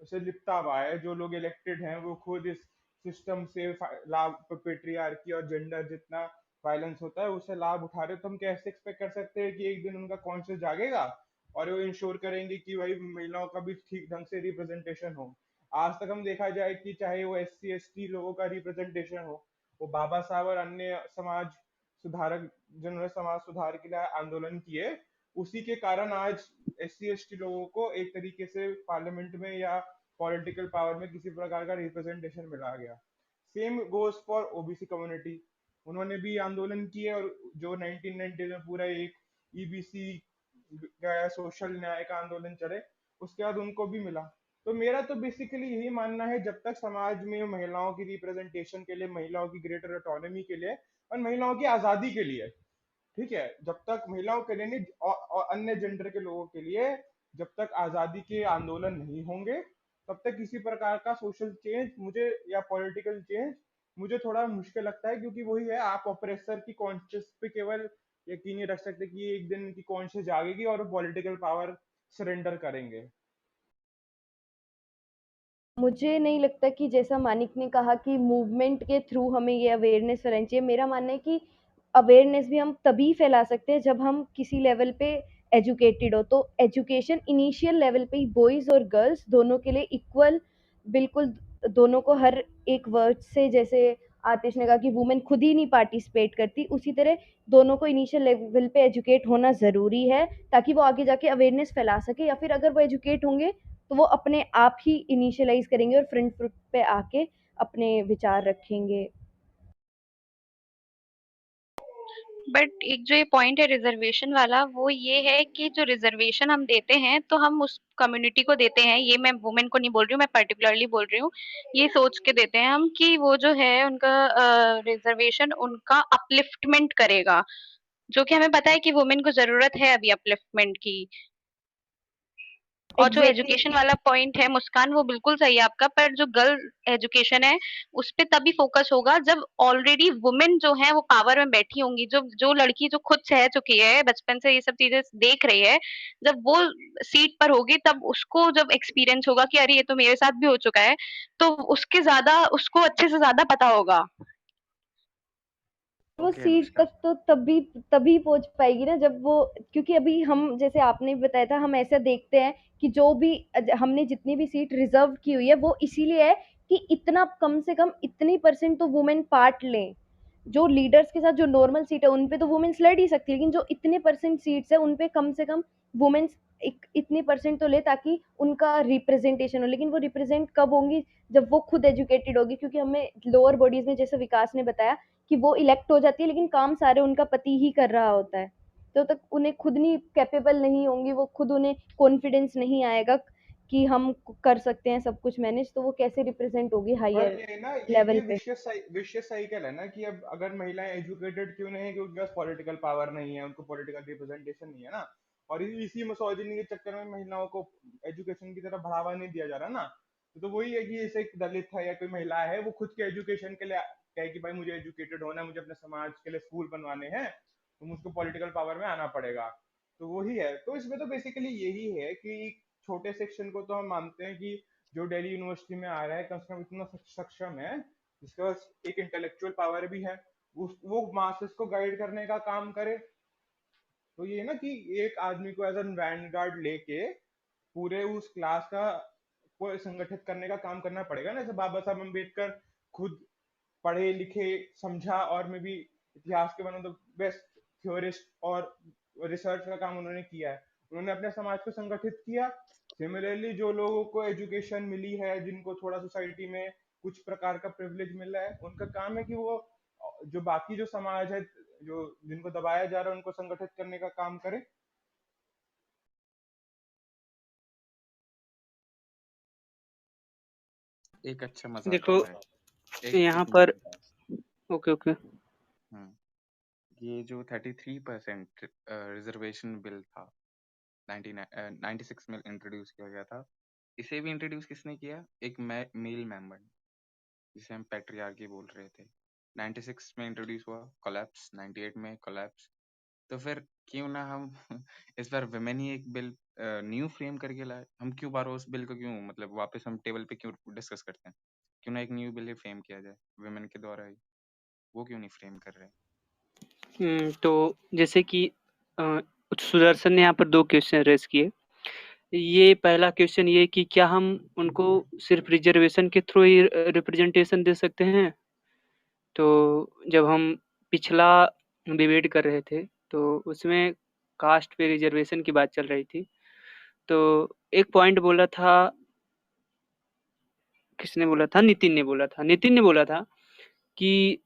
से लिपटा हुआ है, जो लोग इलेक्टेड हैं वो खुद इस सिस्टम से लाभ, पेट्रियार्की और जेंडर जितना वायलेंस होता है उससे लाभ उठा रहे, तो हम कैसे एक्सपेक्ट कर सकते हैं कि एक दिन उनका कॉन्शियस जागेगा और वो इंश्योर करेंगे कि भाई महिलाओं का भी ठीक ढंग से रिप्रेजेंटेशन हो। आज तक हम देखा जाए कि चाहे वो SC ST लोगों का रिप्रेजेंटेशन हो, वो बाबा साहब और अन्य समाज सुधारक जिन्होंने समाज सुधार के लिए आंदोलन किए, उसी के कारण आज SC ST लोगों को एक तरीके से पार्लियामेंट में या पॉलिटिकल पावर में किसी प्रकार का रिप्रेजेंटेशन मिला गया। Same goes for OBC community, उन्होंने भी आंदोलन किए, और जो 1990 में पूरा एक EBC का सोशल न्याय का आंदोलन चले, उसके बाद उनको भी मिला। तो मेरा तो बेसिकली यही मानना है, जब तक समाज में महिलाओं की रिप्रेजेंटेशन के लिए, महिलाओं की ग्रेटर ऑटोनॉमी के लिए और महिलाओं की आजादी के लिए, ठीक है, जब तक महिलाओं के लिए नहीं और अन्य जेंडर के लोगों के लिए जब तक आजादी के आंदोलन नहीं होंगे तब तक किसी प्रकार का सोशल चेंज मुझे या पॉलिटिकल चेंज मुझे थोड़ा मुश्किल लगता है, क्योंकि वही है, आप ऑपरेसर की कॉन्शियस पे केवल यकीन नहीं रख सकते कि एक दिन की कॉन्शियस जागेगी और पॉलिटिकल पावर सरेंडर करेंगे। मुझे नहीं लगता कि जैसा मानिक ने कहा कि मूवमेंट के थ्रू हमें ये अवेयरनेस फैलानी चाहिए। मेरा मानना है कि अवेयरनेस भी हम तभी फैला सकते हैं जब हम किसी लेवल पे एजुकेटेड हो। तो एजुकेशन इनिशियल लेवल पे ही बॉयज़ और गर्ल्स दोनों के लिए इक्वल, बिल्कुल दोनों को हर एक वर्ड से, जैसे आतिश ने कहा कि वुमेन खुद ही नहीं पार्टिसिपेट करती, उसी तरह दोनों को इनिशियल लेवल पे एजुकेट होना ज़रूरी है ताकि वो आगे जाके अवेयरनेस फैला सके, या फिर अगर वो एजुकेट होंगे तो वो अपने आप ही इनिशियलाइज करेंगे और फ्रंट फुट पे आके अपने विचार रखेंगे। बट एक जो ये पॉइंट है रिजर्वेशन वाला, वो ये है कि जो रिजर्वेशन हम देते हैं तो हम उस कम्युनिटी को देते हैं, ये मैं वुमेन को नहीं बोल रही हूँ, मैं पर्टिकुलरली बोल रही हूँ, ये सोच के देते हैं हम कि वो जो है उनका रिजर्वेशन उनका अपलिफ्टमेंट करेगा, जो कि हमें पता है कि वुमेन को जरूरत है अभी अपलिफ्टमेंट की। और जो एग्जैक्टली एजुकेशन वाला पॉइंट है मुस्कान, वो बिल्कुल सही है आपका, पर जो गर्ल एजुकेशन है उस पे तभी फोकस होगा जब ऑलरेडी वुमेन जो है वो पावर में बैठी होंगी, जो जो लड़की जो खुद सह चुकी है, बचपन से ये सब चीजें देख रही है, जब वो सीट पर होगी तब उसको जब एक्सपीरियंस होगा कि अरे ये तो मेरे साथ भी हो चुका है, तो उसके ज्यादा उसको अच्छे से ज्यादा पता होगा। वो ओके सीट अनुष्का। तक तो तभी तभी पहुंच पाएगी ना जब वो, क्योंकि अभी हम, जैसे आपने भी बताया था, हम ऐसा देखते हैं कि जो भी हमने जितनी भी सीट रिजर्व की हुई है वो इसीलिए है कि इतना कम से कम इतनी परसेंट तो वुमेन पार्ट लें। जो लीडर्स के साथ जो नॉर्मल सीट है उन पे तो वुमेन्स लड़ ही सकती है, लेकिन जो इतने परसेंट सीट्स है उन पे कम से कम वुमेन्स इतनी परसेंट तो ले ताकि उनका रिप्रेजेंटेशन हो। लेकिन वो रिप्रेजेंट कब होंगी? जब वो खुद एजुकेटेड होगी, क्योंकि हमें लोअर बॉडीज में, जैसे विकास ने बताया, कि वो इलेक्ट हो जाती है लेकिन काम सारे उनका पति ही कर रहा होता है। तो तक उन्हें खुद नहीं कैपेबल नहीं होंगी, वो खुद, उन्हें कॉन्फिडेंस नहीं आएगा कि हम कर सकते हैं सब कुछ मैनेज, तो वो कैसे रिप्रेजेंट होगी पर हायर ये ना ये लेवल पे। विशेष साइकिल है ना कि अब अगर महिलाएं एजुकेटेड क्यों नहीं है, क्योंकि उनके पास पॉलिटिकल पावर नहीं है, उनको पॉलिटिकल रिप्रेजेंटेशन नहीं है ना। और इसी मिसोजिनी के चक्कर में महिलाओं को एजुकेशन की तरफ बढ़ावा नहीं दिया जा रहा ना। तो वही है कि जैसे एक दलित है या कोई महिला है, वो खुद के एजुकेशन के लिए कहे कि भाई मुझे एजुकेटेड होना है, मुझे अपने समाज के लिए स्कूल बनवाने हैं, तो मुझको पॉलिटिकल पावर में आना पड़ेगा। तो वही है, तो इसमें तो बेसिकली यही है कि छोटे सेक्शन को तो हम मानते हैं कि जो दिल्ली यूनिवर्सिटी में आ रहा है कम से कम इतना सक्षम है, जिसके पास एक इंटेलेक्चुअल पावर भी है, वो मासेस को गाइड करने का काम करे। तो ये ना कि एक आदमी को एज एन वैन गार्ड लेके पूरे उस क्लास का को संगठित करने का काम करना पड़ेगा ना। जैसे बाबा साहब अम्बेडकर खुद पढ़े लिखे समझा और में भी इतिहास के one of the best theorist और रिसर्च का काम उन्होंने किया है, उन्होंने अपने समाज को संगठित किया। सिमिलरली जो लोगों को एजुकेशन मिली है, जिनको थोड़ा सोसाइटी में कुछ प्रकार का प्रिविलेज मिला है, उनका काम है कि वो जो बाकी जो समाज है, जो जिनको दबाया जा रहा है, उनको संगठित करने का काम करे। एक अच्छा मजाक देखो बताए। एक यहाँ एक पर, मिनट। Okay okay. हम्म, ये जो 33% रिजर्वेशन बिल था 96 में इंट्रोड्यूस किया गया था, इसे भी इंट्रोड्यूस किसने किया? एक मेल मेंबर, जिसे हम पैट्रियार्की बोल रहे थे। 96 में इंट्रोड्यूस हुआ, कोलैप्स 98 में कोलैप्स। तो फिर क्यों ना हम इस बार वुमेन ही एक बिल न्यू फ्रेम करके लाए? हम क्यों बार उस बिल को क्यों मतलब वापस हम टेबल पे क्यों डिस्कस करते हैं? क्यों ना एक न्यू बिल ही फ्रेम किया जाए वुमेन के द्वारा ही? वो क्यों नहीं फ्रेम कर रहे? तो जैसे कि अ, सुदर्शन ने यहाँ पर 2 क्वेश्चन रेज़ किए। ये पहला क्वेश्चन ये कि क्या हम उनको सिर्फ़ रिज़र्वेशन के थ्रू ही रिप्रेजेंटेशन दे सकते हैं? तो जब हम पिछला डिबेट कर रहे थे, तो उसमें कास्ट पे रिज़र्वेशन की बात चल रही थी। तो एक पॉइंट बोला था, किसने बोला था? नितिन ने बोला था। नितिन ने बोला था कि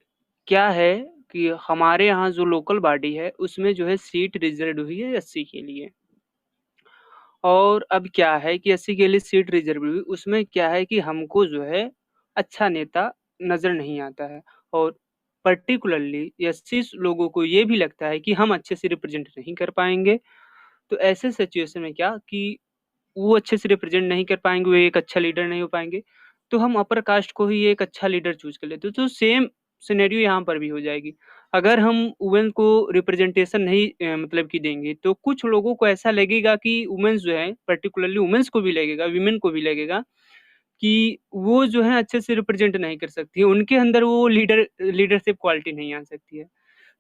क्या है कि हमारे यहाँ जो लोकल बॉडी है, उसमें जो है सीट रिज़र्व्ड हुई है एससी के लिए। और अब क्या है कि एससी के लिए सीट रिज़र्व हुई, उसमें क्या है कि हमको जो है अच्छा नेता नज़र नहीं आता है। और पर्टिकुलरली एससी लोगों को ये भी लगता है कि हम अच्छे से रिप्रेजेंट नहीं कर पाएंगे, तो ऐसे सिचुएशन में क्या कि वो अच्छे से रिप्रेजेंट नहीं कर पाएंगे, वो एक अच्छा लीडर नहीं हो पाएंगे, तो हम अपर कास्ट को ही एक अच्छा लीडर चूज कर लेते, तो सेम सिनेरियो यहाँ पर भी हो जाएगी। अगर हम वुमेन को रिप्रेजेंटेशन नहीं मतलब कि देंगे, तो कुछ लोगों को ऐसा लगेगा कि वुमेन्स जो है, पर्टिकुलरली वुमेन्स को भी लगेगा, वीमेन को भी लगेगा कि वो जो है अच्छे से रिप्रेजेंट नहीं कर सकती है, उनके अंदर वो लीडरशिप क्वालिटी नहीं आ सकती है।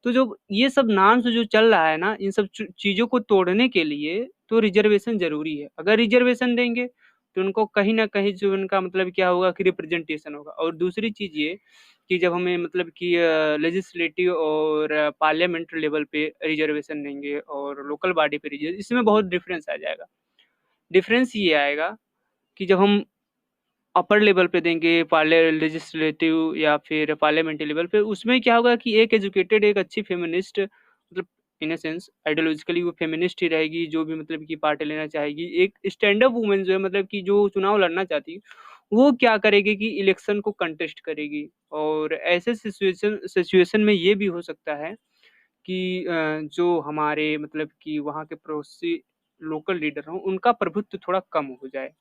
तो जो ये सब नाम से जो चल रहा है ना, इन सब चीज़ों को तोड़ने के लिए तो रिजर्वेशन ज़रूरी है। अगर रिजर्वेशन देंगे तो उनको कहीं न कहीं जो उनका मतलब क्या होगा कि रिप्रेजेंटेशन होगा। और दूसरी चीज़ ये कि जब हमें मतलब कि लेजिस्लेटिव और पार्लियामेंट लेवल पे रिजर्वेशन देंगे और लोकल बॉडी पे इसमें बहुत डिफरेंस आ जाएगा। डिफरेंस ये आएगा कि जब हम अपर लेवल पे देंगे लेजिस्लेटिव या फिर पार्लियामेंट्री लेवल पे, उसमें क्या होगा कि एक एजुकेटेड, एक अच्छी फेमिनिस्ट, मतलब इन अ सेंस आइडियोलॉजिकली वो फेमिनिस्ट ही रहेगी, जो भी मतलब कि पार्ट लेना चाहेगी। एक स्टैंड अप वुमेन जो है, मतलब कि जो चुनाव लड़ना चाहती है, वो क्या करेगी कि इलेक्शन को कंटेस्ट करेगी। और ऐसे सिचुएशन में ये भी हो सकता है कि जो हमारे मतलब कि वहाँ के पड़ोसी लोकल लीडर हों, उनका प्रभुत्व थोड़ा कम हो जाए।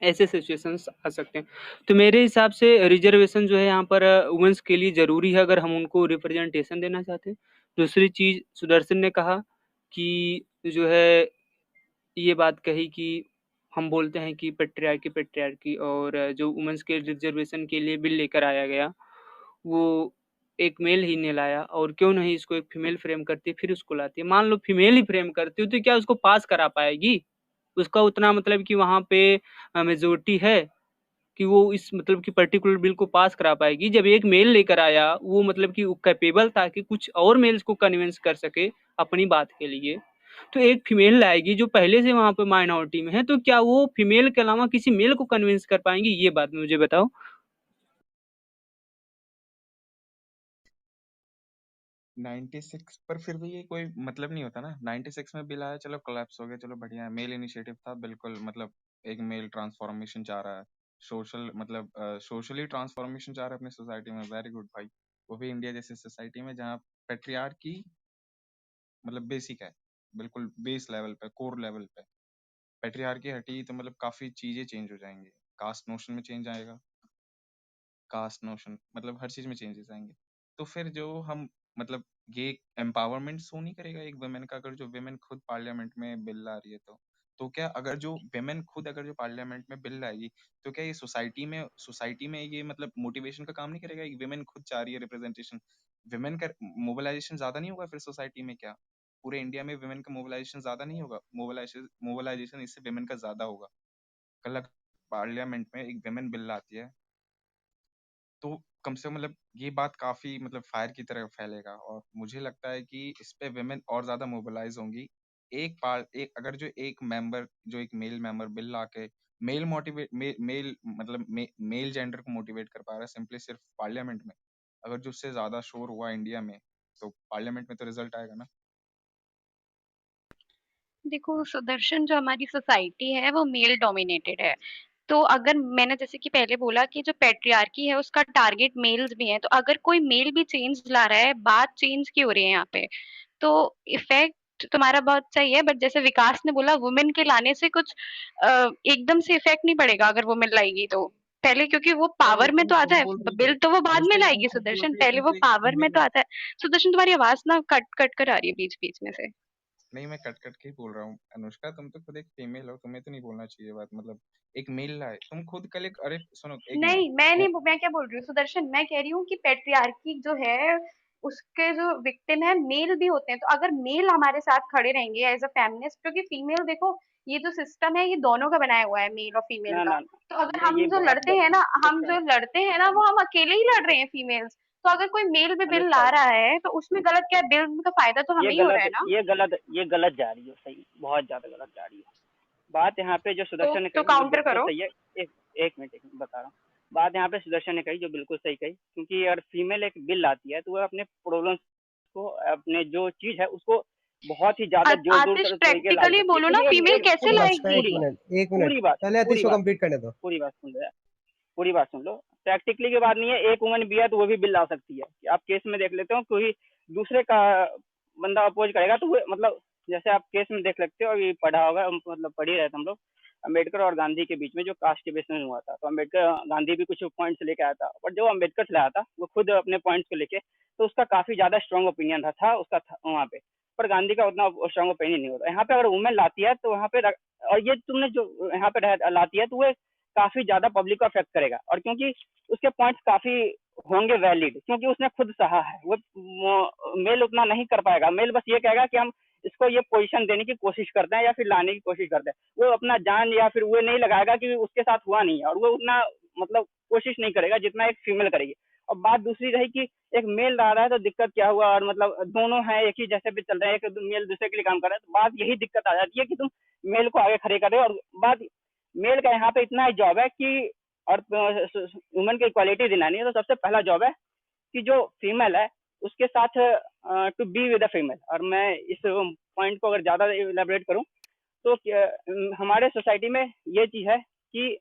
ऐसे सिचुएशंस आ सकते हैं। तो मेरे हिसाब से रिजर्वेशन जो है यहाँ पर वुमेन्स के लिए ज़रूरी है, अगर हम उनको रिप्रेजेंटेशन देना चाहते हैं। दूसरी चीज़ सुदर्शन ने कहा कि जो है ये बात कही कि हम बोलते हैं कि पैट्रियार्की और जो वुमेन्स के रिजर्वेशन के लिए बिल लेकर आया गया, वो एक मेल ही ने लाया, और क्यों नहीं इसको एक फीमेल फ्रेम करती फिर उसको लाती है। मान लो फीमेल ही फ्रेम करती हो तो क्या उसको पास करा पाएगी? उसका उतना मतलब कि वहाँ पे मेजॉरिटी है कि वो इस मतलब कि पर्टिकुलर बिल को पास करा पाएगी। जब एक मेल लेकर आया, वो मतलब कि कैपेबल था कि कुछ और मेल्स को कन्विंस कर सके अपनी बात के लिए, तो एक फीमेल लाएगी जो पहले से वहाँ पे माइनॉरिटी में है, तो क्या वो फीमेल के अलावा किसी मेल को कन्विंस कर पाएंगी? ये बात मुझे बताओ। 96 पर फिर भी ये कोई मतलब नहीं होता ना। 96 में बिल आया, चलो कोलैप्स हो गया, चलो बढ़िया है, मेल इनिशिएटिव था, बिल्कुल मतलब एक मेल ट्रांसफॉर्मेशन चाह रहा है, सोशल मतलब सोशली ट्रांसफॉर्मेशन चाह रहा है अपनी सोसाइटी में, वेरी गुड भाई। वो भी इंडिया जैसी सोसाइटी में जहाँ पेट्रियार्की मतलब बेसिक है, बिल्कुल बेस लेवल पे, कोर लेवल पे। पेट्रियार्की हटी तो मतलब काफी चीजें चेंज हो जाएंगी, कास्ट नोशन में चेंज आएगा, कास्ट नोशन मतलब हर चीज में चेंजेस आएंगे। तो फिर जो हम मतलब ये एम्पावरमेंट शो नहीं करेगा एक वुमेन का, अगर जो वुमेन खुद पार्लियामेंट में बिल ला रही है तो क्या अगर जो वुमेन खुद अगर जो पार्लियामेंट में बिल लाएगी, तो क्या ये सोसाइटी में ये मतलब मोटिवेशन का काम नहीं करेगा? एक वुमेन खुद चाह रही है रिप्रेजेंटेशन, वुमेन का मोबिलाइजेशन ज्यादा नहीं होगा फिर सोसाइटी में? क्या पूरे इंडिया में वुमेन का मोबिलाइजेशन ज्यादा नहीं होगा? मोबिलाइजेशन इससे वुमेन का ज्यादा होगा। कल पार्लियामेंट में एक वुमेन बिल लाती है तो कम से कम मतलब ये बात काफी मतलब फायर की तरह फैलेगा, और मुझे लगता है कि इस पे विमेन और ज्यादा मोबिलाइज होंगी। एक अगर जो एक मेंबर, जो एक मेल मेंबर बिल लाके मेल मतलब मेल जेंडर को मोटिवेट कर पा रहा है सिंपली सिर्फ पार्लियामेंट में, अगर जो उससे ज्यादा शोर हुआ इंडिया में, तो पार्लियामेंट में तो रिजल्ट आएगा ना। देखो सुदर्शन, जो हमारी सोसाइटी है वो मेल डोमिनेटेड है। तो अगर मैंने जैसे कि पहले बोला कि जो पैट्रियार्की है उसका टारगेट मेल्स भी है, तो अगर कोई मेल भी चेंज ला रहा है, बात चेंज की हो रही है यहाँ पे, तो इफेक्ट तुम्हारा बहुत सही है। बट जैसे विकास ने बोला, वुमेन के लाने से कुछ एकदम से इफेक्ट नहीं पड़ेगा अगर वुमेन लाएगी तो। पहले क्योंकि वो यार वो पावर में तुम तो आता खुद है, बोल रही बिल थी, तो वो बाद में अनुष्का, तुम लाएगी खुद बोल सुदर्शन, रही पहले थी वो कि एक पावर में फीमेल तो है। आता है। सुदर्शन, तुम्हारी आवाज ना कट कट कर आ रही है बीच बीच में से। नहीं, मैं कट कट के ही बोल रहा हूँ। अनुष्का, तुम तो खुद एक फीमेल हो, तुम्हें तो नहीं बोलना चाहिए बात, मतलब एक मेल लाए तुम खुद कल एक, अरे सुनो एक मिनट। नहीं, मैं नहीं, मैं क्या बोल रही हूँ सुदर्शन, मैं कह रही हूँ कि पैट्रियार्की जो है उसके जो विक्टिम है मेल भी होते हैं। तो अगर मेल हमारे साथ खड़े रहेंगे एज अ फेमिनिस्ट, क्योंकि फीमेल देखो, ये जो सिस्टम है ये दोनों का बनाया हुआ है, मेल और फीमेल ना का। ना तो अगर ये हम जो बहुत लड़ते हैं ना, हम डिफरेंट जो लड़ते हैं ना, वो हम अकेले ही लड़ रहे हैं फीमेल्स। तो अगर कोई मेल भी बिल अनुष्का। ला रहा है तो उसमें गलत क्या है? बिल का फायदा तो हमें ही हो रहा है ना। ये गलत जा रही है, सही बहुत ज्यादा गलत जा रही है। बात यहाँ पे जो सुदर्शन ने तो कही वो काउंटर बिल्कुल करो। सही है। एक मिनट बता रहा हूँ। बात यहाँ पे सुदर्शन ने कही जो बिल्कुल सही कही, क्योंकि अगर फीमेल एक बिल लाती है तो वह अपने प्रॉब्लम्स को, अपने जो चीज है उसको बहुत ही ज्यादा जोर दूर आतिश, तरीके ला प्रैक्टिकली सकती है। बोलो ना, फीमेल एक कैसे पूरी बात अनुष्का लाएगी? एक मिनट, एक मिनट, पूरी बात पहले पूरी आतिश को बात कंप्लीट करने दो। पूरी बात सुन लो यार, पूरी बात सुन लो। प्रैक्टिकली की बात नहीं है, एक वुमन भी है तो वो भी बिल ला सकती है। कि आप केस में देख लेते हो, कोई दूसरे का बंदा अपोज करेगा तो वो मतलब जैसे आप केस में देख सकते हो, अभी पढ़ा होगा, मतलब पढ़ ही रहे थे हम लोग, अम्बेडकर और गांधी के बीच में जो कास्ट के बेस में हुआ था। तो अम्बेडकर गांधी भी कुछ पॉइंट्स लेके आया था, बट जो अम्बेडकर से लाया था वो खुद अपने पॉइंट्स को लेके, तो उसका काफी ज्यादा स्ट्रॉन्ग ओपिनियन था उसका वहाँ पे, पर गांधी का उतना स्ट्रॉन्ग ओपिनियन नहीं होता। यहाँ पे अगर वुमेन लाती है तो वहाँ पे और ये तुमने जो यहाँ पे लाती है तो वो काफी ज्यादा पब्लिक को अफेक्ट करेगा, और क्योंकि उसके पॉइंट्स काफी होंगे वैलिड, क्योंकि उसने खुद सहा है। वो मेल उतना नहीं कर पाएगा। मेल बस ये कहेगा कि हम इसको ये पोजीशन देने की कोशिश करते हैं या फिर लाने की कोशिश करते हैं। वो अपना जान या फिर वो नहीं लगाएगा कि उसके साथ हुआ नहीं है, और वो उतना मतलब कोशिश नहीं करेगा जितना एक फीमेल करेगी। और बात दूसरी रही कि एक मेल ला रहा है तो दिक्कत क्या हुआ, और मतलब दोनों हैं एक ही जैसे भी चल रहे हैं, एक मेल दूसरे के लिए काम कर रहा है, तो बात यही दिक्कत आ जाती है कि तुम मेल को आगे खड़े कर रहे हो। और बात मेल का यहाँ पे इतना ही जॉब है कि और वुमेन की इक्वालिटी दिलानी है, तो सबसे पहला जॉब है कि जो फीमेल है उसके साथ to be with the female. और मैं इस पॉइंट को अगर ज़्यादा इलेबोरेट करूँ तो हमारे सोसाइटी में ये चीज़ है कि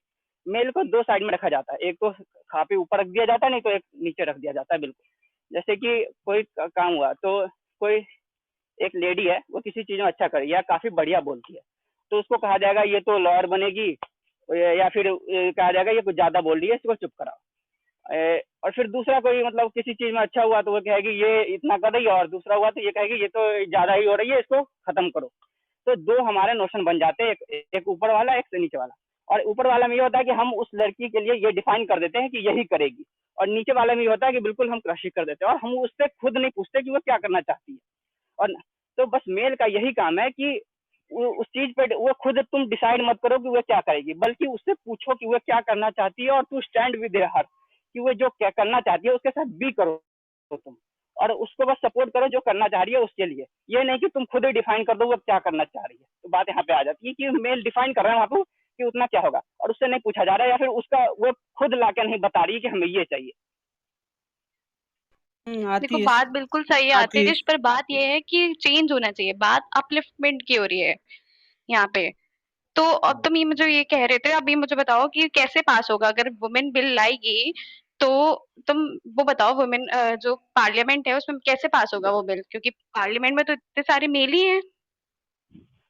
मेल को दो साइड में रखा जाता है, एक तो काफ़ी ऊपर रख दिया जाता है, नहीं तो एक नीचे रख दिया जाता है। बिल्कुल जैसे कि कोई काम हुआ तो कोई एक लेडी है, वो किसी चीज़ में अच्छा करे या काफ़ी बढ़िया बोलती है, तो उसको कहा जाएगा ये तो लॉयर बनेगी, या फिर कहा जाएगा ये कुछ ज़्यादा बोल रही है, इसको चुप कराओ। और फिर दूसरा कोई मतलब किसी चीज़ में अच्छा हुआ तो वो कहेगी ये इतना कर रही है, और दूसरा हुआ तो ये कहेगी ये तो ज़्यादा ही हो रही है, इसको खत्म करो। तो दो हमारे नोशन बन जाते हैं, एक ऊपर वाला एक से नीचे वाला। और ऊपर वाला में ये होता है कि हम उस लड़की के लिए ये डिफाइन कर देते हैं कि यही करेगी, और नीचे वाला में ये होता है कि बिल्कुल हम क्रश कर देते हैं, और हम उससे खुद नहीं पूछते कि वो क्या करना चाहती है। और तो बस मेल का यही काम है कि उस चीज पे वो खुद तुम डिसाइड मत करो कि वो क्या करेगी, बल्कि उससे पूछो कि वो क्या करना चाहती है, और तू स्टैंड विद हर कि वो जो क्या करना चाहती है उसके साथ भी करो तुम, और उसको बस सपोर्ट करो जो करना चाह रही है उसके लिए। ये नहीं कि तुम खुद ही डिफाइन कर दो वो क्या करना चाह रही है। तो बात यहाँ पे आ जाती है कि मेल डिफाइन कर रहा है वहाँ पे कि उतना क्या होगा, और उससे नहीं पूछा जा रहा है, या फिर उसका वो खुद लाके नहीं बता रही है कि हमें ये चाहिए। देखो आती है बात बिल्कुल सही है आती है आतिश, पर बात ये है कि चेंज होना चाहिए। बात अपलिफ्टमेंट की हो रही है यहाँ पे। तो अब तुम ये मुझे ये कह रहे थे, अब ये मुझे बताओ कि कैसे पास होगा अगर वुमेन बिल लाएगी, तो तुम वो बताओ वुमेन जो पार्लियामेंट है उसमें कैसे पास होगा वो बिल, क्योंकि पार्लियामेंट में तो इतने सारे मेल ही हैं।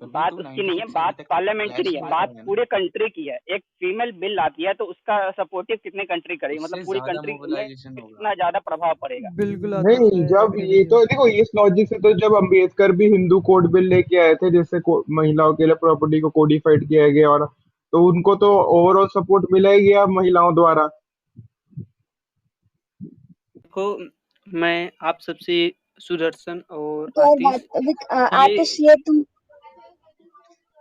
तभी बात तो उसकी नहीं है, 96 बात अभी तक पार्लियामेंट की क्लैश नहीं है, नहीं बात हुआ है ना। पूरे कंट्री की है। एक फीमेल बिल आती है तो उसका सपोर्टिव कितने कंट्री करेगी, उससे मतलब पूरी ज्यादा कंट्री में मोबिलाइजेशन होगा। कितना ज्यादा प्रभाव पड़ेगा। बिल्कुल आतिश, नहीं, मैं जब एग्री ये विद तो यू। देखो इस लॉजिक से तो जब अंबेडकर भी हिंदू कोड बिल लेके आए थे, जिससे महिलाओं के लिए प्रॉपर्टी को कोडिफाइड किया गया, और तो उनको तो ओवरऑल सपोर्ट मिला ही गया महिलाओं द्वारा। देखो मैं आप सबसे सुदर्शन और क्या आतिश बात अभी ये आतिश, ये तुम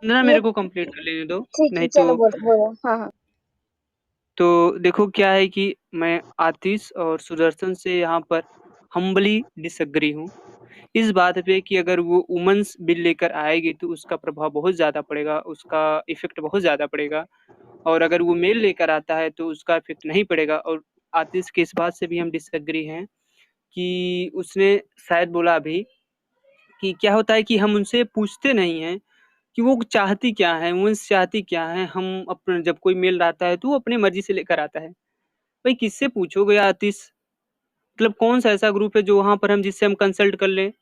ना ये मेरे को कंप्लीट कर लेने दो, ठीक है, नहीं तो चलो बोलो बोलो। हाँ हाँ। तो देखो क्या है कि मैं आतिश और सुदर्शन से यहाँ पर हम्बली डिसएग्री हूँ इस बात पे कि अगर वो वुमेन्स बिल लेकर आएगी तो उसका प्रभाव बहुत ज़्यादा पड़ेगा, उसका इफेक्ट बहुत ज़्यादा पड़ेगा। और अगर वो मेल लेकर आता है तो उसका इफेक्ट नहीं पड़ेगा। और आतिश के इस बात से भी हम डिसएग्री हैं कि उसने शायद बोला अभी कि क्या होता है कि हम उनसे पूछते नहीं हैं कि वो चाहती क्या है, वुमेन्स चाहती क्या है। हम अपने जब कोई मेल आता है तो वो अपनी मर्जी से लेकर आता है। भाई किससे पूछोगे आतिश? मतलब कौन सा ऐसा ग्रुप है जो वहाँ पर हम जिससे हम कंसल्ट कर लें?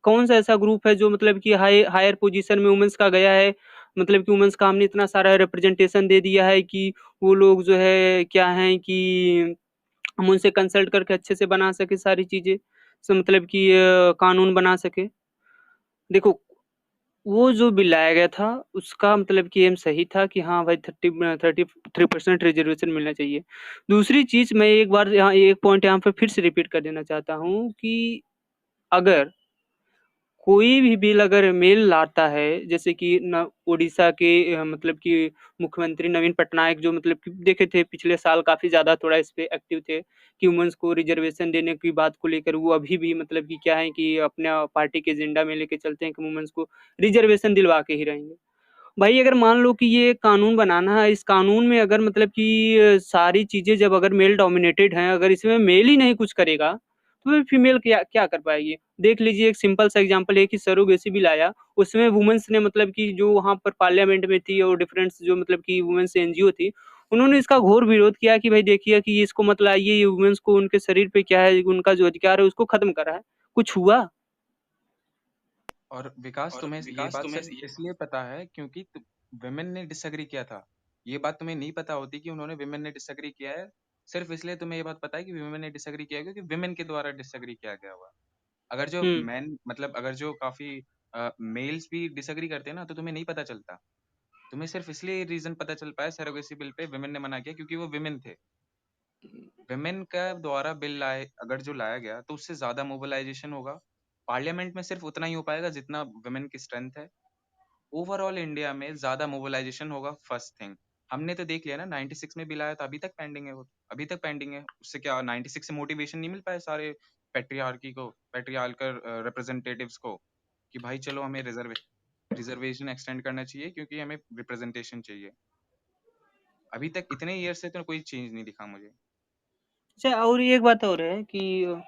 कौन सा ऐसा ग्रुप है जो मतलब कि हायर पोजीशन में वुमेन्स का गया है, मतलब कि वुमेन्स का हमने इतना सारा रिप्रेजेंटेशन दे दिया है कि वो लोग जो है क्या हैं कि हम उनसे कंसल्ट करके अच्छे से बना सके सारी चीज़ें, मतलब कि कानून बना सके। देखो वो जो बिल लाया गया था उसका मतलब कि एम सही था कि हाँ भाई 33% रिजर्वेशन मिलना चाहिए। दूसरी चीज़ मैं एक बार यहाँ एक पॉइंट यहाँ पे फिर से रिपीट कर देना चाहता हूँ कि अगर कोई भी बिल अगर मेल लाता है, जैसे कि न उड़ीसा के मतलब कि मुख्यमंत्री नवीन पटनायक जो मतलब कि देखे थे पिछले साल काफ़ी ज़्यादा थोड़ा इस पे एक्टिव थे कि वुमेन्स को रिजर्वेशन देने की बात को लेकर वो अभी भी मतलब कि क्या है कि अपना पार्टी के एजेंडा में लेके चलते हैं कि वुमेन्स को रिजर्वेशन दिलवा के ही रहेंगे। भाई अगर मान लो कि ये कानून बनाना है, इस कानून में अगर मतलब कि सारी चीज़ें जब अगर मेल डोमिनेटेड हैं, अगर इसमें मेल ही नहीं कुछ करेगा, तो फिर फीमेल क्या क्या कर पाएगी? देख लीजिए एक सिंपल सा एग्जांपल है कि सरोगेसी बिल आया, उसमें वुमेन्स ने मतलब कि जो वहाँ पर पार्लियामेंट में थी और डिफरेंट जो मतलब कि वुमेन्स एनजीओ थी, उन्होंने इसका घोर विरोध किया कि भाई देखिए कि इसको मत लाइए, ये वुमेन्स को उनके शरीर पे क्या है, उनका जो अधिकार है उसको खत्म करा है। कुछ हुआ? और विकास तुम्हें ये बात सिर्फ इसलिए पता है क्योंकि विमेन ने डिसएग्री किया था। ये बात तुम्हें नहीं पता होती कि उन्होंने विमेन ने डिसएग्री किया है। सिर्फ इसलिए तुम्हें ये बात पता है कि विमेन ने डिसएग्री किया है क्योंकि विमेन के द्वारा डिसएग्री किया गया हुआ। अगर जो हम्म। मैन मतलब अगर जो काफी मेल्स भी डिसएग्री करते हैं ना तो तुम्हें नहीं पता चलता। तुम्हें सिर्फ इसलिए रीजन पता चल पाया सरोगेसी बिल पे विमेन ने मना किया क्योंकि वो विमेन थे। विमेन का द्वारा बिल लाए अगर जो लाया गया तो उससे ज्यादा मोबिलाइजेशन होगा। पार्लियामेंट में सिर्फ उतना ही हो पाएगा जितना विमेन की स्ट्रेंथ है। ओवरऑल इंडिया में ज्यादा मोबिलाइजेशन होगा। फर्स्ट थिंग हमने तो देख लिया ना 96 में बिल आया था, अभी तक पेंडिंग है। वो अभी तक पेंडिंग है। उससे क्या 96 से मोटिवेशन नहीं मिल पाया सारे पेट्रियार्कल रिप्रेजेंटेटिव्स को कि भाई चलो हमें रिजर्वेशन एक्सटेंड करना चाहिए क्योंकि हमें रिप्रेजेंटेशन चाहिए। अभी तक इतने ईयर से तो कोई चेंज नहीं दिखा मुझे। अच्छा, और एक बात और है कि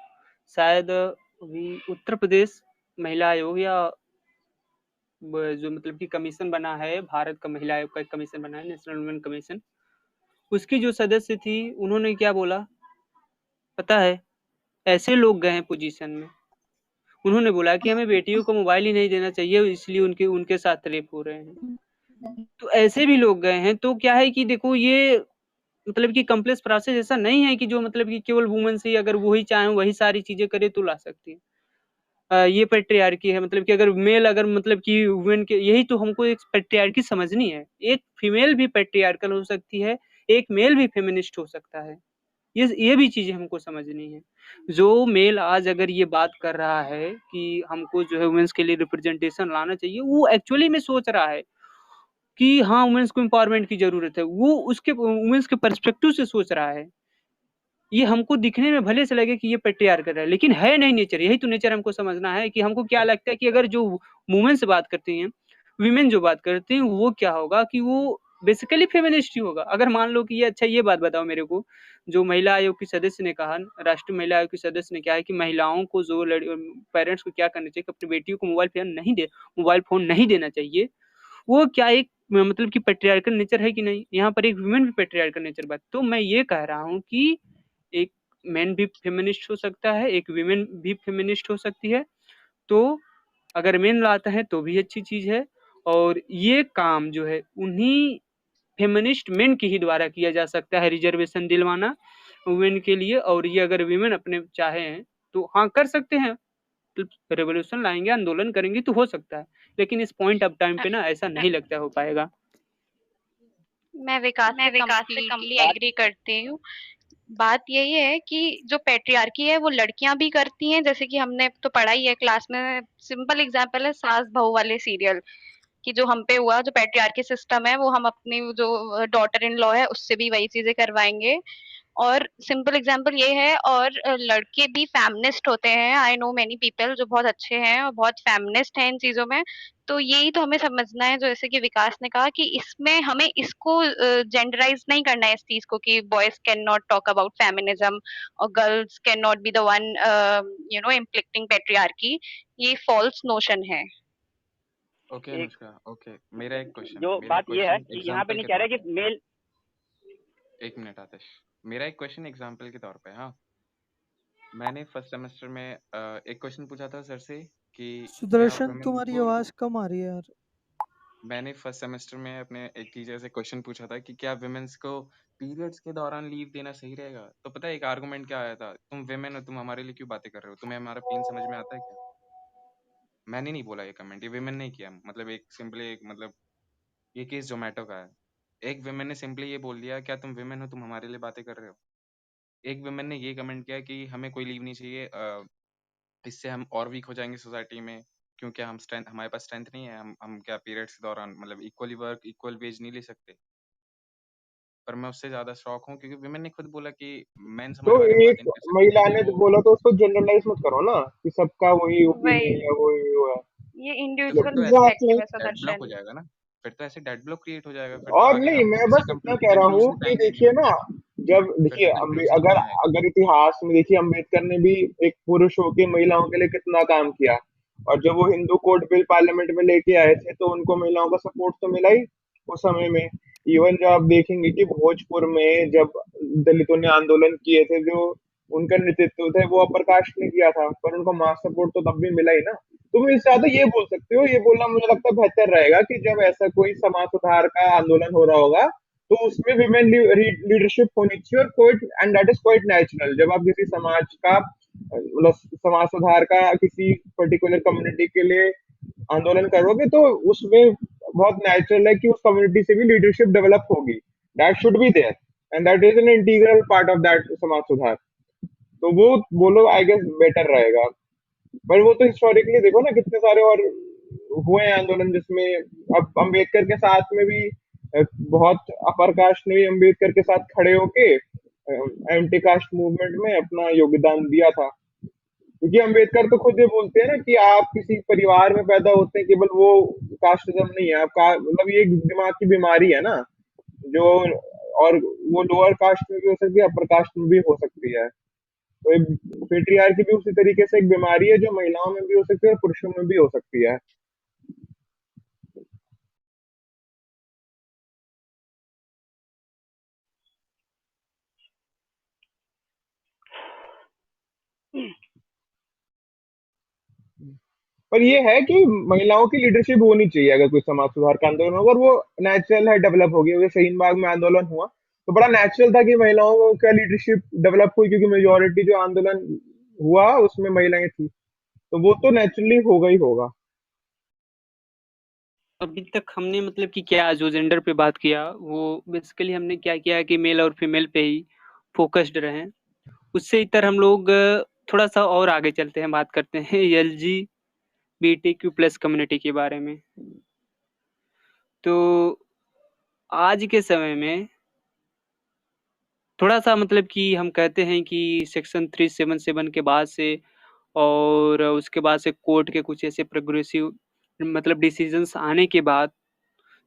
शायद अभी उत्तर प्रदेश महिला आयोग या जो मतलब कि कमीशन बना है, भारत का महिला आयोग का एक कमीशन बना है, नेशनल वुमेन कमीशन, उसकी जो सदस्य थी उन्होंने क्या बोला पता है? ऐसे लोग गए हैं पोजीशन में, उन्होंने बोला कि हमें बेटियों को मोबाइल ही नहीं देना चाहिए, इसलिए उनके उनके साथ रेप हो रहे हैं। तो ऐसे भी लोग गए हैं। तो क्या है कि देखो ये मतलब कि कॉम्प्लेक्स प्रोसेस ऐसा नहीं है कि जो मतलब कि केवल वुमेन से ही अगर वही चाहे वही सारी चीजें करे तो ला सकती है। ये पैट्रियार्की है, मतलब कि अगर मेल अगर मतलब कि वुमेन के, यही तो हमको एक पैट्रियार्की समझनी है। एक फीमेल भी पैट्रियार्कल हो सकती है, एक मेल भी फेमिनिस्ट हो सकता है। ये भी चीजें हमको समझनी है। जो मेल आज अगर ये बात कर रहा है कि हमको जो है वुमेन्स के लिए रिप्रेजेंटेशन लाना चाहिए, वो एक्चुअली में सोच रहा है कि हाँ वुमेन्स को एम्पावरमेंट की जरूरत है, वो उसके वुमेन्स के पर्सपेक्टिव से सोच रहा है। ये हमको दिखने में भले से लगे कि ये पैट्रियार्कल है, लेकिन है नहीं नेचर। यही तो नेचर हमको समझना है कि हमको क्या लगता है कि अगर जो वुमेन से बात करती हैं, विमेन जो बात करती हैं, वो क्या होगा कि वो बेसिकली फेमिनिस्ट ही होगा। अगर मान लो कि ये, अच्छा ये बात बताओ मेरे को, जो महिला आयोग की सदस्य ने कहा, राष्ट्रीय महिला आयोग की सदस्य ने क्या है कि महिलाओं को जो पेरेंट्स को क्या करना चाहिए कि अपनी बेटियों को मोबाइल फोन नहीं देना चाहिए। वो क्या एक मतलब कि पैट्रियार्कल नेचर है कि नहीं? यहाँ पर एक वुमेन भी पैट्रियार्कल नेचर बात। तो मैं ये कह रहा हूँ कि एक मैन भी फेमिनिस्ट हो सकता है, एक वीमेन भी फेमिनिस्ट हो सकती है। तो अगर मेन लाता है तो भी अच्छी चीज है, और ये काम जो है उन्हीं फेमिनिस्ट मेन के ही द्वारा किया जा सकता है, रिजर्वेशन दिलवाना वुमेन के लिए। और ये अगर वीमेन अपने चाहे हैं तो हाँ कर सकते हैं, रेवोल्यूशन लाएंगे, आंदोलन करेंगे तो हो सकता है। लेकिन इस पॉइंट ऑफ टाइम पे ना ऐसा नहीं लगता हो पाएगा। मैं विकास से कंप्लीटली एग्री करती हूँ। बात यही है कि जो पैट्रियार्की है वो लड़कियां भी करती हैं, जैसे कि हमने तो पढ़ा ही है क्लास में। सिंपल एग्जांपल है सास बहू वाले सीरियल कि जो हम पे हुआ, जो पैट्रियार्की सिस्टम है वो हम अपनी जो डॉटर इन लॉ है उससे भी वही चीजें करवाएंगे। और सिंपल एग्जांपल ये है। और लड़के भी फेमिनिस्ट होते हैं। आई नो मेनी पीपल जो बहुत अच्छे हैं और बहुत फेमिनिस्ट हैं इन चीजों में। तो यही तो हमें समझना है, जो जैसे कि विकास ने कहा कि इसमें हमें इसको जेंडराइज नहीं करना है इस चीज को कि boys can not talk about feminism और girls can not be the one implicating patriarchy. ये फॉल्स नोशन है। ओके एक अनुष्का, ओके मेरा एक क्वेश्चन जो मेरा बात ये है क्वेश्चन कि यहाँ पे एग्जांपल नहीं के कह तौर रहे पे। कि मेल। एक मिनट आतिश, मेरा एक क्वेश्चन एग्जांपल के तौर पे। हाँ, मैंने फर्स्ट सेमेस्टर में एक क्वेश्चन पूछा था सर से कि क्या सुदर्शन वुमेन तुम्हारी को। आवाज कम आ रही है यार। मैंने फर्स्ट सेमेस्टर में अपने एक टीचर से क्वेश्चन पूछा था कि क्या विमेन्स को पीरियड्स के दौरान लीव देना सही रहेगा। तो पता है एक आर्गुमेंट क्या आया था, तुम विमेन हो, तुम हमारे लिए क्यों बातें कर रहे हो, तुम्हें हमारा पेन समझ में आता है क्या। मैंने नहीं बोला ये कमेंट, ये विमेन ने किया। मतलब एक सिंपली एक मतलब ये केस जोमेटो का है। एक विमेन ने सिंपली ये बोल दिया क्या तुम विमेन हो, तुम हमारे लिए बातें कर रहे हो। एक विमेन ने ये कमेंट किया कि हमें कोई लीव नहीं चाहिए, इससे हम और वीक हो जाएंगे सोसाइटी में, क्योंकि हम स्ट्रेंथ, हमारे पास स्ट्रेंथ नहीं है, हम क्या पीरियड्स के दौरान मतलब इक्वली वर्क इक्वल वेज नहीं ले सकते। पर मैं उससे ज्यादा शौक हूँ क्योंकि विमेन ने खुद बोला कि मेंस तो हमारे बारे में बातें एक नहीं कर सकते महिला क्योंकि ने तो वो। बोला तो उसको जनरलाइज मत करो ना कि सबका वही वही, ओपिनियन है, वही वो है। ये तो फिर इंडिविजुअल तो ऐसे एग्जैक्टली। पर्सपेक्टिव है डेड ब्लॉक हो सुदर्शन। जाएगा ना। फिर तो ऐसे डेड ब्लॉक क्रिएट हो जाएगा, फिर तो और आगे नहीं, हम मैं किसी बस इतना कह रहा हूँ कंक्लूसिव कि टाइमलाइन नहीं देखिए बना ना, सकते। जब फिर देखिए तो कंक्लूसिव अगर नहीं आएगा। अगर इतिहास में देखिए अम्बेडकर ने भी एक पुरुष होकर महिलाओं के लिए कितना काम किया, और जब वो हिंदू कोड बिल पार्लियामेंट में लेके आए थे तो उनको महिलाओं का सपोर्ट तो मिला ही उस समय में। इवन जो आप देखेंगे कि भोजपुर में जब दलितों ने आंदोलन किए थे, जो उनका नेतृत्व थे वो अपर कास्ट ने किया था, पर उनको मास सपोर्ट तो तब भी मिला ही ना। तुम इससे ज्यादा ये बोल सकते हो, ये बोलना मुझे लगता है बेहतर रहेगा कि जब ऐसा कोई समाज सुधार का आंदोलन हो रहा होगा तो उसमें विमेन लीडरशिप होनी चाहिए, और quiet and that is quite natural. जब आप किसी समाज का मतलब समाज सुधार का किसी पर्टिकुलर कम्युनिटी के लिए आंदोलन करोगे तो उसमें बहुत नेचुरल है कि उस कम्युनिटी से भी लीडरशिप डेवलप होगी। That should be there and that is an integral part of that समाज सुधार। तो वो बोलो आई गेस बेटर रहेगा। पर वो तो हिस्टोरिकली देखो ना, कितने सारे और हुए हैं आंदोलन जिसमें अब अम्बेडकर के साथ में भी बहुत अपर कास्ट ने भी अम्बेडकर के साथ खड़े होके एंटी कास्ट मूवमेंट में अपना योगदान दिया था। क्योंकि अम्बेडकर तो खुद ये बोलते हैं ना कि आप किसी परिवार में पैदा होते हैं, केवल वो कास्टिज्म नहीं है आपका, मतलब ये एक दिमाग की बीमारी है ना जो, और वो लोअर कास्ट में भी हो सकती है, अपर कास्ट में भी हो सकती है। तो पेट्रियार्की भी उसी तरीके से एक बीमारी है जो महिलाओं में भी हो सकती है और पुरुषों में भी हो सकती है। पर ये है कि महिलाओं की लीडरशिप होनी चाहिए अगर कोई समाज सुधार का आंदोलन होगा, और वो नेचुरल है, डेवलप हो गया। जैसे शाहीन बाग में आंदोलन हुआ तो बड़ा नेचुरल था कि महिलाओं का लीडरशिप डेवलप हुई, क्योंकि मेजोरिटी जो आंदोलन हुआ उसमें महिलाएं थी, तो वो तो नेचुरली होगा ही होगा। अभी तक हमने मतलब कि क्या जो जेंडर पे बात किया वो बेसिकली हमने क्या किया कि मेल और फीमेल पे ही फोकस्ड रहे। उससे इतर हम लोग थोड़ा सा और आगे चलते हैं, बात करते हैं LGBTQ+ कम्युनिटी के बारे में। तो आज के समय में थोड़ा सा मतलब कि हम कहते हैं कि सेक्शन 377 के बाद से और उसके बाद से कोर्ट के कुछ ऐसे प्रोग्रेसिव मतलब डिसीजंस आने के बाद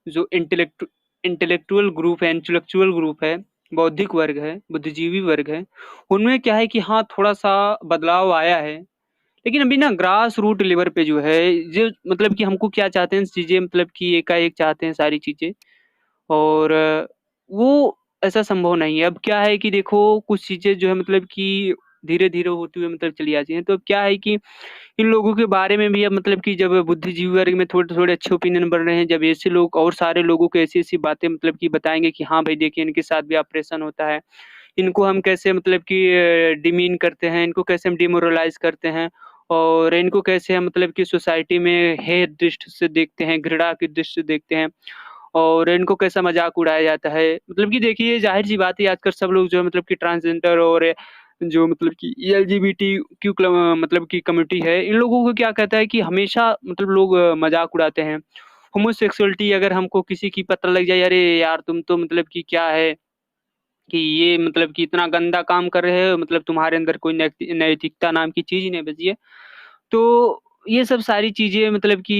जो इंटेलेक्चुअल ग्रुप है, बौद्धिक वर्ग है, बुद्धिजीवी वर्ग है, उनमें क्या है कि हाँ थोड़ा सा बदलाव आया है। लेकिन अभी ना ग्रास रूट लेवल पे जो है, जो मतलब कि हमको क्या चाहते हैं चीज़ें, मतलब कि एकाएक चाहते हैं सारी चीज़ें, और वो ऐसा संभव नहीं है। अब क्या है कि देखो कुछ चीज़ें जो है मतलब कि धीरे-धीरे होते हुए मतलब चली आती हैं। तो अब क्या है कि इन लोगों के बारे में भी अब मतलब कि जब बुद्धिजीवी वर्ग में थोड़े-थोड़े अच्छे ओपिनियन बन रहे हैं, जब ऐसे लोग और सारे लोगों को ऐसी-ऐसी बातें मतलब कि बताएँगे कि हाँ भाई देखिए इनके साथ भी ऑपरेशन होता है। इनको हम कैसे मतलब कि डिमीन करते हैं, इनको कैसे हम डिमोरलाइज़ करते हैं, और इनको कैसे हम मतलब कि सोसाइटी में हेय दृष्टि से देखते हैं, घृणा की दृष्टि से देखते हैं, और इनको कैसा मज़ाक उड़ाया जाता है। मतलब कि देखिए ज़ाहिर-सी बात है आजकल सब लोग जो है मतलब कि ट्रांसजेंडर और जो मतलब कि एलजीबीटीक्यू मतलब की कम्युनिटी है, इन लोगों को क्या कहता है कि हमेशा मतलब लोग मज़ाक उड़ाते हैं। होमोसेक्सुअलिटी अगर हमको किसी की पता लग जाए, अरे यार तुम तो मतलब कि क्या है कि ये मतलब कि इतना गंदा काम कर रहे हो, मतलब तुम्हारे अंदर कोई नैतिकता नाम की चीज़ ही नहीं बची है। तो ये सब सारी चीज़ें मतलब कि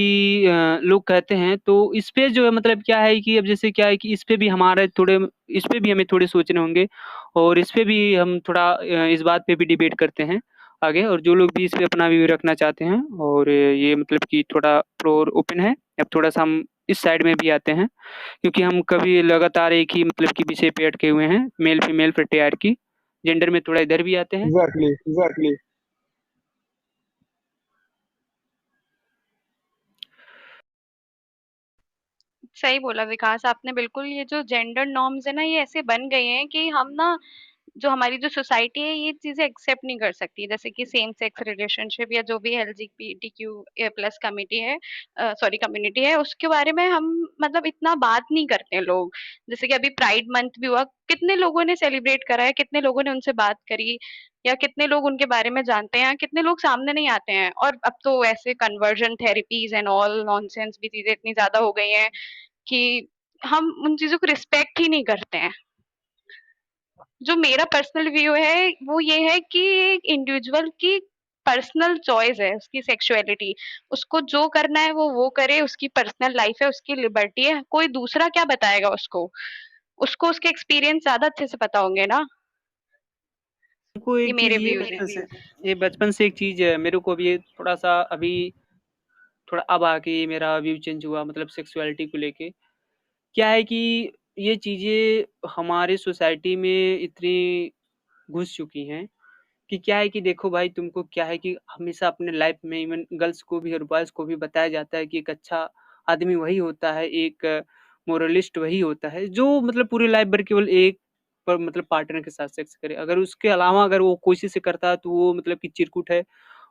लोग कहते हैं, तो इस पे जो है मतलब क्या है कि अब जैसे क्या है कि इस पे भी हमें थोड़े सोचने होंगे, और इस पे भी हम थोड़ा इस बात पे भी डिबेट करते हैं आगे, और जो लोग भी इस पे अपना व्यू रखना चाहते हैं, और ये मतलब कि थोड़ा फ्लोर ओपन है। अब थोड़ा-सा हम इस साइड में भी आते हैं, क्योंकि हम कभी लगातार एक ही मतलब कि विषय पे अटके हुए हैं, मेल-फीमेल पैट्रियार्की, जेंडर में थोड़ा इधर भी आते हैं। Exactly exactly. सही बोला विकास आपने बिल्कुल। ये जो जेंडर नॉर्म्स है ना, ये ऐसे बन गए हैं कि हम ना जो हमारी जो सोसाइटी है ये चीजें एक्सेप्ट नहीं कर सकती। जैसे कि सेम सेक्स रिलेशनशिप या जो भी LGBTQ प्लस कमिटी है, सॉरी कम्युनिटी है, उसके बारे में हम मतलब इतना बात नहीं करते हैं लोग। जैसे कि अभी प्राइड मंथ भी हुआ, कितने लोगों ने सेलिब्रेट करा है, कितने लोगों ने उनसे बात करी, या कितने लोग उनके बारे में जानते हैं, कितने लोग सामने नहीं आते हैं। और अब तो ऐसे conversion therapies and all nonsense भी चीजें इतनी ज्यादा हो गई हैं कि हम उन चीजों को रिस्पेक्ट ही नहीं करते हैं। जो मेरा पर्सनल व्यू है वो ये है कि एक इंडिविजुअल की पर्सनल चॉइस है, उसकी सेक्सुअलिटी, उसको जो करना है वो करे, उसकी पर्सनल लाइफ है, उसकी लिबर्टी है, कोई दूसरा क्या बताएगा उसको। उसको उसके एक्सपीरियंस ज्यादा अच्छे से पता होंगे ना। को ये एक चीज़ मेरे ये व्यूज हैं। बचपन से एक चीज़ है मेरे को भी, थोड़ा-सा अभी थोड़ा अब आके ये मेरा व्यू चेंज हुआ मतलब सेक्सुअलिटी को लेके। क्या है कि ये चीज़ें हमारे सोसाइटी में इतनी घुस चुकी हैं कि क्या है कि देखो भाई तुमको क्या है कि हमेशा अपने लाइफ में इवन गर्ल्स को भी और बॉयज़ को भी बताया जाता है कि एक अच्छा आदमी वही होता है, एक मोरलिस्ट वही होता है जो मतलब पूरी लाइफ भर केवल एक पर मतलब पार्टनर के साथ सेक्स करे। अगर उसके अलावा अगर वो कोशिश करता है तो वो मतलब कि चिरकुट है,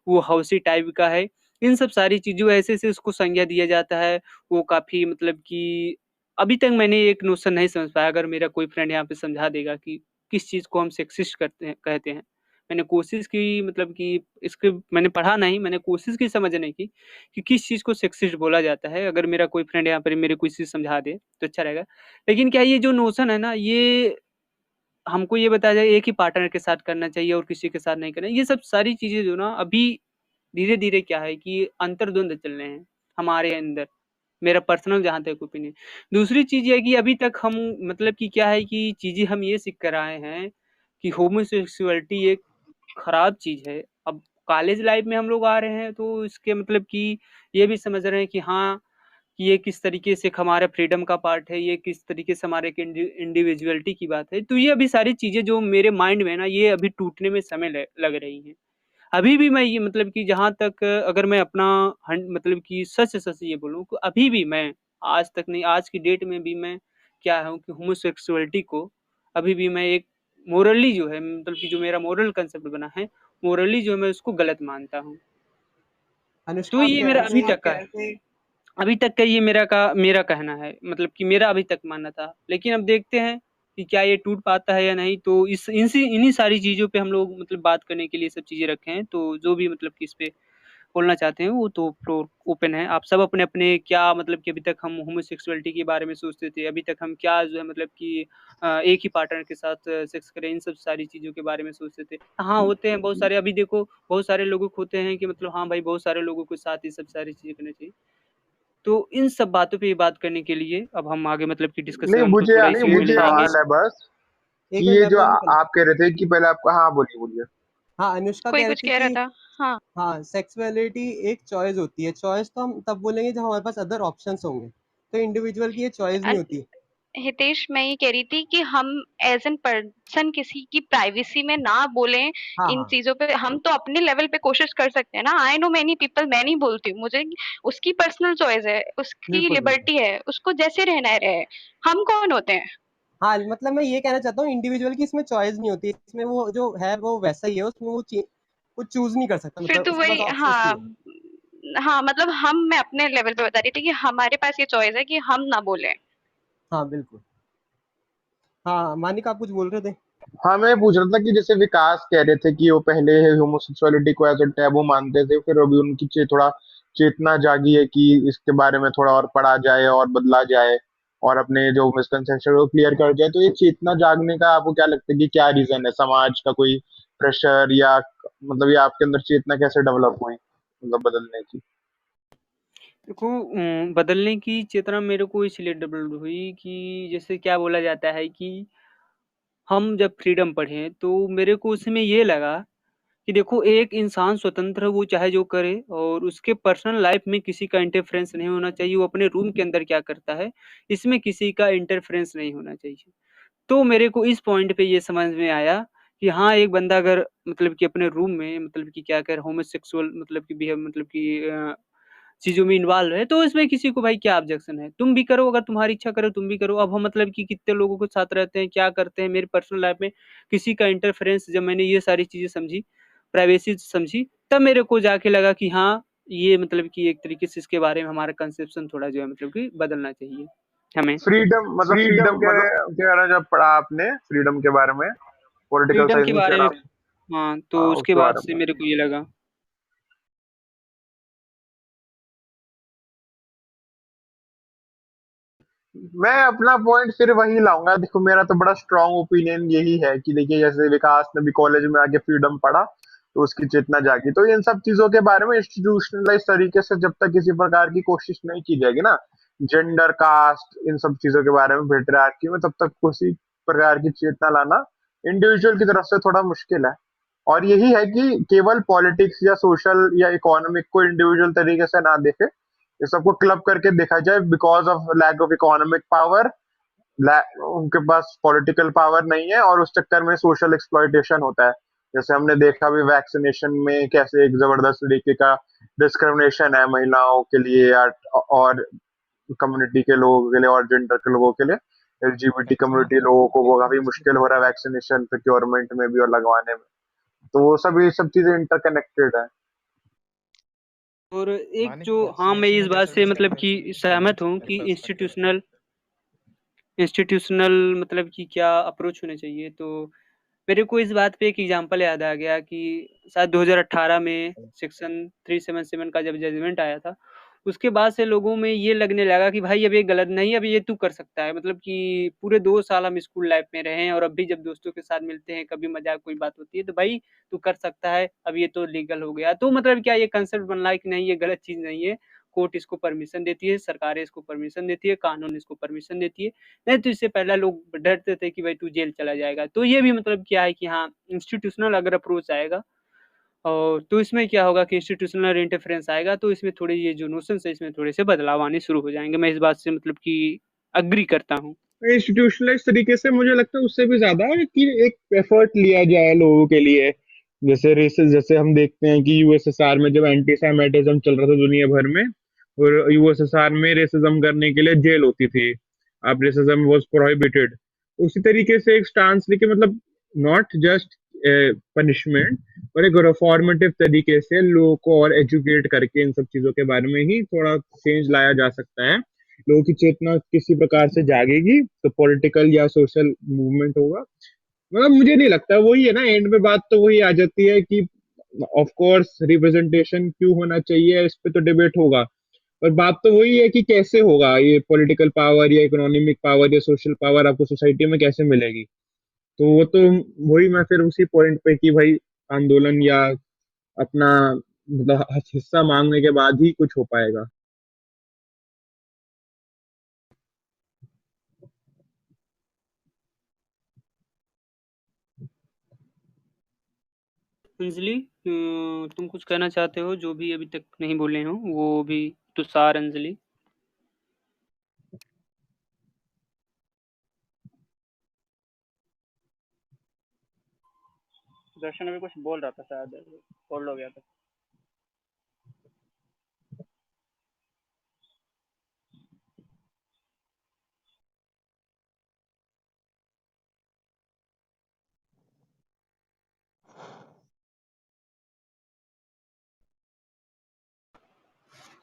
वो हौसी टाइप का है। इन सब सारी चीज़ों ऐसे-ऐसे उसको संज्ञा दिया जाता है। वो काफ़ी मतलब कि अभी तक मैंने एक नोशन नहीं समझ पाया, अगर मेरा कोई फ्रेंड यहाँ पे समझा देगा कि किस चीज़ को हम सेक्सिस्ट करते हैं कहते हैं। मैंने कोशिश की मतलब कि इसके मैंने पढ़ा नहीं, मैंने कोशिश की समझने की कि किस चीज़ को सेक्सिस्ट बोला जाता है। अगर मेरा कोई फ्रेंड यहाँ पर मेरे को कोई चीज़ समझा दे, तो अच्छा रहेगा। लेकिन क्या ये जो नोशन है ना, ये हमको ये बताया जाए एक ही पार्टनर के साथ करना चाहिए और किसी के साथ नहीं करना। ये सब सारी चीज़ें जो ना अभी धीरे-धीरे क्या है कि अंतर्द्वंद चल रहे हैं हमारे अंदर। मेरा पर्सनल जहाँ तक ओपिनियन। दूसरी चीज़ ये है कि अभी तक हम मतलब कि क्या है कि चीज़ें हम ये सीख कर आए हैं कि होमोसेक्सुअलिटी एक खराब चीज़ है। अब कॉलेज लाइफ में हम लोग आ रहे हैं तो इसके मतलब कि ये भी समझ रहे हैं कि हाँ, कि ये किस तरीके से एक हमारा फ्रीडम का पार्ट है, ये किस तरीके से हमारे एक इंडिविजुअलिटी की बात है। तो ये अभी सारी चीज़ें जो मेरे माइंड में है ना, ये अभी टूटने में समय ल लग रही हैं। अभी भी मैं ये मतलब कि जहाँ तक अगर मैं अपना मतलब कि सच से सच ये बोलूँ तो अभी भी मैं आज तक नहीं, आज की डेट में भी मैं क्या हूँ कि होमोसेक्सुअलिटी को अभी भी मैं एक मोरली जो है मतलब कि जो मेरा मोरल कंसेप्ट बना है, मोरली जो है मैं उसको गलत मानता हूँ। तो अनुष्का आप ये कह मेरा रहे अभी थे तक का है। अभी तक का ये मेरा कहना है, मतलब कि मेरा अभी तक मानना था। लेकिन अब देखते हैं कि क्या ये टूट पाता है या नहीं, तो इन्हीं सारी चीज़ों पे हम लोग मतलब बात करने के लिए सब चीज़ें रखे हैं। तो जो भी मतलब कि इस पे बोलना चाहते हैं वो तो फ्लोर ओपन है। आप सब अपने-अपने क्या मतलब कि अभी तक हम होमोसेक्सुअलिटी के बारे में सोचते थे, अभी तक हम क्या जो है मतलब कि एक ही पार्टनर के साथ सेक्स करें, इन सब सारी चीज़ों के बारे में सोचते थे। हाँ, होते हैं बहुत सारे, अभी देखो बहुत सारे लोगों को होते हैं कि मतलब हाँ भाई, बहुत सारे लोगों के साथ ये सब सारी चीज़ें करनी चाहिए। तो इन सब बातों पे बात करने के लिए अब हम आगे मतलब कि नहीं, डिस्कशन को मुझे थोड़ा इसी वे में एक ले जाएँगे। सवाल है बस एक कि मिनट ये मैं जो बोलूँ पहले? आप कह रहे थे कि पहले आपका, हाँ बोलिए बोलिए। हाँ, अनुष्का कोई कह रही कुछ थी कह रहा कि था? हाँ। हाँ, सेक्सुअलिटी एक चॉइस होती है। चॉइस तो हम तब बोलेंगे जब हमारे पास अदर ऑप्शंस होंगे। तो इंडिविजुअल की ये चॉइस नहीं अन होती। हितेश, मैं ये कह रही थी कि हम एज़ एन पर्सन किसी की प्राइवेसी में ना बोलें हाँ, इन हाँ। चीज़ों पे। हम तो अपने लेवल पे कोशिश कर सकते हैं ना। आई नो मैनी पीपल, मैं नहीं बोलती हूँ, मुझे उसकी पर्सनल चॉइस है, उसकी बिल्कुल, बिल्कुल। लिबर्टी है, उसको जैसे रहना है रहे। हम कौन होते हैं? हाँ, मतलब मैं ये कहना चाहता हूँ इंडिविजुअल की इसमें चॉइस नहीं होती। इसमें वो जो है वो वैसा ही है, उसमें वो चूज़ नहीं कर सकता, फिर मतलब तो उसके पास वही, ऑप्शंस नहीं हाँ, है। हाँ, मतलब मैं अपने लेवल पे बता रही थी कि हमारे पास ये चॉइस है कि हम ना बोलें। हाँ, बिल्कुल। हाँ, मानिक आप कुछ बोल रहे थे? हाँ, मैं पूछ रहा था कि जैसे विकास कह रहे थे कि वो पहले होमोसेक्सुअलिटी को एज अ टैबू मानते थे, फिर अभी उनकी थोड़ा चेतना जागी है कि इसके बारे में थोड़ा और पढ़ा जाए और बदला जाए और अपने जो मिसकंसेप्शन को क्लियर कर जाए। तो ये चेतना जागने का आपको क्या लगता है कि क्या रीजन है? समाज का कोई प्रेशर या मतलब ये आपके अंदर चेतना कैसे डेवलप हुई मतलब बदलने की? देखो बदलने की चेतना मेरे को इसलिए डेवलप हुई कि जैसे क्या बोला जाता है कि हम जब फ्रीडम पढ़े तो मेरे को उसमें ये लगा कि देखो एक इंसान स्वतंत्र है, वो चाहे जो करे और उसके पर्सनल लाइफ में किसी का इंटरफेरेंस नहीं होना चाहिए। वो अपने रूम के अंदर क्या करता है, इसमें किसी का इंटरफेरेंस नहीं होना चाहिए। तो मेरे को इस पॉइंट पे ये समझ में आया कि हाँ, एक बंदा अगर मतलब कि अपने रूम में मतलब कि क्या कर होमोसेक्सुअल मतलब कि बिहेव मतलब कि चीज़ों में इन्वॉल्व है, तो इसमें किसी को भाई क्या ऑब्जेक्शन है? तुम भी करो, अगर तुम्हारी इच्छा करे तुम भी करो। अब हम मतलब कि कितने लोगों के साथ रहते हैं, क्या करते हैं, मेरी पर्सनल लाइफ में किसी का इंटरफेरेंस जब मैंने ये सारी चीज़ें समझी, प्राइवेसी समझी, तब मेरे को जाके लगा कि हाँ, ये मतलब कि एक तरीके से इसके बारे में हमारा कंसेप्शन थोड़ा जो है मतलब कि बदलना चाहिए हमें। फ्रीडम के बारे में जब पढ़ा आपने फ्रीडम के बारे में, पॉलिटिकल फ्रीडम साइंस के में बारे में, पढ़ा? हाँ, तो हाँ, उसके उसके बाद बारे से में मेरे को ये लगा। मैं अपना पॉइंट फिर वही लाऊंगा। देखो, मेरा तो बड़ा स्ट्रांग ओपिनियन यही है कि देखिए, जैसे विकास ने भी कॉलेज में आके फ्रीडम पढ़ा तो उसकी चेतना जागी। तो इन सब चीजों के बारे में इंस्टीट्यूशनलाइज तरीके से जब तक किसी प्रकार की कोशिश नहीं की जाएगी ना, जेंडर, कास्ट, इन सब चीजों के बारे में, पेट्रियार्की में, तब तक किसी प्रकार की चेतना लाना इंडिविजुअल की तरफ से थोड़ा मुश्किल है। और यही है कि केवल पॉलिटिक्स या सोशल या इकोनॉमिक को इंडिविजुअल तरीके से ना देखे, ये सबको क्लब करके देखा जाए। Because of lack of economic power, उनके पास पॉलिटिकल पावर नहीं है और उस चक्कर में सोशल एक्सप्लॉइटेशन होता है। जैसे हमने देखा भी वैक्सीनेशन में कैसे एक जबरदस्त तरीके का डिस्क्रिमिनेशन है महिलाओं के लिए या और कम्युनिटी के लोगों के लिए और जेंडर के लोगों के लिए। एलजीबीटी कम्युनिटी लोगों को वो काफी मुश्किल हो रहा है वैक्सीनेशन प्रोक्योरमेंट में भी और लगवाने में। तो वो सब ये सब चीजें इंटरकनेक्टेड है। और एक मानिक, जो हाँ मैं इस वैक्सीनेशन बात जैसा से भी मतलब कि सहमत हूँ कि इंस्टीट्यूशनल मतलब कि क्या अप्रोच होना चाहिए। तो मेरे को इस बात पे एक एग्जांपल याद आ गया कि शायद 2018 में सेक्शन 377 का जब जजमेंट आया था, उसके बाद से लोगों में ये लगने लगा कि भाई अब ये गलत नहीं, अब ये तू कर सकता है। मतलब कि पूरे 2 साल हम स्कूल लाइफ में रहे हैं और अब भी जब दोस्तों के साथ मिलते हैं, कभी मजाक कोई बात होती है तो भाई तू कर सकता है, अब ये तो लीगल हो गया। तो मतलब क्या ये कंसेप्ट बन रहा है कि नहीं ये गलत चीज नहीं है, कोर्ट इसको परमिशन देती है, सरकारें इसको परमिशन देती है, कानून इसको परमिशन देती है। नहीं तो इससे पहले लोग डरते थे कि भाई तू जेल चला जाएगा। तो ये भी मतलब क्या है कि हाँ इंस्टीट्यूशनल अगर अप्रोच आएगा और तो इसमें क्या होगा कि इंस्टीट्यूशनल इंटरफेरेंस आएगा तो इसमें थोड़े ये जो नोशन है इसमें थोड़े से बदलाव आने शुरू हो जाएंगे। मैं इस बात से मतलब कि अग्री करता हूँ। इंस्टीट्यूशनलाइज तरीके से मुझे लगता है उससे भी ज्यादा है कि एक एफर्ट लिया जाए लोगों के लिए। जैसे रेसेस, जैसे हम देखते हैं कि यूएसएसआर में जब एंटी सेमेटिज्म चल रहा था दुनिया भर में, और यूएसएसआर में रेसिज्म करने के लिए जेल होती थी, अब रेसिज्म वाज प्रोहिबिटेड। उसी तरीके से एक स्टांस लेके, मतलब नॉट जस्ट पनिशमेंट, पर एक रिफॉर्मेटिव तरीके से लोगों को और एजुकेट करके इन सब चीजों के बारे में ही थोड़ा चेंज लाया जा सकता है। लोगों की चेतना किसी प्रकार से जागेगी तो पॉलिटिकल या सोशल मूवमेंट होगा। मतलब मुझे नहीं लगता, वही है ना, एंड में बात तो वही आ जाती है कि ऑफ कोर्स रिप्रेजेंटेशन क्यों होना चाहिए, इस पे तो डिबेट होगा। पर बात तो वही है कि कैसे होगा ये पॉलिटिकल पावर या इकोनॉमिक पावर या सोशल पावर आपको सोसाइटी में कैसे मिलेगी। तो वो तो वही मैं फिर उसी पॉइंट पे कि भाई आंदोलन या अपना मतलब हिस्सा मांगने के बाद ही कुछ हो पाएगा। अंजलि तुम कुछ कहना चाहते हो जो भी अभी तक नहीं बोले हो वो भी, तुषार, अंजलि। दर्शन अभी कुछ बोल रहा था शायद, होल्ड हो गया था।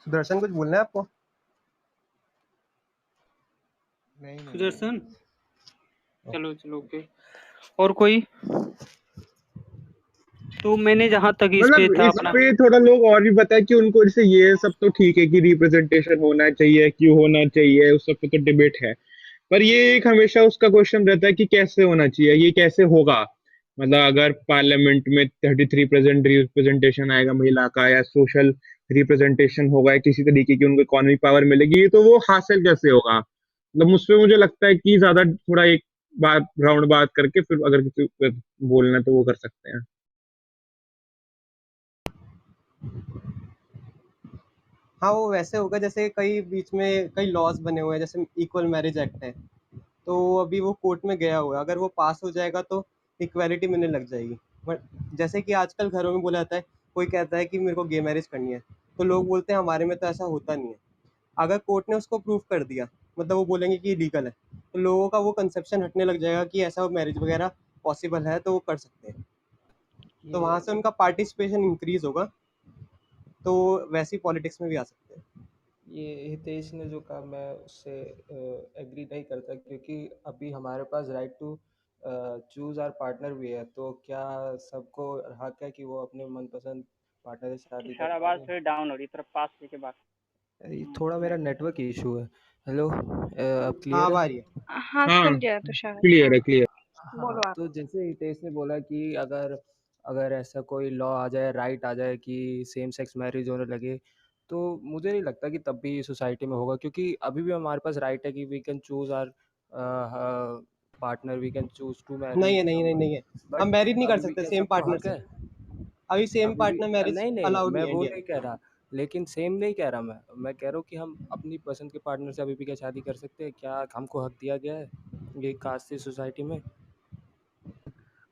सुदर्शन कुछ बोलना है आपको? नहीं नहीं सुदर्शन, चलो चलो ओके। और कोई? तो मैंने जहां तक इस पे मतलब था इस अपना। पे थोड़ा लोग और भी बताए कि उनको जैसे ये सब तो ठीक है कि रिप्रेजेंटेशन होना चाहिए, क्यों होना चाहिए, उस सब पे तो डिबेट है। पर ये एक हमेशा उसका क्वेश्चन रहता है कि कैसे होना चाहिए, ये कैसे होगा। मतलब अगर पार्लियामेंट में 33% रिप्रेजेंटेशन आएगा महिला का, या सोशल रिप्रेजेंटेशन होगा, या किसी तरीके की उनको इकोनॉमिक पावर मिलेगी, तो वो हासिल कैसे होगा। मतलब मुझसे मुझे लगता है कि ज्यादा थोड़ा एक बात राउंड बात करके फिर अगर किसी को बोलना है तो वो कर सकते हैं। हाँ, वो वैसे होगा जैसे कई बीच में कई लॉज बने हुए हैं, जैसे इक्वल मैरिज एक्ट है, तो अभी वो कोर्ट में गया हुआ है। अगर वो पास हो जाएगा तो इक्वालिटी मिलने लग जाएगी। बट जैसे कि आजकल घरों में बोला जाता है, कोई कहता है कि मेरे को गे मैरिज करनी है, तो लोग बोलते हैं हमारे में तो ऐसा होता नहीं है। अगर कोर्ट ने उसको प्रूव कर दिया, मतलब वो बोलेंगे कि लीगल है, तो लोगों का वो कंसेप्शन हटने लग जाएगा कि ऐसा मैरिज वगैरह पॉसिबल है तो वो कर सकते हैं। तो वहाँ से उनका पार्टिसिपेशन इंक्रीज होगा, तो वैसी पॉलिटिक्स में भी आ सकते हैं। ये हितेश ने जो कहा मैं उससे एग्री नहीं करता, क्योंकि अभी हमारे पास right to choose our partner भी है। तो क्या सबको हक है कि वो अपने मनपसंद पार्टनर से शादी कर शायद आवाज पाए? थोड़ी डाउन हो रही, थोड़ा पास लेके बात। थोड़ा मेरा नेटवर्क इशू है। हेलो, अब हाँ, क्लियर अब आ है? रही है। हाँ, हाँ, खुल गया तुषार। क्लियर हाँ, है, क्लियर। हाँ, बोलो आप। तो जैसे हितेश ने बोला कि अगर अगर ऐसा कोई लॉ आ जाए, राइट आ जाए कि सेम सेक्स मैरिज होने लगे, तो मुझे नहीं लगता कि तब भी सोसाइटी में होगा, क्योंकि अभी भी हमारे पास राइट है कि we can choose our partner, we can choose to नहीं मैरी है, नहीं है, समवन, नहीं है। बट हम मैरिज नहीं कर अभी भी सकते क्या सेम सबको पार्टनर हक से। है? अभी सेम अभी भी पार्टनर मैरिज नहीं नहीं, अलाउड मैं नहीं है वो इंडिया में। नहीं कह रहा, लेकिन सेम नहीं कह रहा मैं कह रहा हूँ कि हम अपनी पसंद के पार्टनर से अभी भी क्या शादी कर सकते हैं? क्या हमको हक दिया गया है ये कास्ट सोसाइटी में?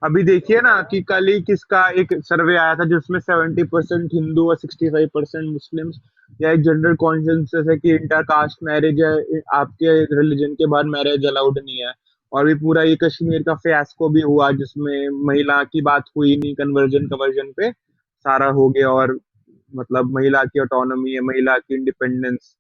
अभी देखिए ना कि कल ही किसका एक सर्वे आया था जिसमें 70% हिंदू और 65% मुस्लिम्स, या एक जनरल कॉन्सेंसस है कि इंटरकास्ट मैरिज है, आपके रिलीजन के बाद मैरिज अलाउड नहीं है। और भी पूरा ये कश्मीर का फियास्को भी हुआ जिसमें महिला की बात हुई नहीं, कन्वर्जन कन्वर्जन पे सारा हो गया। और मतलब महिला की ऑटोनॉमी है, महिला की इंडिपेंडेंस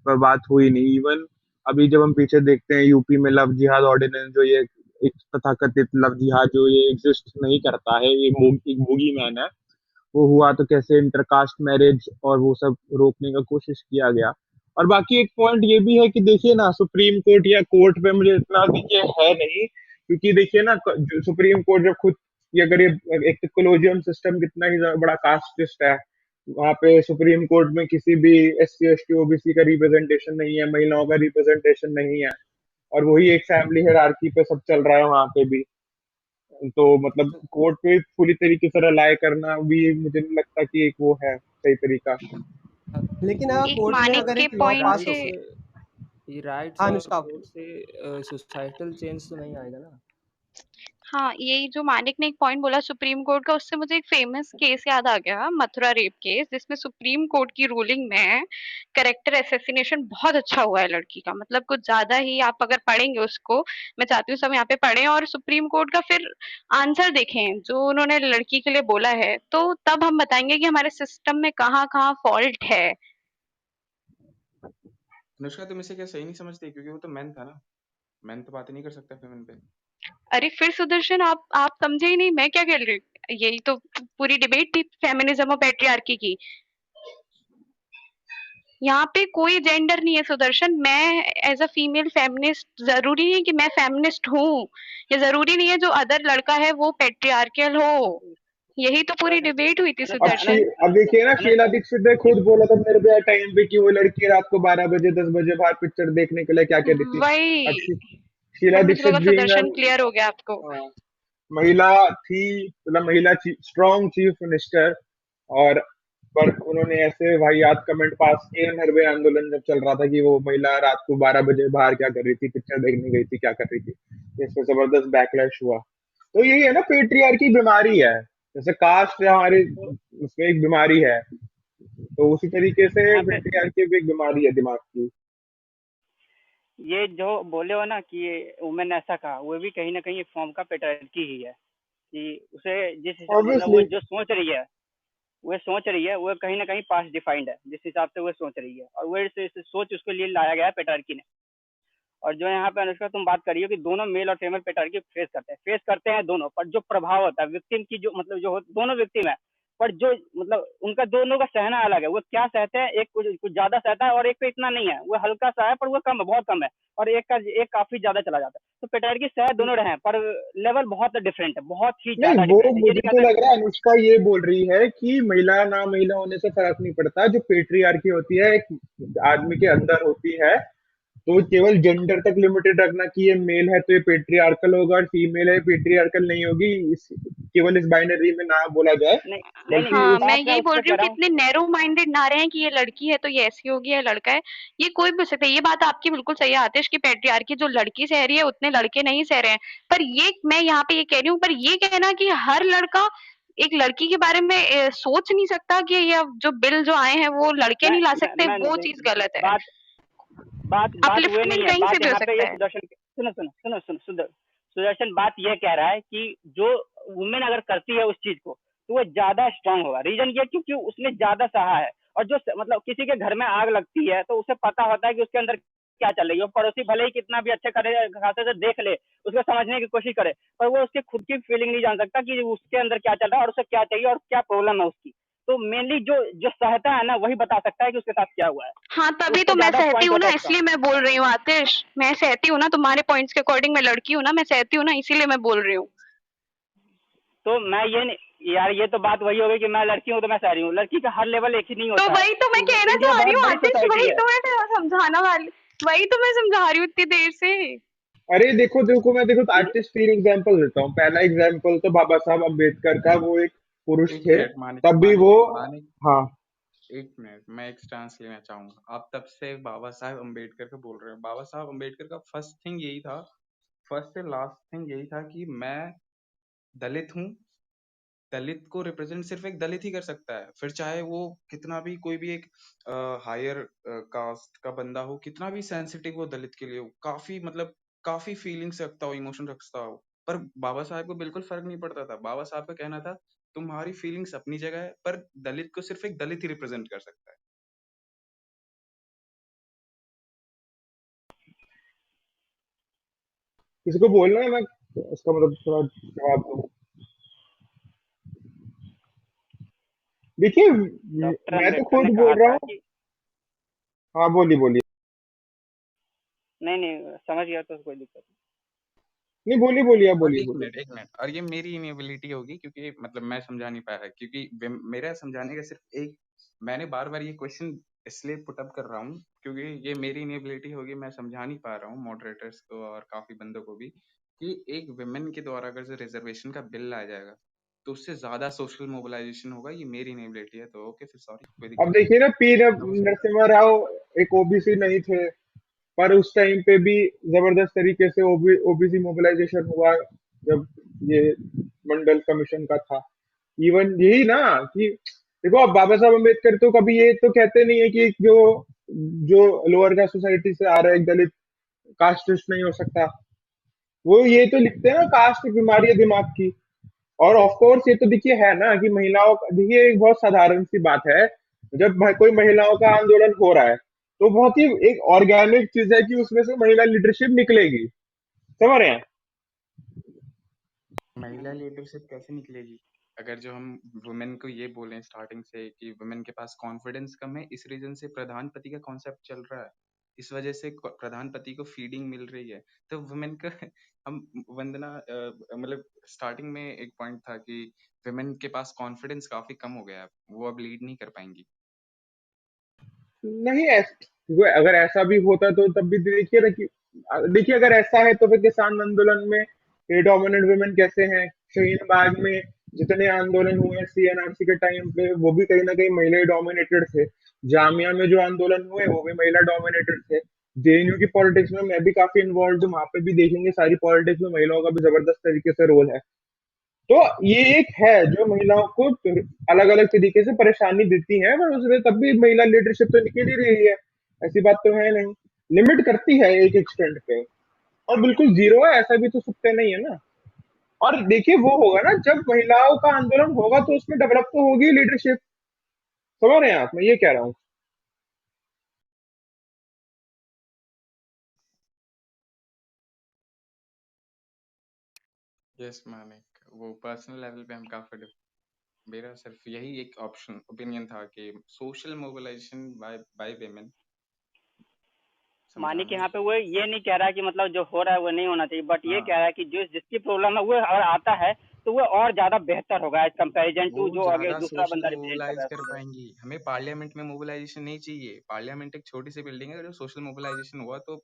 पर बात हुई नहीं। इवन अभी जब हम पीछे देखते हैं यूपी में लव जिहाद ऑर्डिनेंस, जो ये एक तथाकथित लव जिहाद जो ये एग्जिस्ट नहीं करता है, ये एक बोगी मैन है, वो हुआ तो कैसे इंटरकास्ट मैरिज और वो सब रोकने का कोशिश किया गया। और बाकी एक पॉइंट ये भी है कि देखिए ना, सुप्रीम कोर्ट या कोर्ट पे मुझे इतना देखिए है नहीं, क्योंकि देखिए ना सुप्रीम कोर्ट जब खुद, ये अगर ये एक तो कोलोजियम सिस्टम कितना ही बड़ा कास्टिस्ट है, वहां पे सुप्रीम कोर्ट में किसी भी SC ST OBC का रिप्रेजेंटेशन नहीं है, महिलाओं का रिप्रेजेंटेशन नहीं है, और वही एक फैमिली हायरार्की पे सब चल रहा है वहां पे भी। तो मतलब तो कोर्ट पे पूरी तरीके से रिलाय करना भी मुझे नहीं लगता कि एक वो है सही तरीका। लेकिन एक कोर्ट ने मानिक अगर के एक लॉ पॉइंट पास से हो। ये राइट्स हाँ और अनुष्का आप कोर्ट से सोसाइटल चेंज तो नहीं आएगा ना? हाँ, यही जो मानिक ने एक पॉइंट बोला सुप्रीम कोर्ट का, उससे मुझे एक फेमस केस याद आ गया, मथुरा रेप केस, जिसमें सुप्रीम कोर्ट की रूलिंग में कैरेक्टर असैसिनेशन बहुत अच्छा हुआ है लड़की का, मतलब कुछ ज्यादा ही। आप अगर पढ़ेंगे उसको, मैं चाहती हूँ सब यहाँ पे पढ़ें और सुप्रीम कोर्ट का फिर आंसर देखें जो उन्होंने लड़की के लिए बोला है, तो तब हम बताएंगे कि हमारे सिस्टम में कहाँ कहाँ फॉल्ट है। अनुष्का तुम इसे क्या सही नहीं समझती? क्योंकि वो तो मैन था ना, मैन तो बात ही नहीं कर सकता फेमिन पे। अरे फिर सुदर्शन, आप समझे ही नहीं मैं क्या कह रही हूँ। यही तो पूरी डिबेट थी फेमिनिज्म और पैट्रियार्की की। यहाँ पे कोई जेंडर नहीं है सुदर्शन। मैं एज अ फीमेल फेमिनिस्ट, जरूरी नहीं कि मैं फेमिनिस्ट हूँ, या जरूरी नहीं है जो अदर लड़का है वो पैट्रियार्कल हो। यही तो पूरी डिबेट हुई थी अब अनुष्का सुदर्शन। अब देखिए ना, शीला अनुष्का दीक्षित ने खुद बोला था मेरे पे टाइम पे कि वो लड़की रात को 12 बजे 10 बजे बाहर पिक्चर देखने के लिए क्या कह रही थी। अब वही, शीला अब मुझे दीक्षित लगा भी सुदर्शन क्लियर हो गया आपको। महिला थी, मतलब महिला स्ट्रॉन्ग चीफ मिनिस्टर, और पर उन्होंने ऐसे वाहियात कमेंट पास किए नरवे आंदोलन जब चल रहा था कि वो महिला रात को 12 बजे बाहर क्या कर रही थी, पिक्चर देखने गई थी, क्या कर रही थी। इस पर जबरदस्त बैकलैश हुआ। तो यही है ना, पेट्रियार्की बीमारी है, जैसे कास्ट हमारे उसमें एक बीमारी है, तो उसी तरीके से यहाँ पे पेट्रियार्की भी एक बीमारी है दिमाग की। ये जो बोले हो ना कि ये वुमेन ऐसा कहा, वो भी कहीं ना कहीं एक फॉर्म का पेटर्निटी ही है कि उसे मतलब वो ऑब्वियसली। जो सोच रही है, वो कहीं ना कहीं पास्ट डिफाइंड है जिस हिसाब से वो सोच रही है, और वो सोच उसके लिए लाया गया है पेटर्की ने। और जो यहाँ पे अनुष्का तुम बात करी हो कि दोनों मेल और फीमेल पेटर्की फेस करते हैं दोनों, पर जो प्रभाव होता है विक्टिम की, जो मतलब जो दोनों विक्टिम है, पर जो मतलब उनका दोनों का सहना अलग है। वो क्या सहते हैं, एक कुछ ज्यादा सहता है और एक पे इतना नहीं है, वो हल्का सा है पर वो कम है, बहुत कम है, और एक काफी ज्यादा चला जाता है। तो पेटर्की सह दोनों रहे हैं, पर लेवल बहुत डिफरेंट है, बहुत ही नहीं, ज्यादा वो डिफरेंट है। ये मुझे नहीं तो कहता। लग रहा है अनुष्का ये बोल रही है कि महिला ना महिला होने से फर्क नहीं पड़ता, जो पेट्रियार्की होती है एक आदमी के अंदर होती है, तो केवल जेंडर तक लिमिटेड रखना कि ये मेल है तो ये पेट्रियार्कल होगा और फीमेल है पेट्रियार्कल नहीं होगी, केवल इस बाइनरी में ना बोला जाए, नहीं नहीं बल्कि नहीं, हाँ, उस मैं बात मैं यही उस बोल पर रही कह हूँ रहा कि हूँ। इतने नैरो माइंडेड ना रहें कि ये लड़की है तो ये ऐसी होगी, या लड़का है ये कोई भी हो सकता है। ये बात आपकी बिल्कुल सही है आतिश की, पैट्रियार्की जो लड़की सह रही है उतने लड़के नहीं सह रहे हैं। पर ये मैं यहाँ पे ये कह रही हूँ, पर ये कहना कि हर लड़का एक लड़की के बारे में सोच नहीं सकता, कि ये जो बिल जो आए हैं वो लड़के मैं नहीं ला मैं, सकते, मैं वो चीज गलत है। बात बात बात वो नहीं अपलिफ्टमेंट है, कहीं से बात भी हो यहाँ पे सकता ये है। सुदर्शन, सुदर्शन बात ये कह रहा है कि जो वुमेन अगर करती है उस चीज को, तो वो ज्यादा स्ट्रांग होगा। रीजन ये क्योंकि उसने ज्यादा सहा है। और जो मतलब किसी के घर में आग लगती है तो उसे पता होता है कि उसके अंदर क्या चल रही है, पड़ोसी भले ही कितना भी अच्छे करे खाते से देख ले, उसको समझने की कोशिश करे, पर वो उसके खुद की फीलिंग नहीं जान सकता कि उसके अंदर क्या चल रहा है और उसे क्या चाहिए और क्या प्रॉब्लम है उसकी। तो मेनली जो जो सहता है ना, वही बता सकता है कि उसके साथ क्या हुआ है। हाँ, तभी उस तो पर मैं ज्यादा सहती पॉइंट हूँ होता ना, है उसका। इसलिए मैं बोल रही हूँ आतिश। मैं सहती हूँ ना तुम्हारे पॉइंट्स के अकॉर्डिंग, मैं लड़की हूँ ना, मैं सहती हूँ ना, इसीलिए मैं बोल रही हूँ। तो मैं ये नहीं यार, ये तो बात वही हो गई कि मैं लड़की हूँ तो मैं सह रही हूँ। लड़की का हर लेवल एक ही नहीं तो होता है। वही तो मैं कहना इंडिया चाह रही बहुत हूँ बड़ी आतिश, सोसाइटी वही है। तो मैं समझाना वाली, वही तो मैं समझा रही हूँ इतनी देर से। अरे देखो देखो, मैं देखो आर्टिस्ट 3 एग्जाम्पल देता हूँ। पहला एग्जाम्पल तो बाबा साहब अम्बेडकर का, वो एक पुरुष एक थे, मिनट, मानिक तब भी मानिक वो, मानिक हाँ एक मिनट, मैं एक स्टांस लेना चाहूंगा। आप तब से बाबा साहेब अम्बेडकर का बोल रहे हो। बाबा साहब अम्बेडकर का फर्स्ट थिंग यही था, फर्स्ट से लास्ट थिंग यही था कि मैं दलित हूँ। दलित को रिप्रेजेंट सिर्फ एक दलित ही कर सकता है, फिर चाहे वो कितना भी कोई भी एक हायर कास्ट का बंदा हो, कितना भी सेंसिटिव हो दलित के लिए हो, काफी मतलब काफी फीलिंग्स रखता हो, इमोशन रखता हो, पर बाबा साहब को बिल्कुल फर्क नहीं पड़ता था। बाबा साहब का कहना था तुम्हारी फीलिंग्स अपनी जगह है, पर दलित को सिर्फ एक दलित ही रिप्रेजेंट कर सकता है। किसी को बोलना है, मैं उसका मतलब थोड़ा जवाब दूं। देखिए, डॉक्टर मैं तो अम्बेडकर खुद ने कहा बोल रहा था हूँ। कि हाँ, बोलिए बोलिए। नहीं नहीं समझ गया तो कोई दिक्कत नहीं, बोलिए बोलिए, आप और बोलिए एक बोलिए। मिनट, एक मिनट, और ये मेरी इनेबिलिटी होगी क्योंकि मतलब मैं समझा नहीं पाया है, क्योंकि मेरा समझाने का सिर्फ एक, मैंने बार बार ये क्वेश्चन इसलिए पुट अप कर रहा हूँ क्योंकि ये मेरी इनेबिलिटी होगी, मैं समझा नहीं पा रहा हूँ मॉडरेटर्स को और काफी बंदों को भी कि एक विमेन के द्वारा अगर जो रिजर्वेशन का बिल लाया जाएगा तो उससे ज्यादा सोशल मोबिलाइजेशन होगा। ये मेरी इनेबिलिटी है, तो ओके फिर सॉरी, कोई अब दिक्कत नहीं। देखिए ना, पी मैं वो समझ नरसिम्हा राव एक ओबीसी नहीं थे, पर उस टाइम पे भी जबरदस्त तरीके से ओबीसी मोबिलाइजेशन हुआ जब ये मंडल कमीशन का था। इवन यही ना कि देखो, अब बाबा साहब अम्बेडकर तो कभी ये तो कहते नहीं है कि जो जो लोअर कास्ट सोसाइटी से आ रहा है एक दलित कास्टिस्ट नहीं हो सकता। वो ये तो लिखते हैं ना, कास्ट एक बीमारी है दिमाग की। और ऑफ कोर्स ये तो देखिए है ना कि महिलाओं देखिए एक बहुत साधारण सी बात है, जब कोई महिलाओं का आंदोलन हो रहा है तो बहुत ही एक ऑर्गेनिक चीज है कि उसमें से महिला लीडरशिप निकलेगी। समझ रहे हैं? महिला लीडरशिप कैसे निकलेगी अगर जो हम वुमेन को ये बोलें स्टार्टिंग से कि वुमेन के पास कॉन्फिडेंस कम है, इस रीजन से प्रधानपति का कॉन्सेप्ट चल रहा है, इस वजह से प्रधानपति को फीडिंग मिल रही है, तो वुमेन का हम वंदना मतलब स्टार्टिंग में एक पॉइंट था कि वुमेन के पास कॉन्फिडेंस काफी कम हो गया है, वो अब लीड नहीं कर पाएंगी। नहीं, अगर ऐसा भी होता तो तब भी देखिए ना कि देखिए अगर ऐसा है तो फिर किसान आंदोलन में डोमिनेंट वुमेन कैसे हैं? शहीन बाग में जितने आंदोलन हुए सीएनआरसी के टाइम पे, वो भी कहीं ना कहीं महिला डोमिनेटेड थे। जामिया में जो आंदोलन हुए वो भी महिला डोमिनेटेड थे। जेएनयू की पॉलिटिक्स में मैं भी काफी इन्वॉल्व हूँ, वहां पे भी देखेंगे सारी पॉलिटिक्स में महिलाओं का भी जबरदस्त तरीके से रोल है। तो ये एक है जो महिलाओं को अलग अलग तरीके से परेशानी देती है, पर उसमें तब भी महिला लीडरशिप तो निकल ही रही है। ऐसी बात तो है नहीं। लिमिट करती है एक एक्सटेंट पे, और बिल्कुल जीरो है ऐसा भी तो सत्य नहीं है ना। और देखिए वो होगा ना जब महिलाओं का आंदोलन होगा तो उसमें डेवलप तो होगी लीडरशिप। समझ रहे हैं आप? मैं ये कह रहा हूँ। यस मानिक, वो पर्सनल लेवल पे हम काफी, मेरा सिर्फ यही एक ऑप्शन ओपिनियन था कि social mobilisation by by women मानी कि समझाना। यहाँ पे वो ये नहीं कह रहा है कि मतलब जो हो रहा है वो नहीं होना चाहिए, बट ये हाँ, कह रहा है कि जो जिसकी प्रॉब्लम है वो अगर आता है तो वो और ज्यादा बेहतर होगा एज कंपेरिजन वो टू जो अगर ज्यादा दूसरा सोशल बंदा रिप्रेजेंट कर मोबिलाइज रहा है कर उसको। पाएंगी। हमें पार्लियामेंट में मोबिलाइजेशन नहीं चाहिए, पार्लियामेंट एक छोटी सी बिल्डिंग है, अगर सोशल मोबिलाइजेशन हुआ तो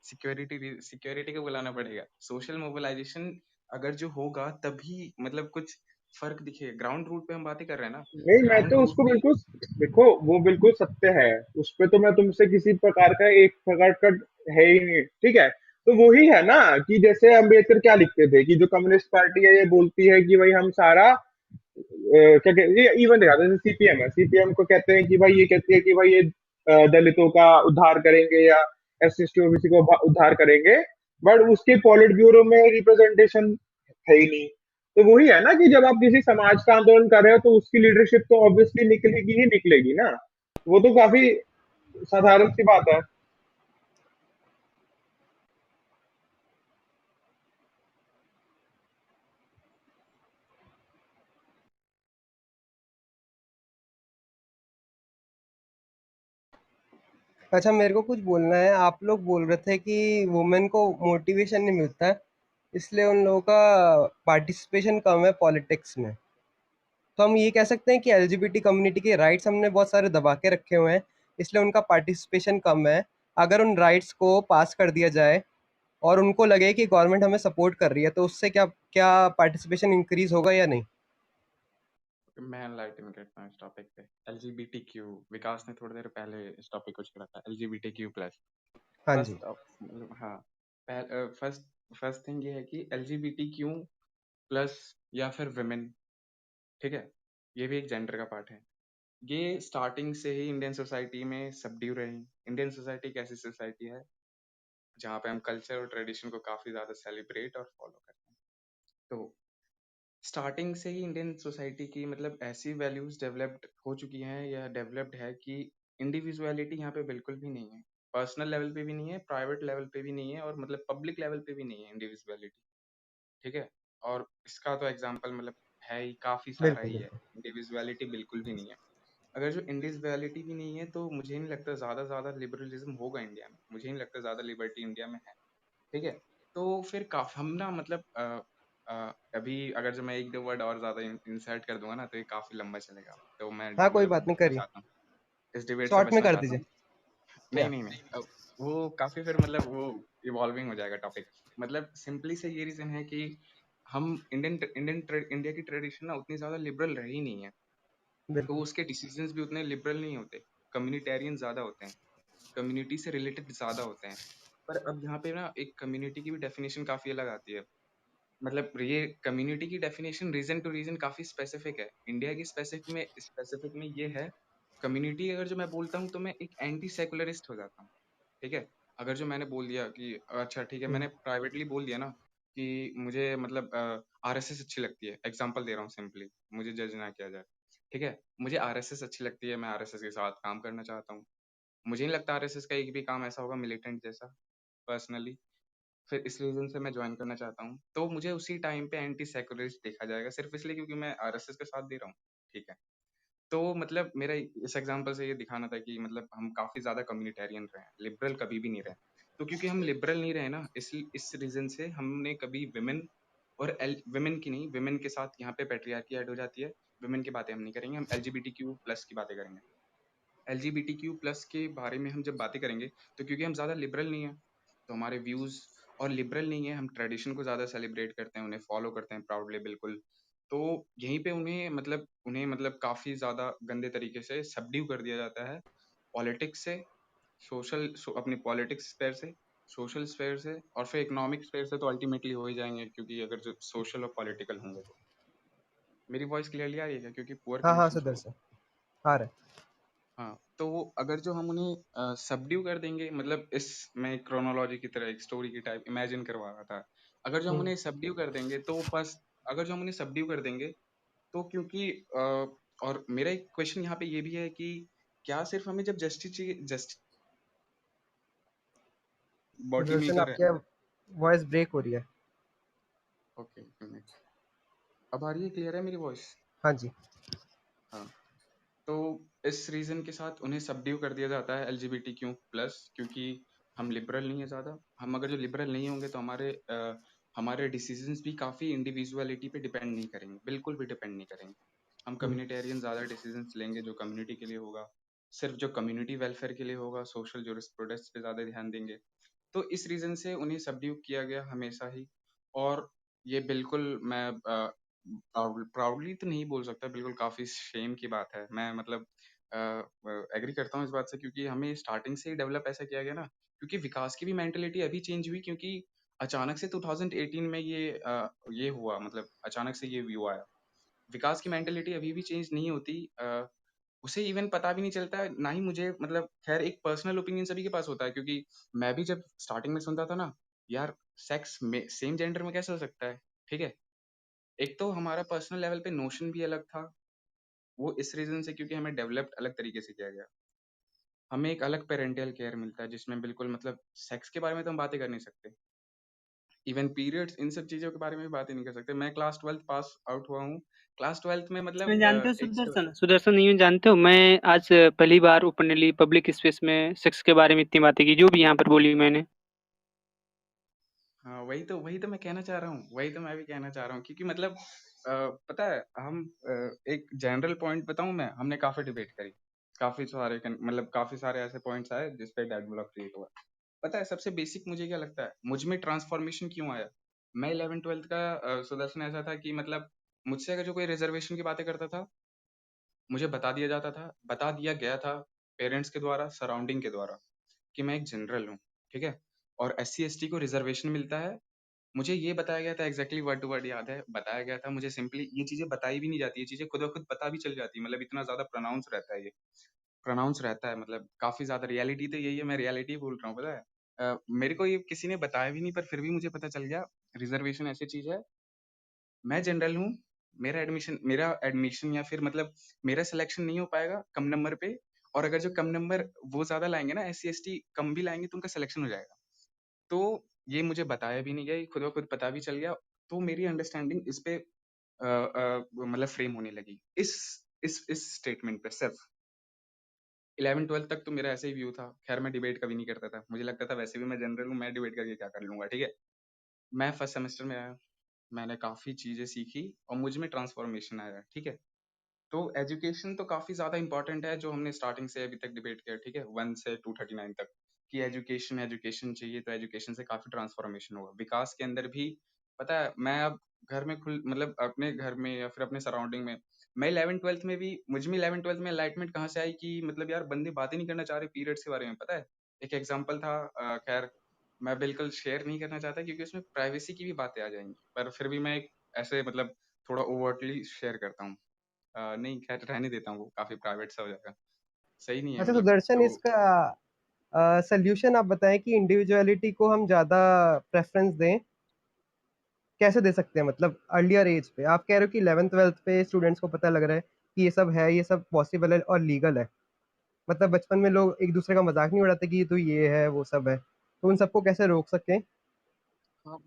सिक्योरिटी सिक्योरिटी को बुलाना पड़ेगा। सोशल मोबिलाइजेशन अगर जो होगा तभी मतलब कुछ फर्क दिखे। ग्राउंड रूट पे हम बातें कर रहे हैं ना, नहीं, मैं ग्राउंड तो रूट उसको पे। बिल्कुल देखो, वो बिल्कुल सत्य है। उस पे तो मैं तुमसे किसी प्रकार का एक प्रकार का है ही नहीं, ठीक है। तो वही है ना कि जैसे अम्बेडकर क्या लिखते थे कि जो कम्युनिस्ट पार्टी है ये बोलती है कि भाई हम सारा क्या कहते ये इवन देखा जैसे सीपीएम है, सीपीएम को कहते हैं कि भाई ये कहती है कि भाई ये दलितों का उद्धार करेंगे या एससी एसटी ओबीसी को उद्धार करेंगे, बट उसके पॉलिट ब्यूरो में रिप्रेजेंटेशन है ही नहीं। तो वही है ना कि जब आप किसी समाज का आंदोलन कर रहे हो तो उसकी लीडरशिप तो ऑब्वियसली निकलेगी ही निकलेगी ना। वो तो काफी साधारण सी बात है। अच्छा, मेरे को कुछ बोलना है। आप लोग बोल रहे थे कि वुमेन को मोटिवेशन नहीं मिलता है, इसलिए उन लोगों का पार्टिसिपेशन कम है पॉलिटिक्स में। तो हम ये कह सकते हैं कि एलजीबीटी कम्युनिटी के राइट्स हमने बहुत सारे दबा के रखे हुए हैं, इसलिए उनका पार्टिसिपेशन कम है। अगर उन राइट्स को पास कर दिया जाए और उनको लगे कि गवर्नमेंट हमें सपोर्ट कर रही है, तो उससे क्या क्या पार्टिसिपेशन इंक्रीज होगा या नहीं? मैं एनलाइटन करता हूँ इस टॉपिक पे। LGBTQ, विकास ने थोड़ी देर पहले इस टॉपिक को छेड़ा था, LGBTQ प्लस। हाँ जी। फर्स्ट मतलब हाँ, फर्स्ट फर्स्ट थिंग ये है कि LGBTQ प्लस या फिर विमेन, ठीक है, ये भी एक जेंडर का पार्ट है। ये स्टार्टिंग से ही इंडियन सोसाइटी में सबड्यू रहे हैं। इंडियन सोसाइटी एक ऐसी सोसाइटी है जहाँ पे हम कल्चर और ट्रेडिशन को काफी ज्यादा सेलिब्रेट और फॉलो करते हैं। तो स्टार्टिंग से ही इंडियन सोसाइटी की मतलब ऐसी वैल्यूज डेवलप्ड हो चुकी हैं या डेवलप्ड है कि इंडिविजुअलिटी यहाँ पे बिल्कुल भी नहीं है। पर्सनल लेवल पे भी नहीं है, प्राइवेट लेवल पे भी नहीं है, और मतलब पब्लिक लेवल पे भी नहीं है इंडिविजुअलिटी, ठीक है। और इसका तो एग्जांपल मतलब है ही, काफी सारा बिल्कुल ही है। बिल्कुल। इंडिविजुअलिटी बिल्कुल भी नहीं है। अगर जो इंडिविजुअलिटी भी नहीं है तो मुझे नहीं लगता ज्यादा लिबरलिज्म होगा इंडिया में। मुझे नहीं लगता ज्यादा लिबर्टी इंडिया में है, ठीक है। तो फिर काफी हम ना मतलब अभी अगर जो मैं एक दो वर्ड और ज्यादा इंसर्ट कर दूंगा ना तो ये काफी लंबा चलेगा, तो मैं हाँ कोई मतलब बात नहीं, बचना करिए। चाहता हूँ, इस डिबेट से शॉर्ट में बचना कर चाहता दीजिए। हूँ। नहीं या नहीं नहीं, वो काफी फिर मतलब वो इवॉल्विंग हो जाएगा टॉपिक। मतलब सिंपली से ये रीजन है कि हम इंडिया की ट्रेडिशन ना उतनी ज्यादा लिबरल रही नहीं है, तो बिल्कुल। उसके डिसीजंस भी उतने लिबरल नहीं होते। कम्युनिटेरियन ज्यादा होते हैं, कम्युनिटी से रिलेटेड ज्यादा होते हैं। पर अब यहाँ पे ना एक कम्युनिटी की भी डेफिनेशन काफी अलग आती है। मतलब ये कम्युनिटी की डेफिनेशन रीजन टू रीजन काफी स्पेसिफिक है। इंडिया की स्पेसिफिक में ये है, कम्युनिटी अगर जो मैं बोलता हूँ तो मैं एक एंटी सेकुलरिस्ट हो जाता हूँ, ठीक है। अगर जो मैंने बोल दिया कि अच्छा ठीक है, हम्म, मैंने प्राइवेटली बोल दिया ना कि मुझे मतलब RSS अच्छी लगती है, एग्जांपल दे रहा हूँ सिंपली, मुझे जज ना किया जाए, ठीक है। मुझे RSS अच्छी लगती है, मैं RSS के साथ काम करना चाहता हूँ। मुझे नहीं लगता RSS का एक भी काम ऐसा होगा मिलिटेंट जैसा, पर्सनली। फिर इस रीजन से मैं ज्वाइन करना चाहता हूँ, तो मुझे उसी टाइम पे एंटी सेकुलरिस्ट देखा जाएगा, सिर्फ इसलिए क्योंकि मैं RSS के साथ दे रहा हूँ, ठीक है। तो मतलब मेरा इस एग्जांपल से ये दिखाना था कि मतलब हम काफी ज्यादा कम्युनिटेरियन रहे हैं, लिबरल कभी भी नहीं रहे। तो क्योंकि हम लिबरल नहीं रहे ना, इस रीजन से हमने कभी विमेन और विमेन की नहीं, विमेन के साथ यहाँ पे पेट्रियार्की ऐड हो जाती है। विमेन की बातें हम नहीं करेंगे, हम LGBTQ प्लस की बातें करेंगे। LGBTQ प्लस के बारे में हम जब बातें करेंगे तो क्योंकि हम ज़्यादा लिबरल नहीं है, तो हमारे व्यूज़ और लिबरल नहीं है, हम ट्रेडिशन को ज़्यादा सेलिब्रेट करते हैं, उन्हें फॉलो करते हैं प्राउडली, बिल्कुल। तो यहीं पे उन्हें मतलब काफ़ी ज़्यादा गंदे तरीके से सबड्यू कर दिया जाता है, पॉलिटिक्स से, अपनी पॉलिटिक्स स्फेयर से, सोशल स्फेयर से, और फिर इकोनॉमिक स्फेयर से तो अल्टीमेटली हो ही जाएंगे, क्योंकि अगर जो सोशल और पॉलिटिकल होंगे तो। मेरी वॉइस क्लियरली आ रही है क्या? क्योंकि पुअर हाँ हाँ कनेक्शन शो। सदस्य, आ रहा है। हाँ, तो अगर जो हम उन्हें सबड्यू कर देंगे, मतलब इस मैं क्रोनोलॉजी की तरह एक स्टोरी की टाइप इमेजिन करवा रहा था। अगर जो हम हम्म, उन्हें सबड्यू कर देंगे तो बस, अगर जो हम उन्हें सबड्यू कर देंगे तो क्योंकि और मेरा एक क्वेश्चन यहाँ पे ये भी है कि क्या सिर्फ हमें जब जस्टिस चाहिए, जस्ट बॉडी सुदर्शन मेकर है। आपकी वॉइस ब्रेक हो रही है। ओके, अब आ रही है? क्लियर है मेरी वॉइस? हाँ जी। हाँ, तो इस रीजन के साथ उन्हें सबड्यू कर दिया जाता है LGBTQ प्लस, क्योंकि हम लिबरल नहीं है ज़्यादा। हम अगर जो लिबरल नहीं होंगे तो हमारे डिसीजंस भी काफ़ी इंडिविजुअलिटी पे डिपेंड नहीं करेंगे, बिल्कुल भी डिपेंड नहीं करेंगे। हम हम्म, कम्युनिटेरियन ज़्यादा डिसीजंस लेंगे जो कम्युनिटी के लिए होगा, सिर्फ जो कम्युनिटी वेलफेयर के लिए होगा, सोशल प्रोटेस्ट पे ज़्यादा ध्यान देंगे। तो इस रीजन से उन्हें सबड्यू किया गया हमेशा ही। और ये बिल्कुल मैं प्राउडली तो नहीं बोल सकता, बिल्कुल काफी शेम की बात है। मैं मतलब एग्री करता हूँ इस बात से, क्योंकि हमें स्टार्टिंग से ही डेवलप ऐसा किया गया ना, क्योंकि विकास की भी मेंटेलिटी अभी चेंज हुई, क्योंकि अचानक से 2018 में ये हुआ, मतलब अचानक से ये व्यू आया। विकास की मेंटेलिटी अभी भी चेंज नहीं होती। उसे इवन पता भी नहीं चलता है, ना ही मुझे, मतलब खैर एक पर्सनल ओपिनियन सभी के पास होता है, क्योंकि मैं भी जब स्टार्टिंग में सुनता था ना, यार सेक्स में सेम जेंडर में कैसे हो सकता है, ठीक है। एक तो हमारा पर्सनल लेवल पे नोशन भी अलग था, वो इस रीजन से क्योंकि हमें डेवलप्ड अलग तरीके से किया गया। हमें एक अलग पेरेंटियल केयर मिलता है जिसमें बिल्कुल मतलब सेक्स के बारे में तो हम बातें कर नहीं सकते, इवन पीरियड्स, इन सब चीज़ों के बारे में भी बातें नहीं कर सकते। मैं क्लास 12th पास आउट हुआ हूँ, क्लास 12th में मैं मतलब जानते हो एक सुदर्शन सुदर्शन नहीं जानते हो, मैं आज पहली बार ओपनली पब्लिक स्पेस में सेक्स के बारे में इतनी बातें की जो भी यहाँ पर बोली मैंने। हाँ, वही तो मैं कहना चाह रहा हूँ, वही तो मैं भी कहना चाह रहा हूँ, क्योंकि मतलब पता है हम एक जनरल पॉइंट बताऊँ मैं, हमने काफी डिबेट करी, मतलब काफी सारे ऐसे पॉइंट्स आए जिसपे डेड ब्लॉक क्रिएट हुआ। पता है सबसे बेसिक मुझे क्या लगता है, मुझ में ट्रांसफॉर्मेशन क्यों आया? मैं 11th 12th का सुदर्शन ऐसा था कि मतलब मुझसे अगर जो कोई रिजर्वेशन की बातें करता था मुझे बता दिया गया था पेरेंट्स के द्वारा, सराउंडिंग के द्वारा कि मैं एक जनरल हूँ, ठीक है? और SC/ST को रिजर्वेशन मिलता है। मुझे ये बताया गया था, एग्जैक्टली वर्ड टू वर्ड याद है, बताया गया था मुझे, सिंपली ये चीजें बताई भी नहीं जाती, ये चीजें खुद ब खुद पता भी चल जाती है, मतलब इतना ज्यादा प्रोनाउंस रहता है, मतलब काफी ज्यादा। रियलिटी तो यही है, मैं रियलिटी बोल रहा हूँ, पता है। मेरे को ये किसी ने बताया भी नहीं, पर फिर भी मुझे पता चल गया रिजर्वेशन ऐसी चीज है। मैं जनरल हूँ, मेरा एडमिशन या फिर मतलब मेरा सिलेक्शन नहीं हो पाएगा कम नंबर पे, और अगर जो कम नंबर वो ज्यादा लाएंगे ना, SC/ST कम भी लाएंगे, तो उनका सिलेक्शन हो जाएगा। तो ये मुझे बताया भी नहीं गया, ये खुद ब खुद पता भी चल गया। तो मेरी अंडरस्टैंडिंग इस पे मतलब फ्रेम होने लगी इस स्टेटमेंट पे सिर्फ। 11th-12th तक तो मेरा ऐसे ही व्यू था। खैर मैं डिबेट कभी नहीं करता था, मुझे लगता था वैसे भी मैं जनरल हूँ, मैं डिबेट करके क्या कर लूंगा, ठीक है। मैं फर्स्ट सेमेस्टर में आया, मैंने काफी चीजें सीखी और मुझ में ट्रांसफॉर्मेशन आया, ठीक है। तो एजुकेशन तो काफी ज्यादा इंपॉर्टेंट है, जो हमने स्टार्टिंग से अभी तक डिबेट किया, ठीक है, 1 से 239 तक, कि एजुकेशन चाहिए, तो एजुकेशन से काफी ट्रांसफॉर्मेशन होगा विकास के अंदर भी। पता है, मैं अब घर में मतलब अपने घर में या फिर अपने सराउंडिंग में, मैं 11th-12th में भी, मुझ में 11th-12th में एनलाइटमेंट कहाँ से आई कि मतलब यार बंदे बातें नहीं करना चाह रहे पीरियड्स के बारे में, पता है। एक एग्जाम्पल था, खैर मैं बिल्कुल शेयर नहीं करना चाहता क्योंकि उसमें प्राइवेसी की भी बातें आ जाएंगी, पर फिर भी मैं एक ऐसे मतलब थोड़ा ओवरटली शेयर करता हूँ। नहीं, खैर रहने देता हूँ, वो काफी प्राइवेट सा हो जाएगा, सही नहीं है अच्छा मतलब। सुदर्शन, तो इसका सल्यूशन आप बताएं कि इंडिविजुअलिटी को हम ज़्यादा प्रेफरेंस दें, कैसे दे सकते हैं? मतलब अर्लियर एज पे आप कह रहे हो कि 11th-12th पे स्टूडेंट्स को पता लग रहा है कि ये सब है, ये सब पॉसिबल है और लीगल है। मतलब बचपन में लोग एक दूसरे का मजाक नहीं उड़ाते कि ये तो ये है वो सब है, तो उन सबको कैसे रोक सकें? हाँ,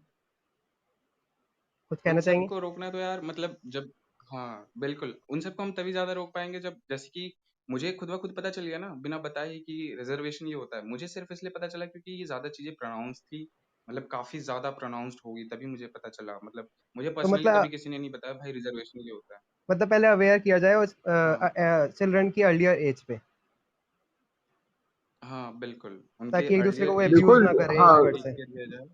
कुछ उन कहना चाहेंगे? सबको रोकना तो यार मतलब जब, हाँ बिल्कुल, उन सबको हम तभी ज्यादा रोक पाएंगे जब, जैसे कि मुझे खुद ब खुद पता चल गया ना बिना बताए ही कि रिजर्वेशन ये होता है। मुझे सिर्फ इसलिए पता चला क्योंकि ये ज्यादा चीजें प्रोनाउंस थी, मतलब काफी ज्यादा प्रोनाउंस्ड होगी, तभी मुझे पता चला। मतलब मुझे तो पर्सनली कभी मतलब किसी ने नहीं बताया भाई रिजर्वेशन ये होता है। पहले अवेयर किया जाए उस हाँ चिल्ड्रन की अर्लियर एज पे, हाँ बिल्कुल, उनके ताकि एक दूसरे को अर्लियर वो एज पे एब्यूज बिल्कुल। ना करें हाँ, वर्ड टीच से। किया दिया जाए।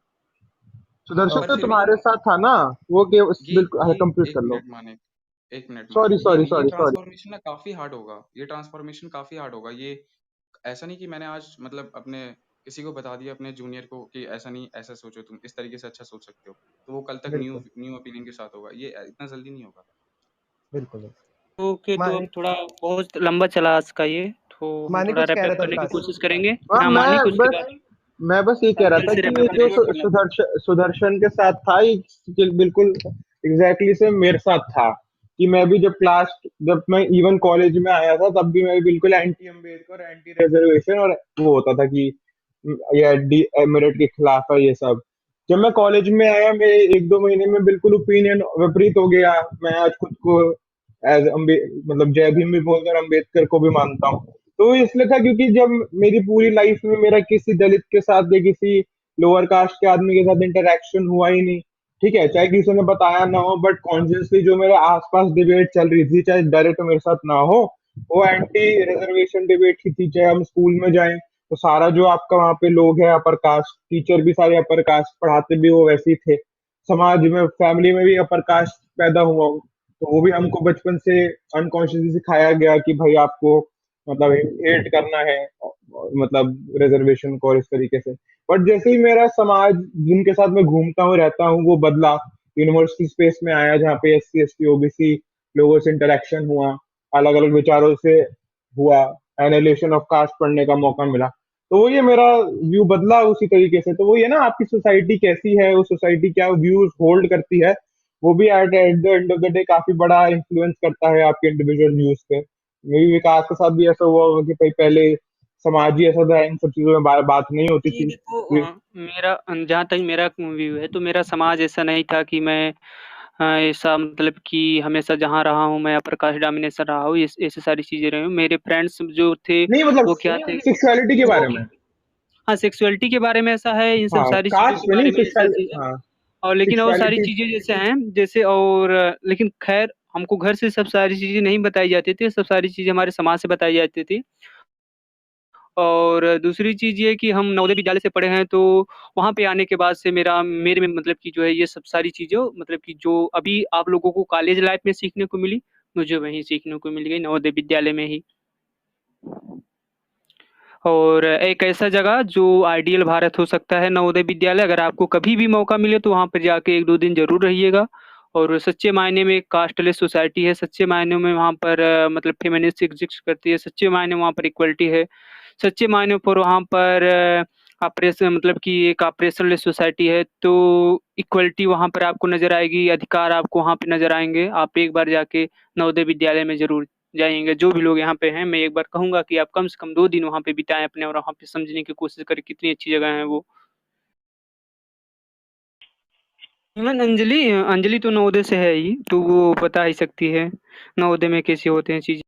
सुदर्शन पर तो फिर भी तुम्हारे साथ था ना, वो के ये बिल्कुल, हाँ ये कंप्लीट एक कर लो। मिनट माने, एक मिनट माने, सॉरी ये सॉरी ये सॉरी सॉरी। ट्रांसफॉर्मेशन ना काफी हार्ड होगा, ये ट्रांसफॉर्मेशन काफी हार्ड होगा। ये ऐसा नहीं कि मैंने आज मतलब अपने किसी को बता दिया, अपने जूनियर को कि ऐसा नहीं, ऐसा सोचो, तुम इस तरीके से अच्छा सोच सकते हो, तो वो कल तक न्यू बिल्कुल न्यू ओपिनियन के साथ होगा, ये इतना जल्दी नहीं होगा। बिल्कुल। ओके, तो मानी अब थोड़ा बहुत लंबा चला आज का ये, तो हम मानी थोड़ा कुछ रैप कह अप रहा था करने की विकास। कोशिश करेंगे। हाँ, हाँ, मानी को उसके बाद मैं बस ये कह रहा था जल्द से कि रैप ये अप जो करने की कोशिश करना। सुदर्शन के साथ था, ये बिल्कुल एग्जैक्टली से मेरे साथ था। कि मैं भी जब मैं इवन कॉलेज में आया था, तब भी मैं बिल्कुल एंटी अम्बेडकर, एंटी रिजर्वेशन और वो होता था कि ये मेरिट के खिलाफ है ये सब। जब मैं कॉलेज में आया, मेरे 1-2 महीने में बिल्कुल ओपिनियन विपरीत हो गया। मैं आज खुद को एज मतलब जय भीम भी बोलकर अम्बेडकर को भी मानता हूँ। तो इसलिए था क्योंकि जब मेरी पूरी लाइफ में मेरा किसी दलित के साथ या किसी लोअर कास्ट के आदमी के साथ इंटरेक्शन हुआ ही नहीं, ठीक है, चाहे किसी ने बताया ना हो, बट कॉन्शियसली जो मेरे आसपास डिबेट चल रही थी, चाहे डायरेक्ट मेरे साथ ना हो, वो एंटी रिजर्वेशन डिबेट की थी। चाहे हम स्कूल में जाएं तो सारा जो आपका वहाँ पे लोग है अपर कास्ट, टीचर भी सारे अपर कास्ट, पढ़ाते भी वो वैसे ही थे। समाज में, फैमिली में भी अपर कास्ट पैदा हुआ हूँ, तो वो भी हमको बचपन से अनकॉन्शियसली सिखाया गया कि भाई आपको मतलब हेट करना है, मतलब रिजर्वेशन को, और इस तरीके से। बट जैसे ही मेरा समाज जिनके साथ मैं घूमता हूँ रहता हूँ वो बदला, यूनिवर्सिटी स्पेस में आया जहाँ पे SC/ST OBC लोगों से इंटरेक्शन हुआ, अलग अलग विचारों से हुआ, एनालिसिस ऑफ कास्ट पढ़ने का मौका मिला, तो वो ये मेरा व्यू बदला उसी तरीके से। तो वो ये ना, आपकी सोसाइटी कैसी है, वो सोसाइटी क्या व्यूज होल्ड करती है, वो भी at at the end of the day काफी बड़ा इन्फ्लुएंस करता है आपके इंडिविजुअल व्यूज पे। मेरी विकास के साथ भी ऐसा हुआ होगा कि भाई पहले समाज ही ऐसा था, इन सब चीजों में बात नहीं होती जी, थी। देखो मेरा जहाँ तक मेरा व्यू है, तो मेरा समाज ऐसा नहीं था कि मैं ऐसा मतलब कि हमेशा जहाँ रहा हूँ मैं अपर कास्ट डोमिनेशन रहा हूँ, ऐसी सारी चीज़ें रही हूँ। मेरे फ्रेंड्स जो थे नहीं मतलब वो क्या थे, सेक्सुअलिटी के वो बारे में। हाँ, सेक्सुअलिटी के बारे में ऐसा है, इन सब हाँ, सारी चीज़ों के कास्ट में नहीं, बारे में ऐसा सेक्सुअल, चीज़ है। हाँ, और लेकिन और सारी सेक्सुअलिटी। चीज़ें जैसे हैं, जैसे और लेकिन खैर हमको घर से सब सारी चीज़ें नहीं बताई जाती थी, सब सारी चीज़ें हमारे समाज से बताई जाती थी। और दूसरी चीज़ ये कि हम नवोदय विद्यालय से पढ़े हैं, तो वहाँ पे आने के बाद से मेरे में मतलब कि जो है ये सब सारी चीज़ें मतलब कि जो अभी आप लोगों को कॉलेज लाइफ में सीखने को मिली, मुझे वहीं सीखने को मिल गई, नवोदय विद्यालय में ही। और एक ऐसा जगह जो आइडियल भारत हो सकता है नवोदय विद्यालय, अगर आपको कभी भी मौका मिले तो वहाँ पर जाके 1-2 दिन ज़रूर रहिएगा। और सच्चे मायने में एक कास्टलेस सोसाइटी है, सच्चे मायनों में वहाँ पर मतलब फेमिनिस्ट एग्जिस्ट करती है, सच्चे मायने में वहाँ पर इक्वलिटी है, सच्चे मायनों पर वहाँ पर ऑपरेशन मतलब कि एक ऑपरेशनलेस सोसाइटी है। तो इक्वलिटी वहाँ पर आपको नज़र आएगी, अधिकार आपको वहाँ पे नज़र आएँगे। आप एक बार जाके नवोदय विद्यालय में ज़रूर जाएँगे। जो भी लोग यहाँ पे हैं, मैं एक बार कहूँगा कि आप कम से कम 2 दिन वहाँ पे बिताएँ अपने, और वहाँ पे समझने की कोशिश करें कितनी अच्छी जगह है वो। इवन अंजलि तो नवोदय से है ही, तो वो बता ही सकती है नवोदय में कैसे होते हैं चीज़ें।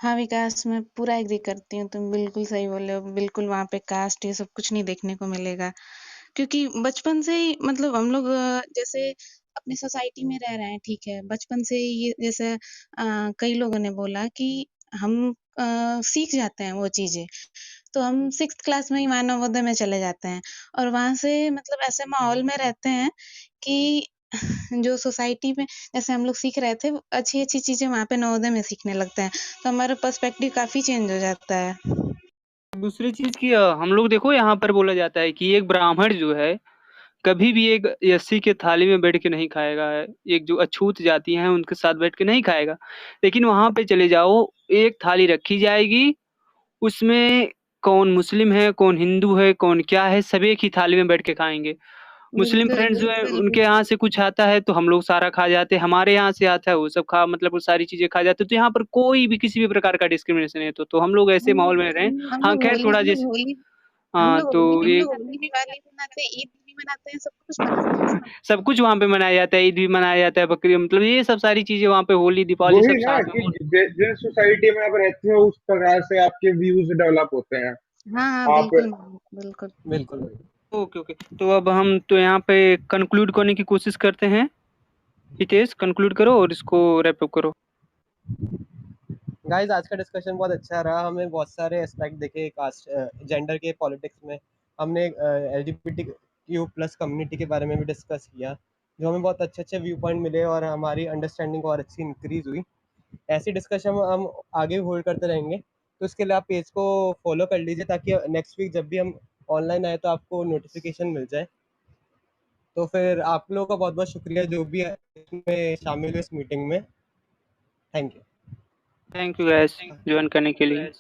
हाँ, विकास मैं पूरा एग्री करती हूँ, तुम बिल्कुल सही बोले हो। बिल्कुल वहाँ पे कास्ट ये सब कुछ नहीं देखने को मिलेगा। क्योंकि बचपन से ही मतलब हम लोग जैसे अपनी सोसाइटी में रह रहे हैं, ठीक है। बचपन से ही ये जैसे कई लोगों ने बोला कि हम सीख जाते हैं वो चीज़ें। तो हम 6th क्लास में ही मानवोदय में चले जाते हैं और वहाँ से मतलब ऐसे माहौल में रहते हैं कि जो सोसाइटी में जैसे हम लोग सीख रहे थे, अच्छी-अच्छी चीज़ें वहाँ पे नवोदय में सीखने लगते हैं। तो हमारा पर्सपेक्टिव काफ़ी चेंज हो जाता है। दूसरी चीज़ कि हम लोग देखो यहाँ पर बोला जाता है कि एक ब्राह्मण जो है, कभी भी एक एससी के थाली में बैठ के नहीं खाएगा। एक जो अछूत जाति हैं उनके साथ बैठ के नहीं खाएगा। लेकिन वहाँ पे चले जाओ, एक थाली रखी जाएगी, उसमें कौन मुस्लिम है, कौन हिंदू है, कौन क्या है, सब एक ही थाली में बैठ के खाएँगे। मुस्लिम बिल्कुल, फ्रेंड्स जो है बिल्कुल। उनके यहाँ से कुछ आता है तो हम लोग सारा खा जाते हैं, हमारे यहाँ से आता है वो सब खा मतलब वो सारी चीज़ें खा जाते हैं। तो यहाँ पर कोई भी किसी भी प्रकार का डिस्क्रिमिनेशन है तो हम लोग ऐसे माहौल में रहें। हाँ, खैर थोड़ा जैसे हाँ, तो हम ये लोग होली, दिवाली मनाते हैं, ईद भी मनाते हैं, सब कुछ मनाते हैं ना। सब कुछ वहाँ पे मनाया जाता है, ईद भी मनाया जाता है, बकरी मतलब ये सब सारी चीज़ें वहाँ पे होली, दीपावली वही सब ना साथ में कि जिस सोसाइटी में आप रहते हो उस प्रकार से आपके व्यूज डेवलप होते हैं। हाँ, हाँ, आप बिल्कुल, बिल्कुल। बिल्कुल भाई। Okay, okay. तो अब हम तो यहाँ पे कंक्लूड करने की कोशिश करते हैं। हितेश कंक्लूड करो और इसको रैप अप करो। गाइस आज का डिस्कशन बहुत अच्छा रहा। हमें बहुत सारे एस्पेक्ट देखे कास्ट जेंडर के पॉलिटिक्स में। हमने एलजीबीटीक्यू प्लस कम्युनिटी के बारे में भी डिस्कस किया, जो हमें बहुत अच्छे अच्छे व्यू पॉइंट मिले और हमारी अंडरस्टैंडिंग और अच्छी इंक्रीज हुई। ऐसी डिस्कशन हम आगे होल्ड करते रहेंगे। तो इसके लिए आप पेज को फॉलो कर लीजिए ताकि नेक्स्ट वीक जब भी हम ऑनलाइन आए तो आपको नोटिफिकेशन मिल जाए। तो फिर आप लोगों का बहुत बहुत शुक्रिया जो भी इसमें शामिल हुए इस मीटिंग में। Thank you. Thank you gas join करने के लिए।